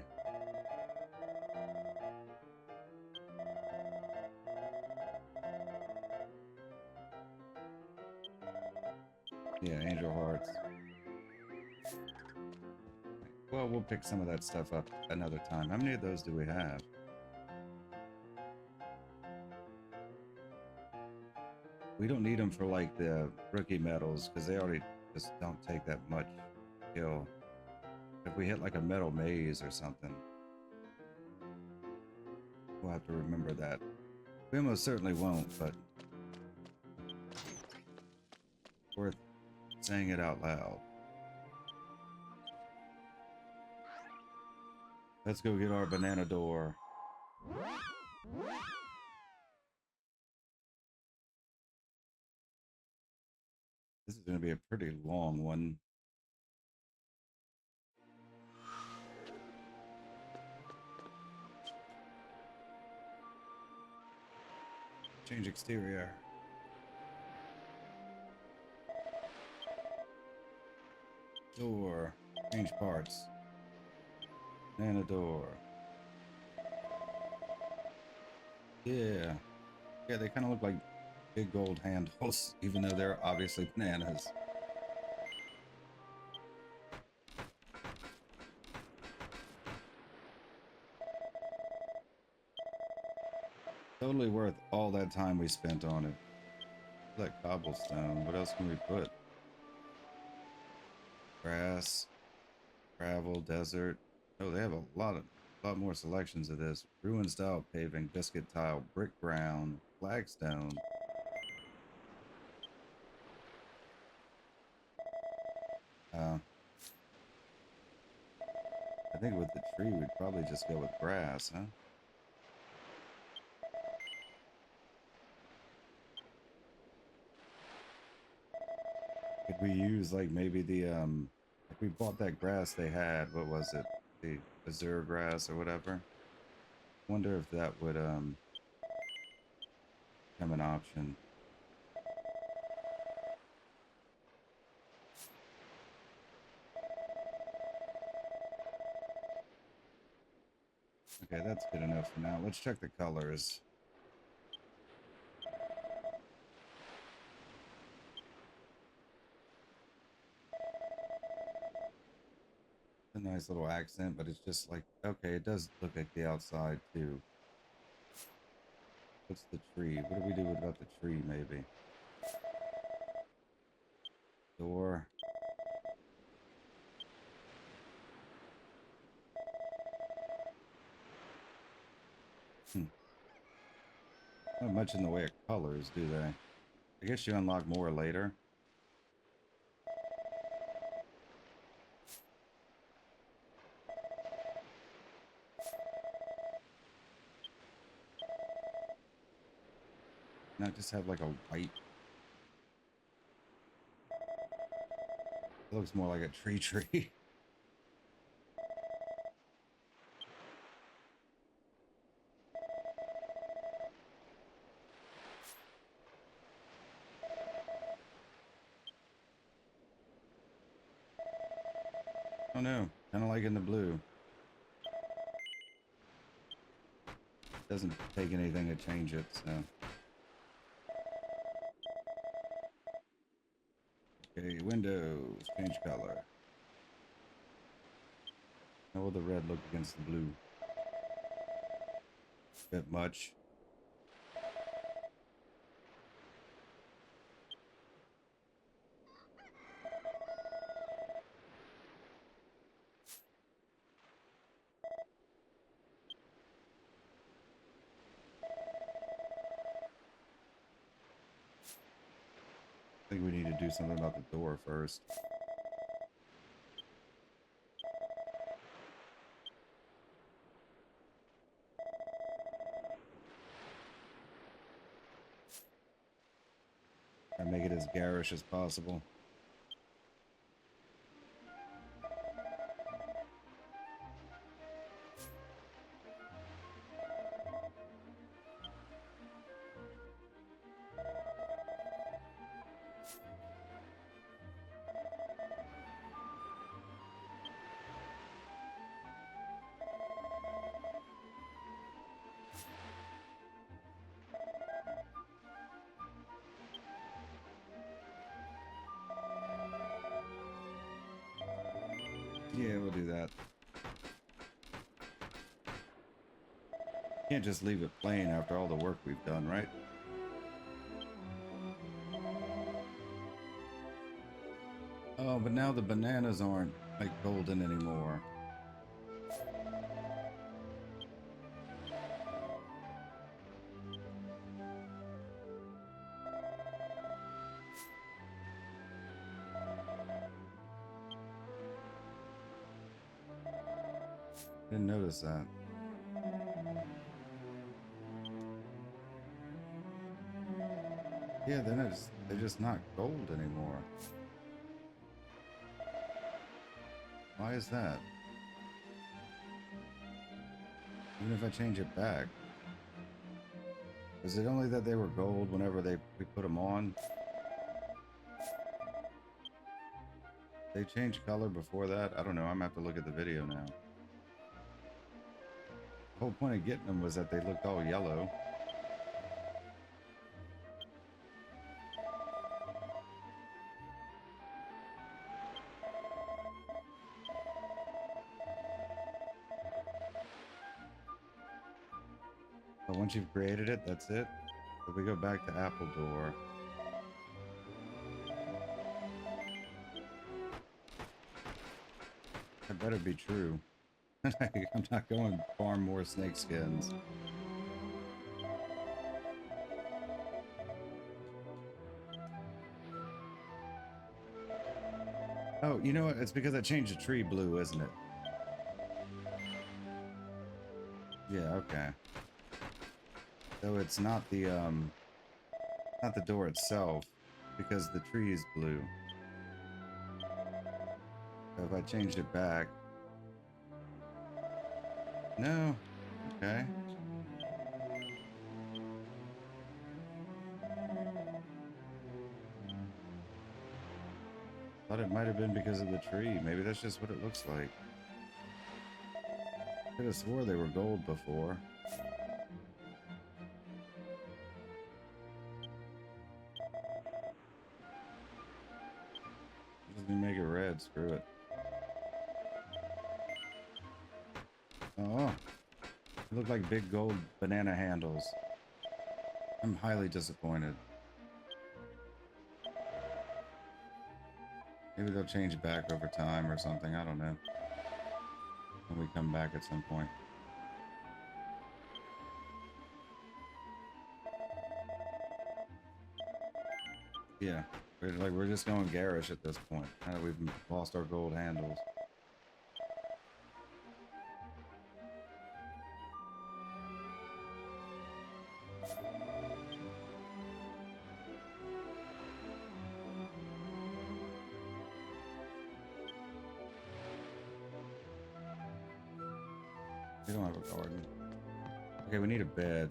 Yeah, angel hearts. Well, we'll pick some of that stuff up another time. How many of those do we have? We don't need them for like the rookie medals because they already just don't take that much skill. If we hit like a metal maze or something, we'll have to remember that. We almost certainly won't, but worth saying it out loud. Let's go get our banana door. This is going to be a pretty long one. Change exterior. Door. Change parts. Banana door. Yeah. Yeah, they kind of look like big gold handles, even though they're obviously bananas. Totally worth all that time we spent on it. That cobblestone. What else can we put? Grass, gravel, desert. Oh, they have a lot more selections of this. Ruin style paving, biscuit tile, brick ground, flagstone. I think with the tree, we'd probably just go with grass, huh? Could we use like maybe the if we bought that grass they had, what was it? The azure grass or whatever. Wonder if that would become an option. Okay, that's good enough for now. Let's check the colors. A nice little accent, but it's just like, okay, it does look like the outside too. What's the tree? What do we do about the tree, maybe? Door. Not much in the way of colors, do they? I guess you unlock more later. Not just have like a white. It looks more like a tree. Oh no, kind of like in the blue. Doesn't take anything to change it, so. Okay, windows, change color. How will the red look against the blue? Bit much. I think we need to do something about the door first. And make it as garish as possible. Yeah, we'll do that. Can't just leave it plain after all the work we've done, right? Oh, but now the bananas aren't like golden anymore. Didn't notice that. Yeah, they're just not gold anymore. Why is that? Even if I change it back. Is it only that they were gold whenever we put them on? They changed color before that? I don't know. I'm gonna have to look at the video now. The whole point of getting them was that they looked all yellow. But once you've created it, that's it. If we go back to Appledore. That better be true. I'm not going to farm more snake skins. Oh, you know what? It's because I changed the tree blue, isn't it? Yeah, okay. So it's not the door itself, because the tree is blue. So if I changed it back... No. Okay. Thought it might have been because of the tree. Maybe that's just what it looks like. Could have swore they were gold before. Just gonna make it red. Screw it. Oh, they look like big gold banana handles. I'm highly disappointed. Maybe they'll change back over time or something. I don't know. When we come back at some point. Yeah, we're just going garish at this point. Now that we've lost our gold handles. We don't have a garden. Okay, we need a bed.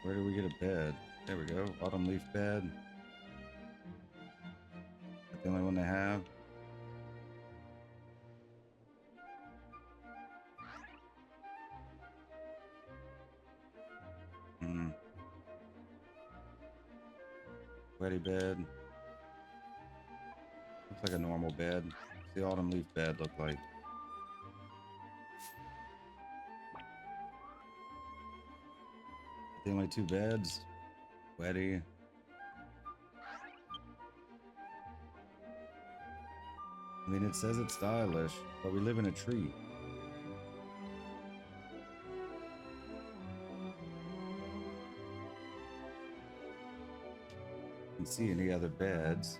Where do we get a bed? There we go. Autumn leaf bed. That's the only one they have. Sweaty bed. Looks like a normal bed. What's the autumn leaf bed look like? The only two beds. Sweaty. I mean, it says it's stylish, but we live in a tree. Can see any other beds.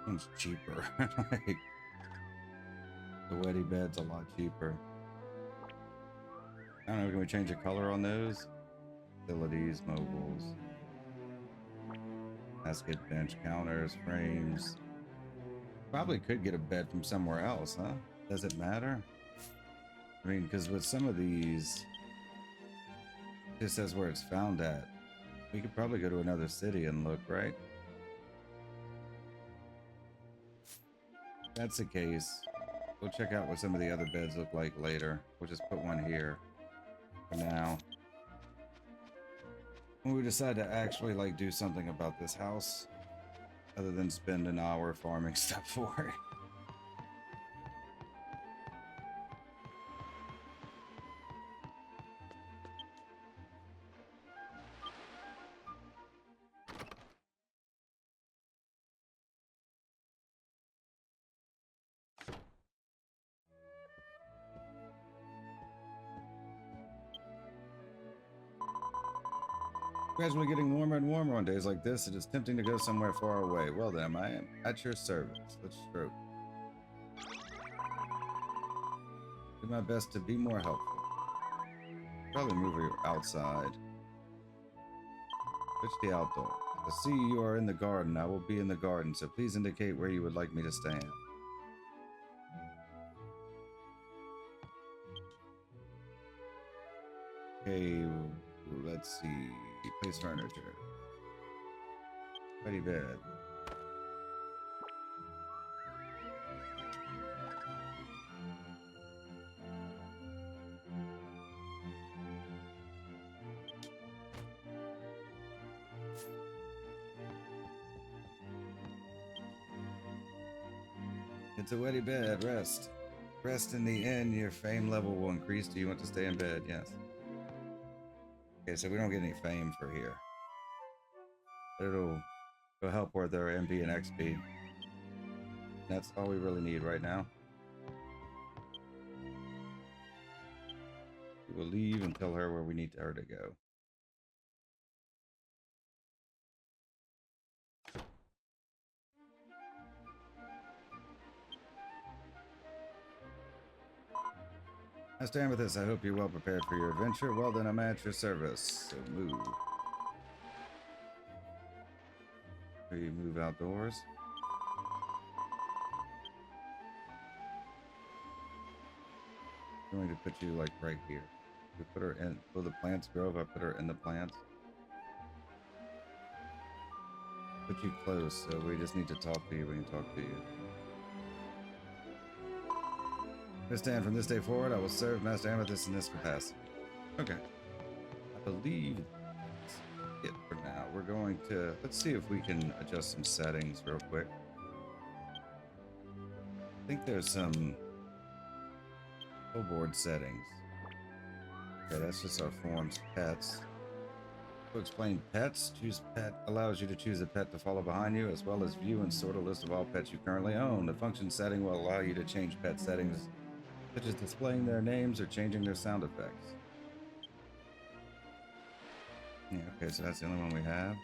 One's cheaper. Like, the wetty bed's a lot cheaper. I don't know, can we change the color on those? Facilities, mobiles. Basket, bench, counters, frames. Probably could get a bed from somewhere else, huh? Does it matter? I mean, because with some of these, it just says where it's found at. We could probably go to another city and look, right? If that's the case, we'll check out what some of the other beds look like later. We'll just put one here for now. When we decide to actually like do something about this house, other than spend an hour farming stuff for it. Gradually getting warmer and warmer on days like this. It is tempting to go somewhere far away. Well then, I am at your service. Let's stroke. Do my best to be more helpful. Probably move you outside. Switch the outdoor. I see you are in the garden. I will be in the garden, so please indicate where you would like me to stand. Okay, let's see. Place furniture. Ready bed. It's a wetty bed. Rest. Rest in the inn. Your fame level will increase. Do you want to stay in bed? Yes. Okay, so we don't get any fame for here. But it'll help with our MP and XP. That's all we really need right now. We will leave and tell her where we need her to go. Master Amethyst, I hope you're well prepared for your adventure. Well then, I'm at your service. So move. We move outdoors. I'm going to put you like right here. We put her in. Will the plants grow if I put her in the plants? Put you close, so we just need to talk to you. We can talk to you. Understand, from this day forward, I will serve Master Amethyst in this capacity. Okay. I believe that's it for now. We're going to, let's see if we can adjust some settings real quick. I think there's some board settings. Okay, that's just our forms. Pets. To explain pets, choose pet allows you to choose a pet to follow behind you, as well as view and sort a list of all pets you currently own. The function setting will allow you to change pet settings, such as displaying their names or changing their sound effects. Yeah, okay, so that's the only one we have.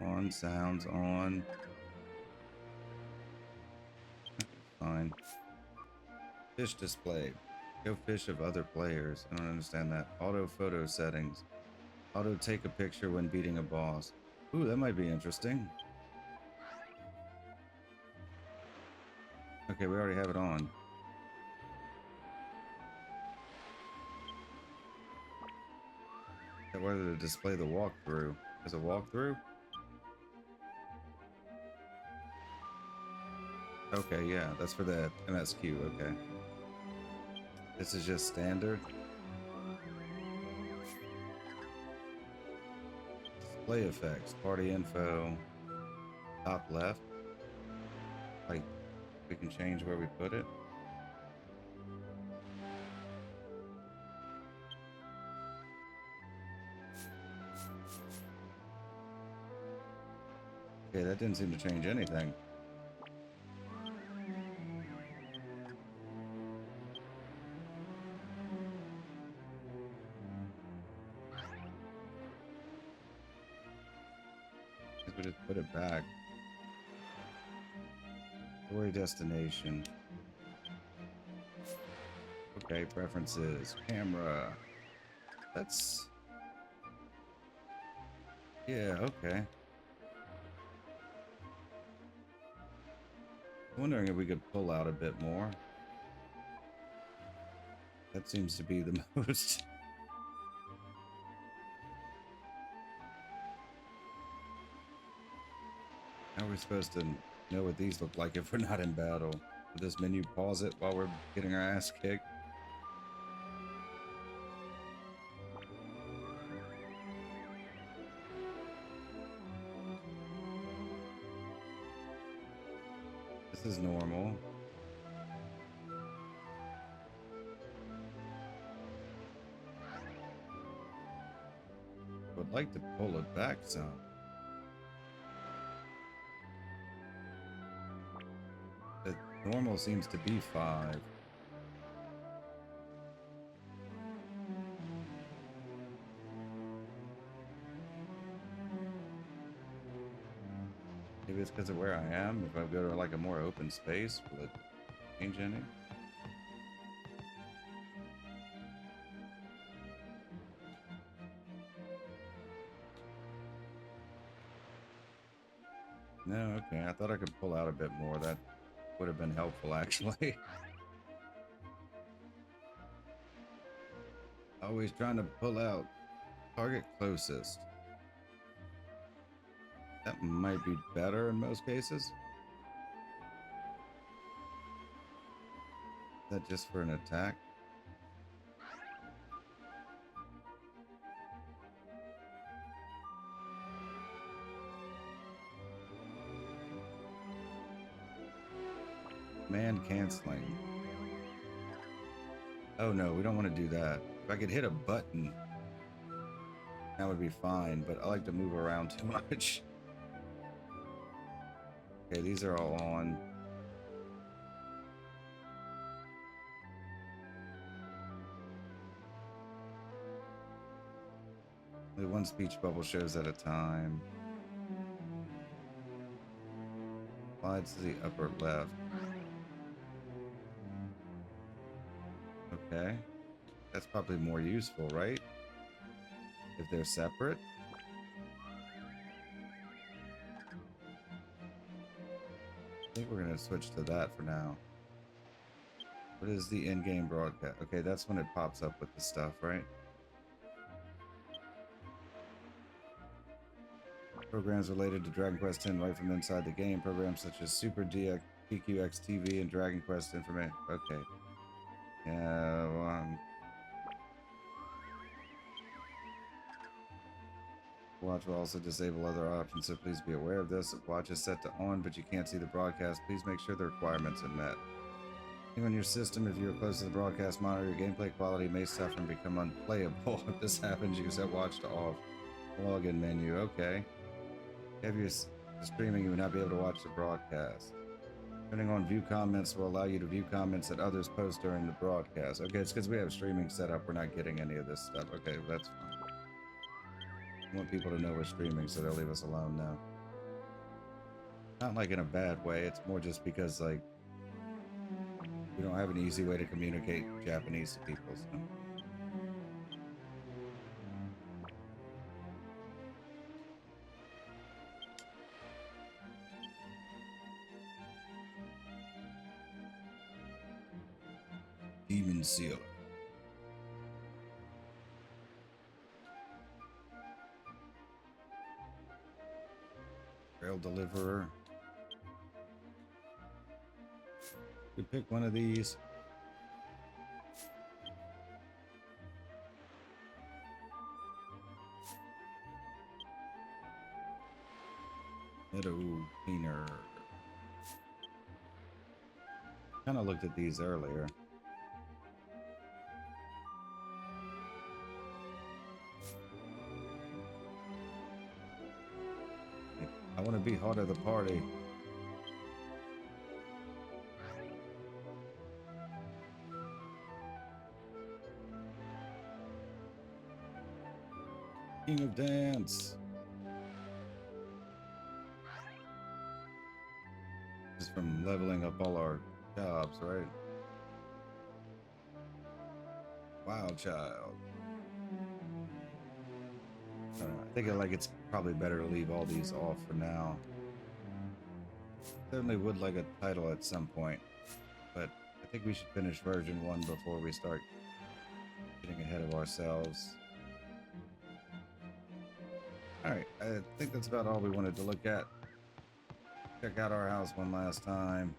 On, sounds on. Fine. Fish display. Show fish of other players. I don't understand that. Auto photo settings. Auto take a picture when beating a boss. Ooh, that might be interesting. Okay, we already have it on. Whether to display the walkthrough. Is a walkthrough? Okay, yeah, that's for the MSQ, okay. This is just standard. Display effects, party info, top left. Like, we can change where we put it. Okay, that didn't seem to change anything. We just put it back. Story destination. Okay, preferences. Camera. That's... yeah, okay. I'm wondering if we could pull out a bit more. That seems to be the most... How are we supposed to know what these look like if we're not in battle? Will this menu pause it while we're getting our ass kicked? This is normal. Would like to pull it back some. The normal seems to be 5. Maybe it's because of where I am. If I go to like a more open space, will it change any? No, okay. I thought I could pull out a bit more. That would have been helpful, actually. Always trying to pull out. Target closest. That might be better in most cases. Is that just for an attack? Man canceling. Oh no, we don't want to do that. If I could hit a button, that would be fine, but I like to move around too much. Okay, these are all on. Only one speech bubble shows at a time. Slides to the upper left. Okay. That's probably more useful, right? If they're separate. I think we're going to switch to that for now. What is the in-game broadcast? Okay, that's when it pops up with the stuff, right? Programs related to Dragon Quest X right from inside the game. Programs such as Super DX, PQX TV, and Dragon Quest information. Okay. Yeah, well, watch will also disable other options, so please be aware of this. If watch is set to on, but you can't see the broadcast, please make sure the requirements are met. On your system, if you are close to the broadcast monitor, your gameplay quality may suffer and become unplayable. If this happens, you can set watch to off. Login menu, okay. If you're streaming, you will not be able to watch the broadcast. Turning on view comments will allow you to view comments that others post during the broadcast. Okay, it's because we have streaming set up. We're not getting any of this stuff. Okay, that's fine. I want people to know we're streaming, so they'll leave us alone now. Not like in a bad way. It's more just because, like, we don't have an easy way to communicate Japanese to people, so. Demon Seal. Trail Deliverer. We pick one of these. Meadow Cleaner. Kind of looked at these earlier. I want to be heart of the party. King of Dance. Just from leveling up all our jobs, right? Wild Child. I think it's probably better to leave all these off for now. Certainly would like a title at some point, but I think we should finish version 1 before we start getting ahead of ourselves. Alright, I think that's about all we wanted to look at. Check out our house one last time.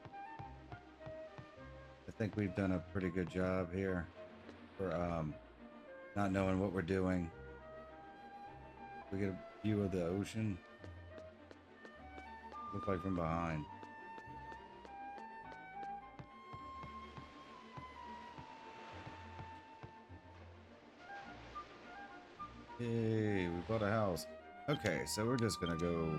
I think we've done a pretty good job here for not knowing what we're doing. We get a view of the ocean. Look like from behind. Yay, we bought a house. Okay, so we're just gonna go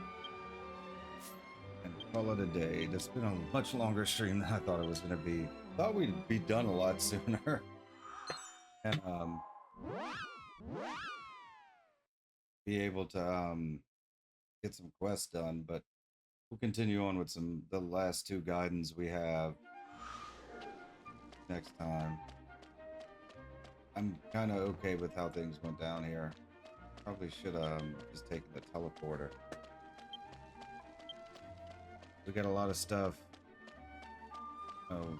and call it a day. It's been a much longer stream than I thought it was gonna be. Thought we'd be done a lot sooner. And be able to get some quests done, but We'll continue on with the last two guidance we have next time. I'm kind of okay with how things went down here. Probably should have just taken the teleporter. We got a lot of stuff. Oh,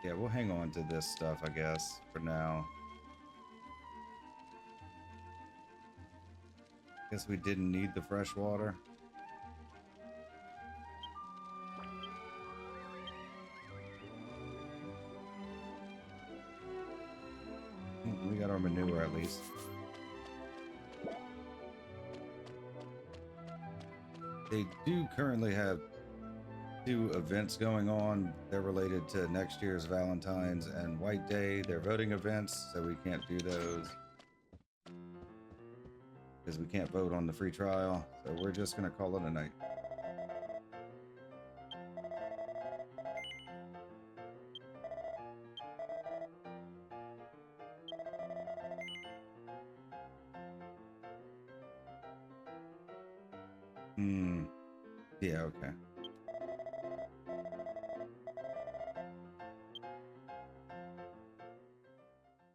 yeah, we'll hang on to this stuff, I guess, for now. Guess we didn't need the fresh water. We got our manure at least. They do currently have 2 events going on. They're related to next year's Valentine's and White Day. They're voting events, so we can't do those because we can't vote on the free trial. So we're just gonna call it a night. Yeah, okay.